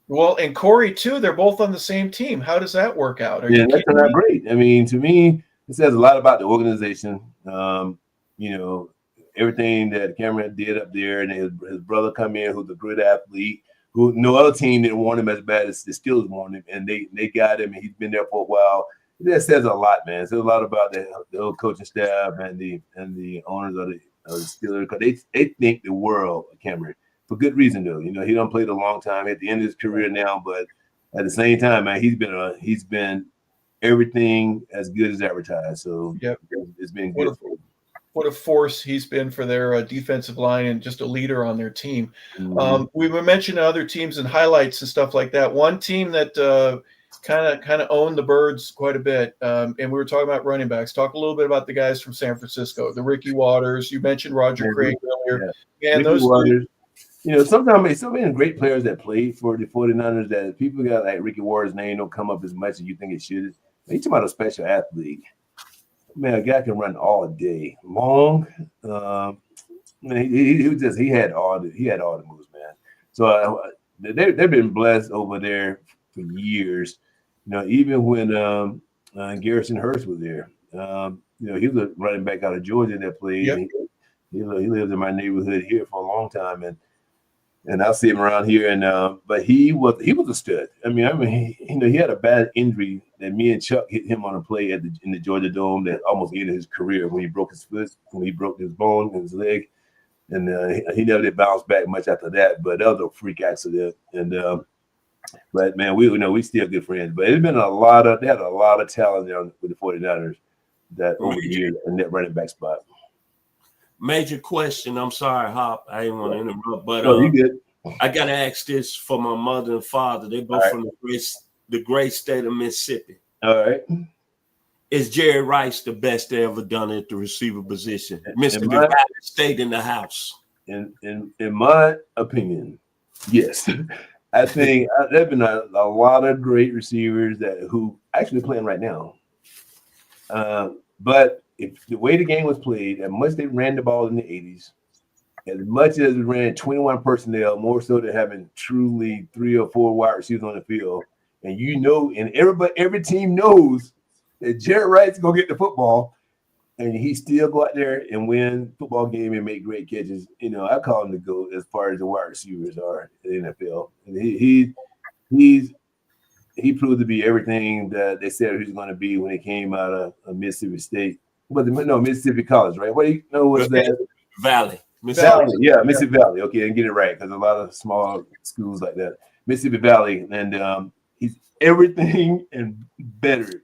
Well, and Corey too. They're both on the same team. How does that work out? Are you That's kidding not me? great. I mean, to me, it says a lot about the organization. You know, everything that Cameron did up there, and his brother come in, who's a great athlete, who no other team didn't want him as bad as the Steelers wanted him, and they got him, and he's been there for a while. That says a lot, man. It says a lot about the whole coaching staff and the owners of the Steelers, because they think the world of Cameron for good reason, though. You know, he done played a long time at the end of his career now, but at the same time, man, he's been everything as good as advertised. So Yep. it's been good for him. What a force he's been for their defensive line and just a leader on their team. Mhm. We were mentioning other teams and highlights and stuff like that. One team that kind of owned the Birds quite a bit, and we were talking about running backs. Talk a little bit about the guys from San Francisco, the Ricky Waters. You mentioned Roger Craig earlier. Yeah. And Ricky those Waters. You know, sometimes so many great players that played for the 49ers that people got like Ricky Waters' name don't come up as much as you think it should. You talking about a special athlete. Man, a guy can run all day long. Man, he had all the moves, man. So they've been blessed over there for years. You know, even when Garrison Hurst was there, you know, he was a running back out of Georgia that played. Yep. And he lived in my neighborhood here for a long time, and I see him around here. And but he was a stud. I mean, he had a bad injury that me and Chuck hit him on a play in the Georgia Dome that almost ended his career when he broke his foot, when he broke his bone in his leg. And he never did bounce back much after that, but that was a freak accident. And but man, we still good friends. But it's been they had a lot of talent there with the 49ers that over the years in that running back spot. Major question. I'm sorry, Hop. I didn't want to interrupt, but you good. I gotta ask this for my mother and father. They both from the great state of Mississippi. All right. Is Jerry Rice the best they ever done at the receiver position? Mr. Valley State in the house. In my opinion, yes. I think there've been a lot of great receivers who actually playing right now. But if the way the game was played, as much they ran the ball in the 80s, as much as we ran 21 personnel, more so than having truly 3 or 4 wide receivers on the field, and every team knows that Jerry Rice is gonna get the football, and he still go out there and win football game and make great catches. You know, I call him the GOAT as far as the wide receivers are in the NFL. And he proved to be everything that they said he was going to be when he came out of Mississippi State. Mississippi College, right? What do you know? What's that? Valley. Yeah, Mississippi Valley. Okay, and get it right because a lot of small schools like that. Mississippi Valley, and he's everything and better.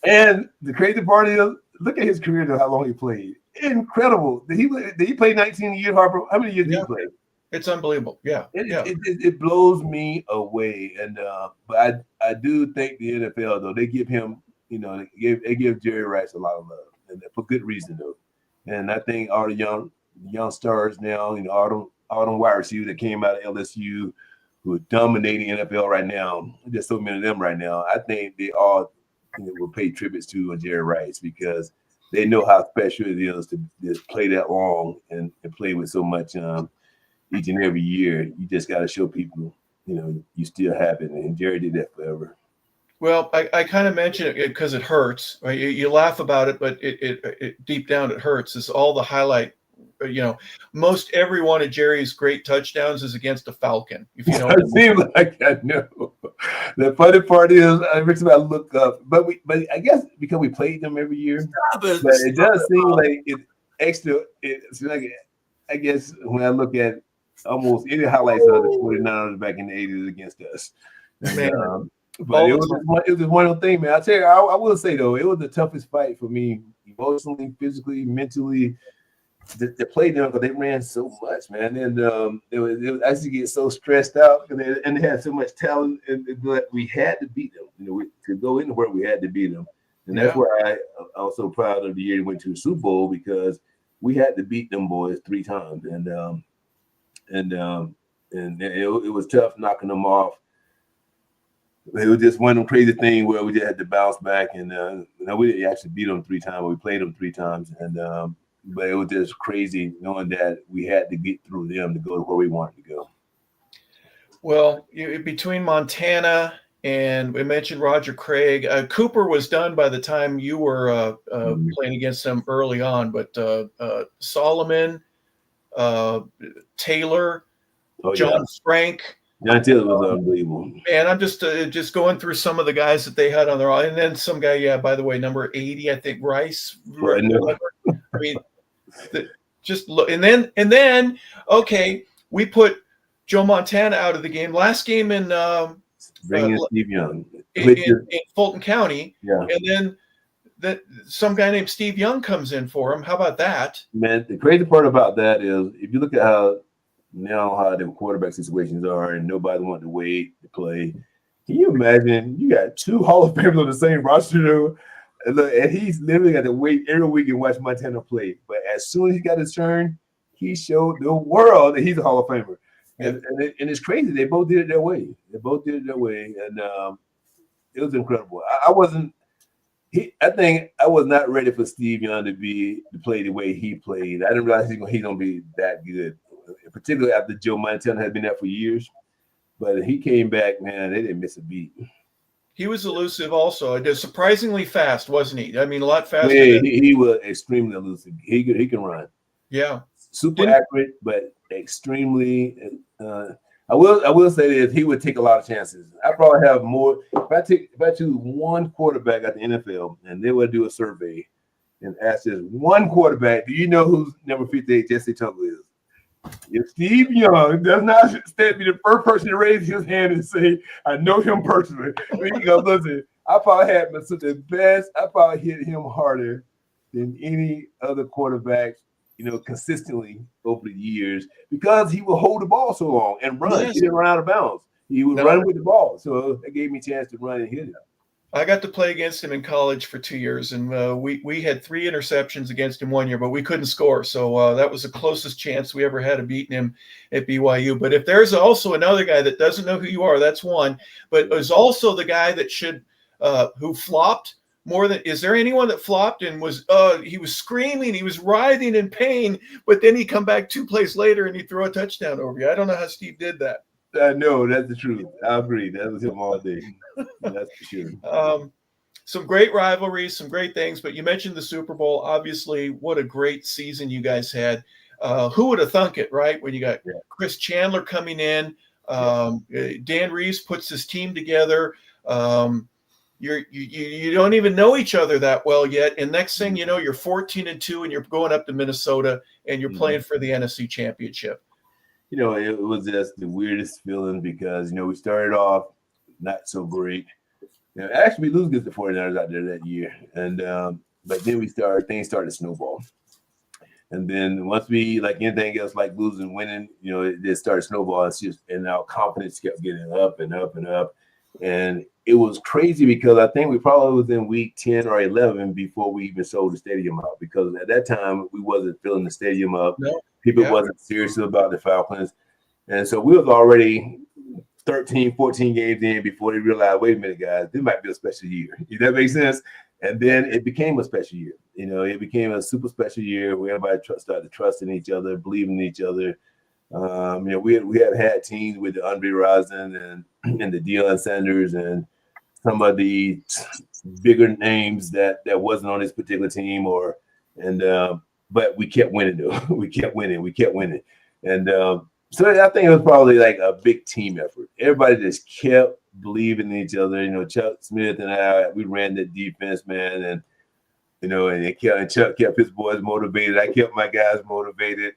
And the crazy part is, look at his career and how long he played. Incredible. Did he play 19 years, Harper? How many years did he play? It's unbelievable. Yeah. It blows me away. And but I do think the NFL, though, they give him, they give Jerry Rice a lot of love, and for good reason, though. And I think all the young stars now, all them wide receivers that came out of LSU who are dominating NFL right now, there's so many of them right now. I think they all will pay tributes to Jerry Rice because they know how special it is to play that long and play with so much each and every year. You just got to show people, you still have it. And Jerry did that forever. Well, I kind of mention it because it hurts. Right? You laugh about it, but it deep down it hurts. It's all the highlight. Most every one of Jerry's great touchdowns is against a Falcon. If you know, it seems like I know. The funny part is, every time I look up, but I guess because we played them every year, but it does seem like it's extra. It's like, I guess when I look at almost any highlights of the 49ers back in the 80s against us, but it was just one of the things, man. I tell you, I will say though, it was the toughest fight for me, emotionally, physically, mentally. To play them because they ran so much, man, and it was I used to get so stressed out, and they had so much talent, and we had to beat them. To go anywhere, we had to beat them, and that's where I was so proud of the year we went to the Super Bowl because we had to beat them boys 3 times, and it was tough knocking them off. It was just one of them crazy things where we just had to bounce back, and we didn't actually beat them 3 times. We played them 3 times, and but it was just crazy knowing that we had to get through them to go to where we wanted to go. Well, between Montana and we mentioned Roger Craig, Cooper was done by the time you were playing against them early on, but Solomon, Taylor, John Frank. John Taylor was unbelievable. Man, I'm just going through some of the guys that they had on their and then some guy, yeah, by the way, number 80, I think Rice. I mean, just look, and then okay, we put Joe Montana out of the game. Last game in bring in Steve Young in Fulton County, yeah, and then some guy named Steve Young comes in for him. How about that? Man, the crazy part about that is if you look at how the quarterback situations are, and nobody wanted to wait to play. Can you imagine? You got 2 Hall of Famers on the same roster, and he's literally got to wait every week and watch Montana play. But as soon as he got his turn, he showed the world that he's a Hall of Famer. And it's crazy. They both did it their way. And it was incredible. I think I was not ready for Steve Young to play the way he played. I didn't realize he's gonna be that good, particularly after Joe Montana had been there for years. But he came back, man. They didn't miss a beat. He was elusive, also. Surprisingly fast, wasn't he? I mean, a lot faster. Yeah, he was extremely elusive. He can run. Yeah, super accurate, but extremely. I will say this: he would take a lot of chances. I probably have more. If I choose one quarterback at the NFL, and they would do a survey and ask this one quarterback, do you know who's number 58 Jessie Tuggle is? If Steve Young does not be the first person to raise his hand and say, I know him personally. He goes, listen, I probably had the best. I probably hit him harder than any other quarterback, consistently over the years, because he would hold the ball so long and run. Yes. He didn't run out of bounds. He would run with the ball. So that gave me a chance to run and hit him. I got to play against him in college for 2 years, and we had 3 interceptions against him 1 year, but we couldn't score. So that was the closest chance we ever had of beating him at BYU. But if there's also another guy that doesn't know who you are, that's one. But is also the guy that who flopped more than. Is there anyone that flopped and he was screaming, he was writhing in pain, but then he'd come back 2 plays later and he'd throw a touchdown over you? I don't know how Steve did that. No, that's the truth. I agree. That was him all day. That's for sure. Some great rivalries, some great things, but you mentioned the Super Bowl. Obviously, what a great season you guys had. Who would have thunk it, right? When you got Chris Chandler coming in, Dan Reeves puts his team together. You don't even know each other that well yet, and next thing you know, you're 14-2, and you're going up to Minnesota, and you're playing for the NFC Championship. It was just the weirdest feeling because, we started off not so great. Actually, we lose against the 49ers out there that year. And but then things started to snowball. And then once we, like anything else, like losing, winning, it just started snowballing. And our confidence kept getting up and up and up. And it was crazy because I think we probably was in week 10 or 11 before we even sold the stadium out, because at that time we wasn't filling the stadium up. No. People wasn't serious about the Falcons. And so we was already 13, 14 games in before they realized, wait a minute, guys, this might be a special year. Does that make sense? And then it became a special year. It became a super special year where everybody started trusting each other, believing in each other. We had teams with the Andre Rison and the Deion Sanders and some of the bigger names that wasn't on this particular team, but we kept winning though. we kept winning. And so I think it was probably like a big team effort. Everybody just kept believing in each other. Chuck Smith and I, we ran the defense, man, and and Chuck kept his boys motivated. I kept my guys motivated.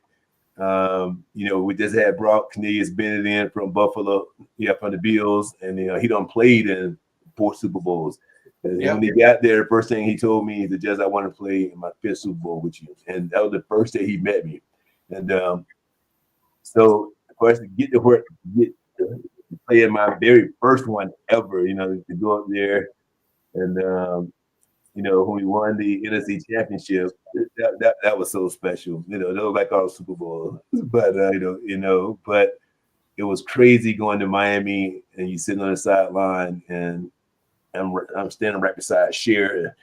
We just had Brock Cornelius Bennett in from Buffalo, from the Bills, and he done played in 4 Super Bowls. And when he got there, the first thing he told me is, "Just I want to play in my 5th Super Bowl with you," and that was the first day he met me. And so of course to get to play in my very first one ever, to go up there and when we won the NFC Championship, that was so special. That was like our Super Bowl. But but it was crazy going to Miami and you sitting on the sideline and I'm standing right beside Cher.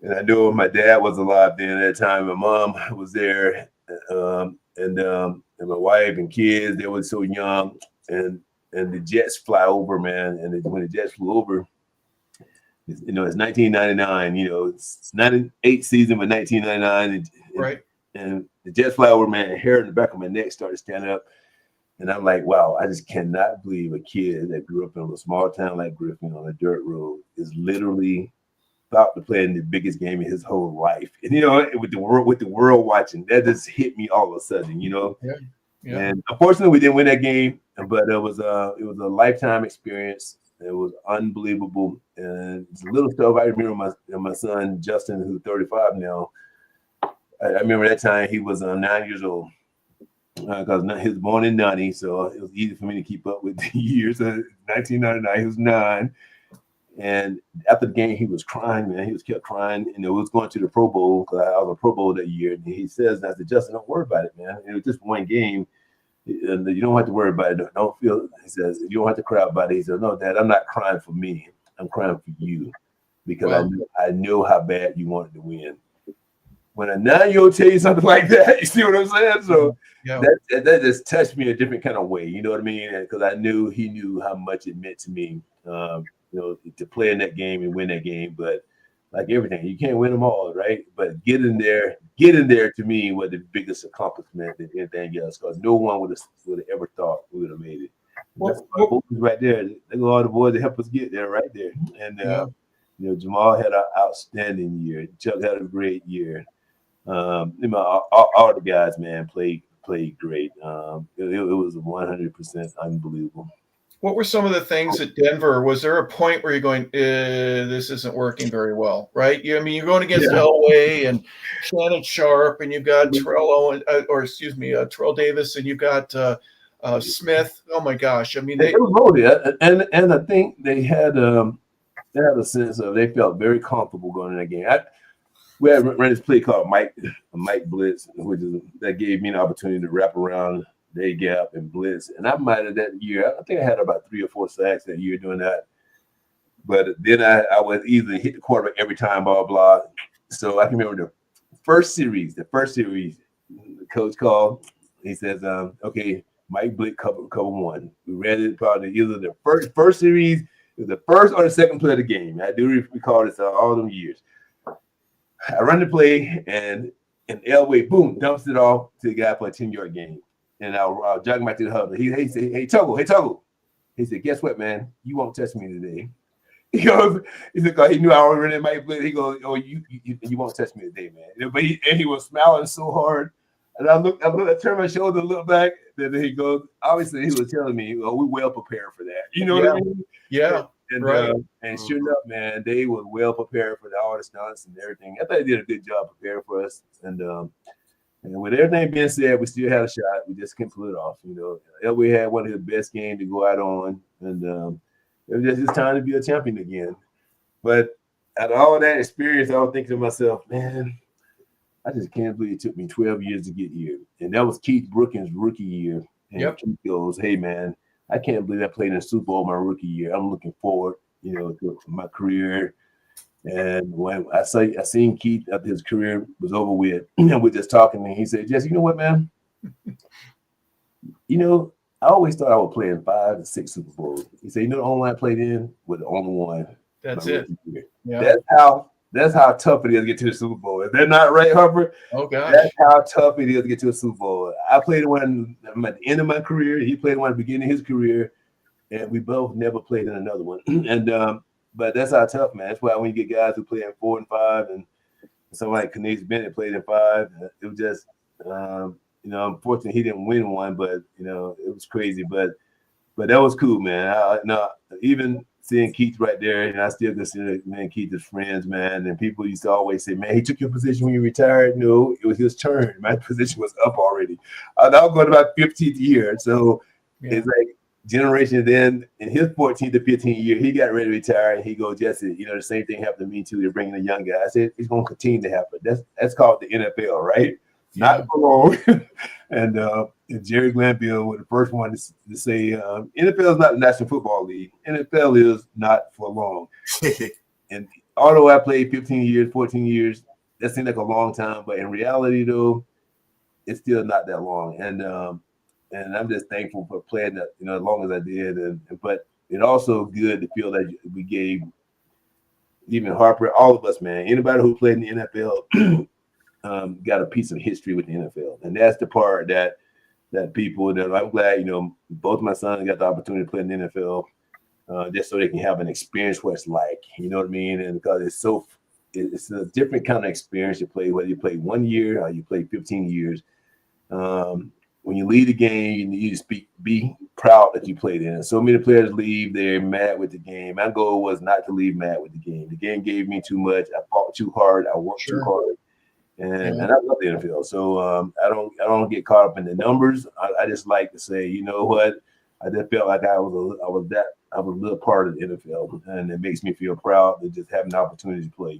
And I knew my dad was alive then at that time. My mom was there, and my wife and kids. They were so young, and the Jets fly over, man. And when the Jets flew over, it's 1999. It's not an 8 season, but 1999. Right. And the Jets fly over, man. Hair in the back of my neck started standing up, and I'm like, wow, I just cannot believe a kid that grew up in a small town like Griffin on a dirt road is literally about to play in the biggest game of his whole life. And with the world watching, that just hit me all of a sudden, Yeah. And unfortunately we didn't win that game, but it was a lifetime experience. It was unbelievable. And it's a little stuff I remember my son Justin, who's 35 now. I remember that time he was 9 years old. Because he was born in 90, so it was easy for me to keep up with the years. 1999, he was 9. And after the game, he was crying, man. He kept crying, and it was going to the Pro Bowl because I was a Pro Bowl that year. And he says, "I said, Justin, don't worry about it, man. It was just one game. And you don't have to worry about it. Don't feel." He says, "You don't have to cry about it." He said, "No, Dad, I'm not crying for me. I'm crying for you because I know how bad you wanted to win." When a 9-year-old tell you something like that, you see what I'm saying? So that just touched me a different kind of way. You know what I mean? Because I knew he knew how much it meant to me. To play in that game and win that game, but like everything, you can't win them all, right? But getting there to me was the biggest accomplishment than anything else, because no one would have ever thought we would have made it. That's boys right there. They go all the boys that help us get there, right there. And Jamal had an outstanding year. Chuck had a great year. All the guys, man, played great. It was 100% unbelievable. What were some of the things at Denver? Was there a point where you're going, this isn't working very well, right? You're going against Elway and Shannon Sharp, and you've got Terrell Davis, and you've got Smith. Oh my gosh! It was loaded, and I think they had a sense of they felt very comfortable going in that game. We had ran this play called Mike Blitz, that gave me an opportunity to wrap around they gap and blitz, and I might have that year. I think I had about 3 or 4 sacks that year doing that. But then I would either hit the quarterback every time, blah blah. So I can remember the first series, the coach called. He says, "Okay, Mike Blitz cover 1." We ran it probably either the first series, it was the first or the second play of the game. I do recall this all them years. I run the play, and Elway, boom, dumps it off to the guy for a 10-yard gain. And I'll jog him back to the huddle. He said, "Hey, Tuggle." He said, "Guess what, man? You won't touch me today." He goes, he said, "Cause he knew I already might play." He goes, "Oh, you won't touch me today, man." But he was smiling so hard. And I turned my shoulder and looked back. Then he goes, obviously he was telling me, "Oh, we're well prepared for that." You know what I mean? Yeah. And right. And sure enough, man, they were well prepared for all the stunts and everything. I thought they did a good job preparing for us. And with everything being said, we still had a shot. We just couldn't pull it off. Elway had one of his best games to go out on, and it was just time to be a champion again. But out of all that experience, I was thinking to myself, man, I just can't believe it took me 12 years to get here. And that was Keith Brookins' rookie year. And Keith goes, "Hey, man, I can't believe I played in the Super Bowl my rookie year. I'm looking forward, to my career." And when I seen Keith after his career was over with, and we're just talking, and he said, "Jesse, you know what, man? I always thought I would play in 5 to 6 Super Bowls." He said, "The only one I played in was the only one." That's it. Yeah. That's how tough it is to get to the Super Bowl. Is that not right, Harper? Oh gosh. That's how tough it is to get to a Super Bowl. I played one at the end of my career. He played one at the beginning of his career, and we both never played in another one. But that's how tough, man. That's why when you get guys who play in 4 and 5, and somebody like Kanice Bennett played in 5, it was just, unfortunately he didn't win one, but it was crazy. But that was cool, man. Even seeing Keith right there, and I still consider Keith as friends, man. And people used to always say, "Man, he took your position when you retired." No, it was his turn. My position was up already. I was going about 15th year, so it's like. Generation then in his 14th to 15th year, he got ready to retire, and he goes, "Jesse, the same thing happened to me too. They're bringing a young guy." I said, "It's going to continue to happen." That's called the NFL, right? not for long. and Jerry Glanville was the first one to say NFL is not the National Football League. NFL is not for long. And although I played 15 years, 14 years, that seemed like a long time. But in reality, though, it's still not that long. And I'm just thankful for playing that, as long as I did. But it's also good to feel that we gave even Harper, all of us, man, anybody who played in the NFL got a piece of history with the NFL. And that's the part that people that I'm glad, both my sons got the opportunity to play in the NFL just so they can have an experience what it's like. You know what I mean? And because it's a different kind of experience to play, whether you play 1 year or you play 15 years. When you leave the game, you need to be proud that you played in it. So many players leave, they're mad with the game. My goal was not to leave mad with the game. The game gave me too much. I fought too hard. I worked too hard. And I love the NFL. So I don't get caught up in the numbers. I just like to say, you know what? I just felt like I was a little part of the NFL. And it makes me feel proud to just have an opportunity to play,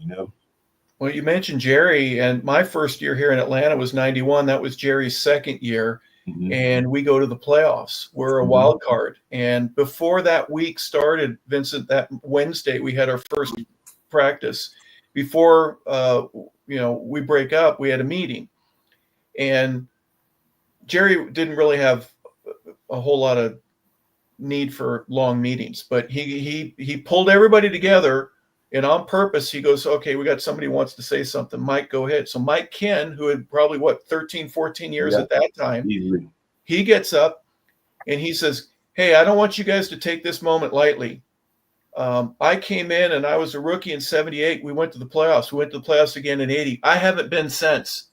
Well, you mentioned Jerry, and my first year here in Atlanta was 91. That was Jerry's second year. Mm-hmm. And we go to the playoffs. We're a wild card. And before that week started, Vincent, that Wednesday, we had our first practice. Before, we break up, we had a meeting. And Jerry didn't really have a whole lot of need for long meetings, but he pulled everybody together. And on purpose, he goes, okay, we got somebody who wants to say something. Mike, go ahead. So Mike Ken, who had probably, 13, 14 years at that time, he gets up and he says, hey, I don't want you guys to take this moment lightly. I came in and I was a rookie in 78. We went to the playoffs. We went to the playoffs again in 80. I haven't been since.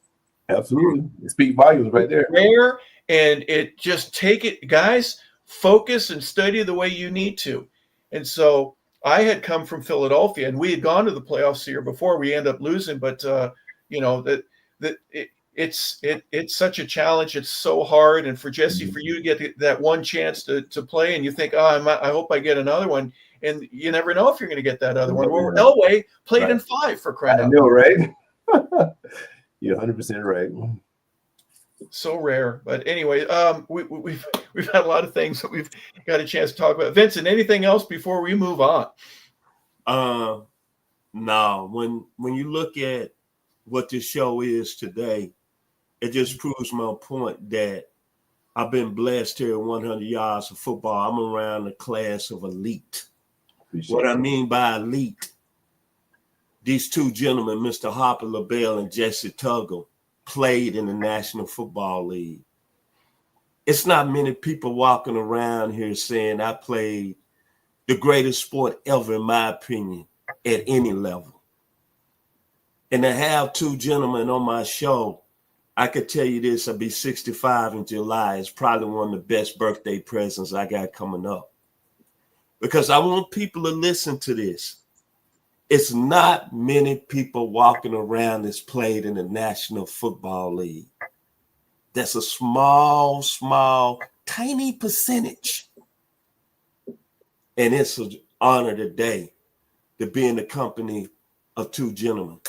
Absolutely. Speak volumes right there. Rare, and it just take it, guys, focus and study the way you need to. And so I had come from Philadelphia, and we had gone to the playoffs the year before. We ended up losing, but it's such a challenge. It's so hard, and for Jessie, for you to get that one chance to play, and you think, I hope I get another one, and you never know if you're going to get that other one. Well, Elway played in 5 for crying out loud. I know, right? You're 100% right. So rare, but anyway, we've had a lot of things that we've got a chance to talk about. Vincent, anything else before we move on? No. When you look at what this show is today, it just proves my point that I've been blessed here at 100 yards of football. I'm around the class of elite. What I mean by elite, these two gentlemen, Mr. Harper LaBelle and Jessie Tuggle, played in the National Football League. It's not many people walking around here saying I played the greatest sport ever, in my opinion, at any level. And to have two gentlemen on my show, I could tell you this, I'll be 65 in July. It's probably one of the best birthday presents I got coming up. Because I want people to listen to this. It's not many people walking around that's played in the National Football League. That's a small, tiny percentage. And it's an honor today to be in the company of two gentlemen.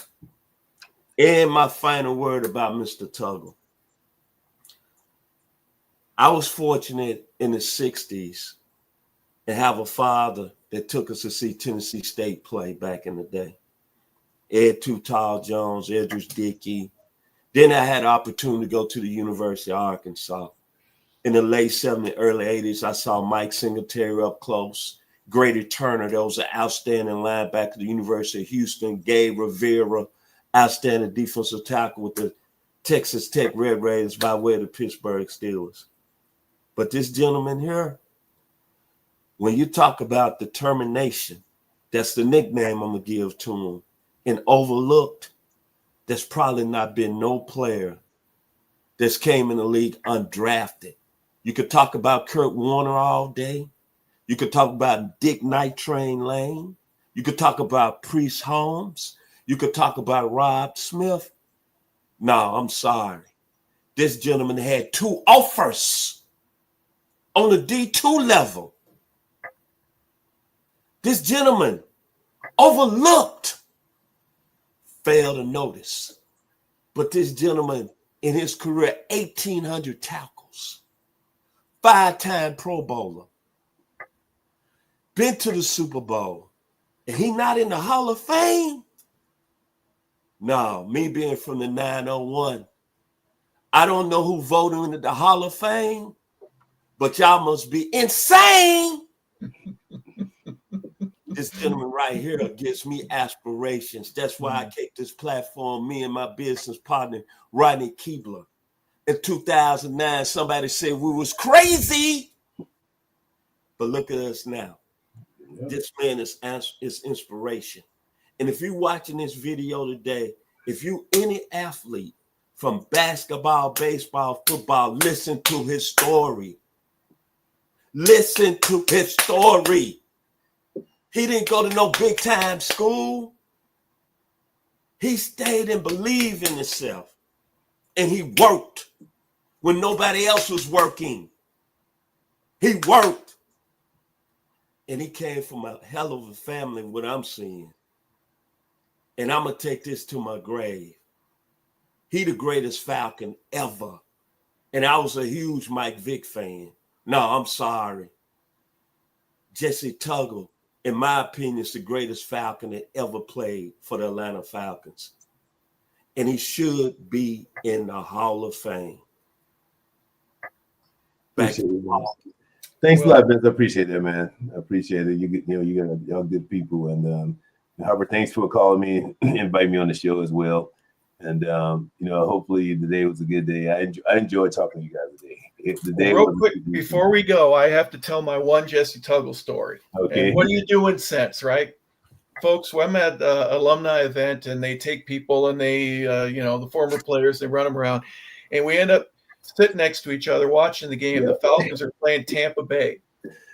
And my final word about Mr. Tuggle. I was fortunate in the 60s to have a father that took us to see Tennessee State play back in the day. Ed Too Tall Jones, Edris Dickey. Then I had the opportunity to go to the University of Arkansas. In the late 70s, early 80s, I saw Mike Singletary up close. Grady Turner, that was an outstanding linebacker at the University of Houston. Gabe Rivera, outstanding defensive tackle with the Texas Tech Red Raiders by way of the Pittsburgh Steelers. But this gentleman here, when you talk about determination, that's the nickname I'm going to give to him, and overlooked, there's probably not been no player that's came in the league undrafted. You could talk about Kurt Warner all day. You could talk about Dick Night Train Lane. You could talk about Priest Holmes. You could talk about Rob Smith. No, I'm sorry. This gentleman had 2 offers on the D2 level. This gentleman overlooked, failed to notice. But this gentleman in his career, 1,800 tackles, 5-time Pro Bowler, been to the Super Bowl, and he not in the Hall of Fame? No, me being from the 901, I don't know who voted into the Hall of Fame, but y'all must be insane. This gentleman right here gives me aspirations. That's why I take this platform, me and my business partner, Rodney Keebler. In 2009, somebody said we was crazy. But look at us now. Yep. This man is inspiration. And if you're watching this video today, if you any athlete from basketball, baseball, football, listen to his story. Listen to his story. He didn't go to no big time school. He stayed and believed in himself. And he worked when nobody else was working. He worked. And he came from a hell of a family, what I'm seeing. And I'm going to take this to my grave. He the greatest Falcon ever. And I was a huge Mike Vick fan. No, I'm sorry. Jessie Tuggle, in my opinion, is the greatest Falcon that ever played for the Atlanta Falcons. And he should be in the Hall of Fame. Thanks a lot, Vince. I appreciate that, man. I appreciate it. Y'all good people. And Harper, thanks for calling me, inviting me on the show as well. And hopefully today was a good day. I enjoyed talking to you guys today. Real quick, before we go, I have to tell my one Jessie Tuggle story. Okay. And what are you doing since, right? Folks, when I'm at the alumni event and they take people and they, the former players, they run them around. And we end up sitting next to each other watching the game. Yep. The Falcons are playing Tampa Bay.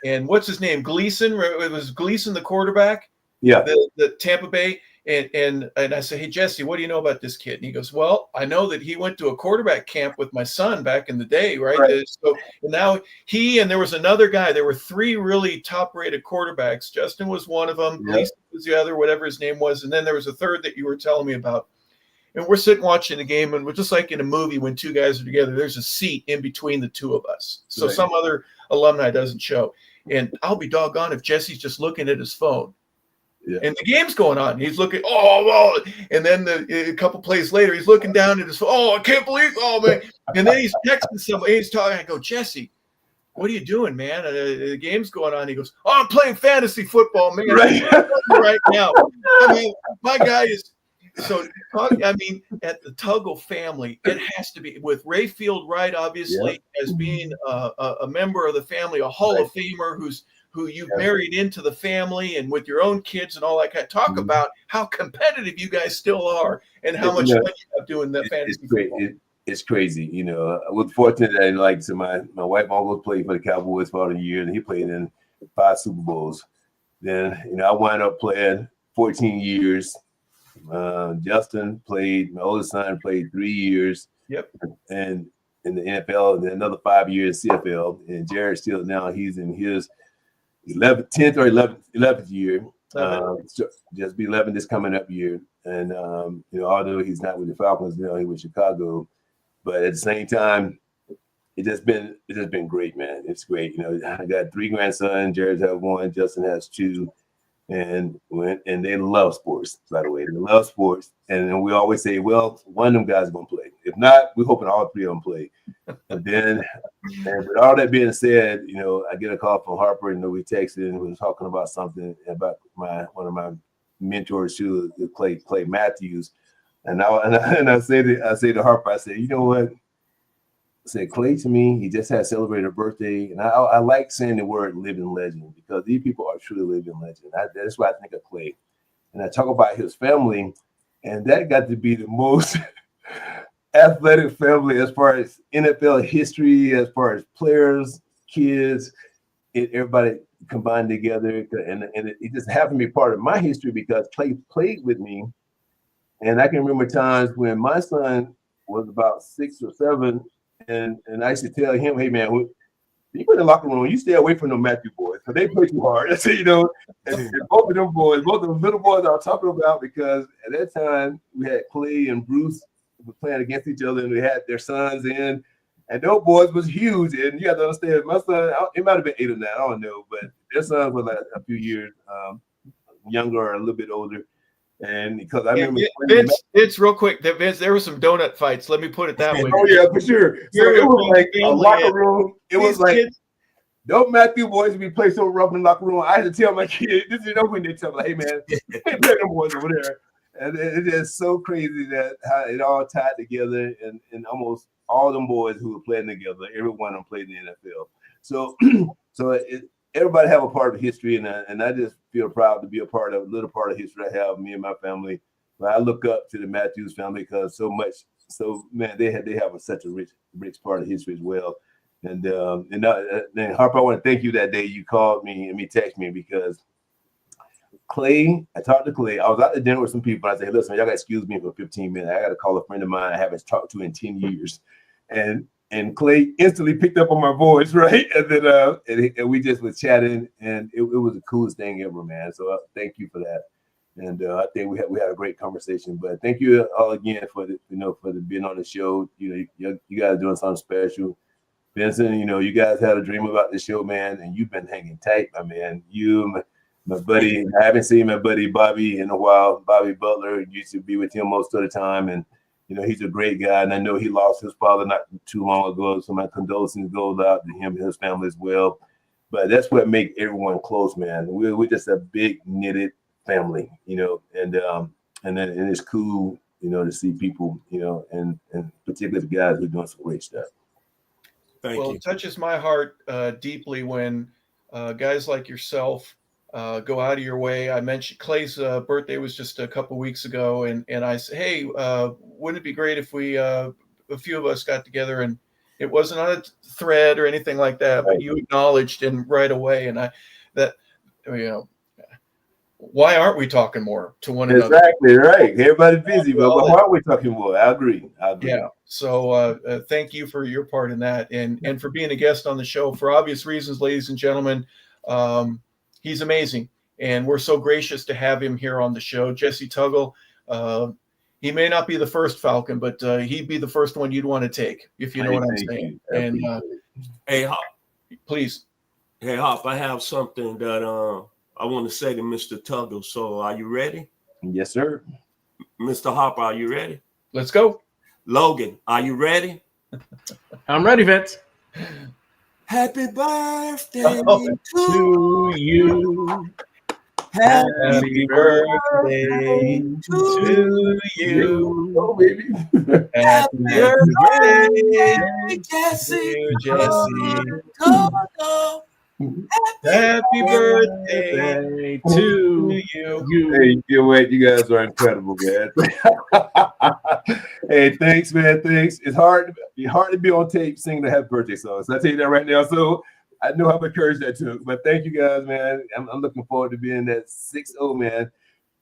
And what's his name? Gleason? It was Gleason, the quarterback? Yeah. The Tampa Bay. And I said, hey, Jesse, what do you know about this kid? And he goes, well, I know that he went to a quarterback camp with my son back in the day, right? So and now and there was another guy. There were 3 really top-rated quarterbacks. Justin was one of them. Gleason was the other, whatever his name was. And then there was a third that you were telling me about. And we're sitting watching the game, and we're just like in a movie when 2 guys are together. There's a seat in between the 2 of us. So some other alumni doesn't show. And I'll be doggone if Jesse's just looking at his phone. Yeah. And the game's going on. He's looking, and then a couple plays later, he's looking down at his phone. I can't believe, man. And then he's texting somebody. He's talking. I go, Jesse, what are you doing, man? The game's going on. He goes, I'm playing fantasy football, man. Right now. I mean, my guy is. So, I mean, at the Tuggle family, it has to be with Rayfield Wright, obviously, as being a member of the family, a Hall of Famer who you've married into the family and with your own kids and all that kind of talk about how competitive you guys still are and how much fun you have doing that fantasy football. It's crazy. I was fortunate that my wife almost played for the Cowboys for all the years, and he played in 5 Super Bowls. Then, I wound up playing 14 years. Justin played, my oldest son played 3 years. Yep. And in the NFL, and then another 5 years CFL. And Jared still now he's in his 10th or 11th year. Just be 11 this coming up year. And although he's not with the Falcons, he's with Chicago. But at the same time, it's just been great, man. It's great. I got 3 grandsons. Jared has 1. Justin has 2. And they love sports, by the way. They love sports. And then we always say, well, one of them guys is going to play. If not, we're hoping all 3 of them play. And with all that being said, I get a call from Harper, and we texted, and we were talking about something about one of my mentors, too, Clay Matthews. And I say to Harper, I said, you know what? I said, Clay, to me, he just had celebrated a birthday. And I like saying the word living legend, because these people are truly living legend. That's why I think of Clay. And I talk about his family, and that got to be the most athletic family as far as NFL history, as far as players, kids, everybody combined together. And it just happened to be part of my history because Clay played with me. And I can remember times when my son was about 6 or 7, and I used to tell him, hey, man, when you go in the locker room, you stay away from them Matthew boys, because they play too hard. I said, and both of the little boys I was talking about, because at that time we had Clay and Bruce were playing against each other, and they had their sons in. And those boys was huge. And you have to understand, my son, it might have been 8 or 9, I don't know, but their sons were like a few years younger or a little bit older. And because I remember Vince, real quick, Vince, there were some donut fights. Let me put it that way. Oh yeah, for sure. So it was like a locker room. It was like those Matthew boys be play so rough in the locker room. I had to tell my kid, this is when they tell me, hey man, hey, play them boys over there. And it is so crazy that how it all tied together, and almost all them boys who were playing together, every one of them played in the NFL. So everybody have a part of history, and I just feel proud to be a little part of history I have, me and my family. But I look up to the Matthews family because man, they have such a rich part of history as well. And Harper, I want to thank you that day you called me and text me, because I talked to Clay. I was out to dinner with some people. I said, hey, listen, y'all got to excuse me for 15 minutes. I got to call a friend of mine I haven't talked to in 10 years. And Clay instantly picked up on my voice, right? And then and we just was chatting, and it was the coolest thing ever, man. So thank you for that. And I think we had a great conversation. But thank you all again for being on the show. You guys are doing something special. Vincent, you guys had a dream about this show, man, and you've been hanging tight, my man. You, my buddy, I haven't seen my buddy Bobby in a while. Bobby Butler, used to be with him most of the time, and he's a great guy, and I know he lost his father not too long ago, so my condolences go out to him and his family as well. But that's what makes everyone close, man. We're just a big knitted family, and it's cool, to see people, and particularly the guys who are doing some great stuff. Thank you. It touches my heart deeply when guys like yourself go out of your way. I mentioned Clay's birthday was just a couple weeks ago, and I said, hey, wouldn't it be great if we a few of us got together? And it wasn't on a thread or anything like that, but you acknowledged and right away. And why aren't we talking more to one another? Exactly right. Everybody's busy, but why aren't we talking more? I agree. Yeah. So thank you for your part in that, and for being a guest on the show for obvious reasons, ladies and gentlemen. He's amazing, and we're so gracious to have him here on the show. Jessie Tuggle. He may not be the first Falcon, but he'd be the first one you'd want to take, if you know what I'm saying. And hey, Hop, please. Hey, Hop, I have something that I want to say to Mr. Tuggle. So, are you ready? Yes, sir. Mr. Hopper, are you ready? Let's go. Logan, are you ready? I'm ready, Vince. Happy birthday to you. Happy birthday to you. Oh, baby. Happy birthday, Jessie. Happy birthday to you. Hey, you guys are incredible, man. Hey, thanks, man. Thanks. It's hard to be on tape singing the happy birthday song. So I tell you that right now. So I know how much courage that took. But thank you guys, man. I'm looking forward to being that 6-0, man.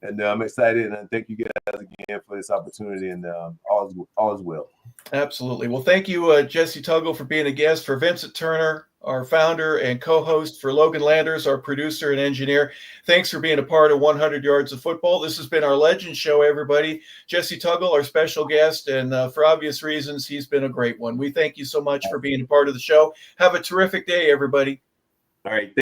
And I'm excited. And thank you guys again for this opportunity. And all is well. Absolutely. Well, thank you, Jessie Tuggle, for being a guest. For Vincent Turner, our founder and co-host. For Logan Landers, our producer and engineer. Thanks for being a part of 100 Yards of Football. This has been our Legend Show, everybody. Jessie Tuggle, our special guest, and for obvious reasons, he's been a great one. We thank you so much for being a part of the show. Have a terrific day, everybody. All right.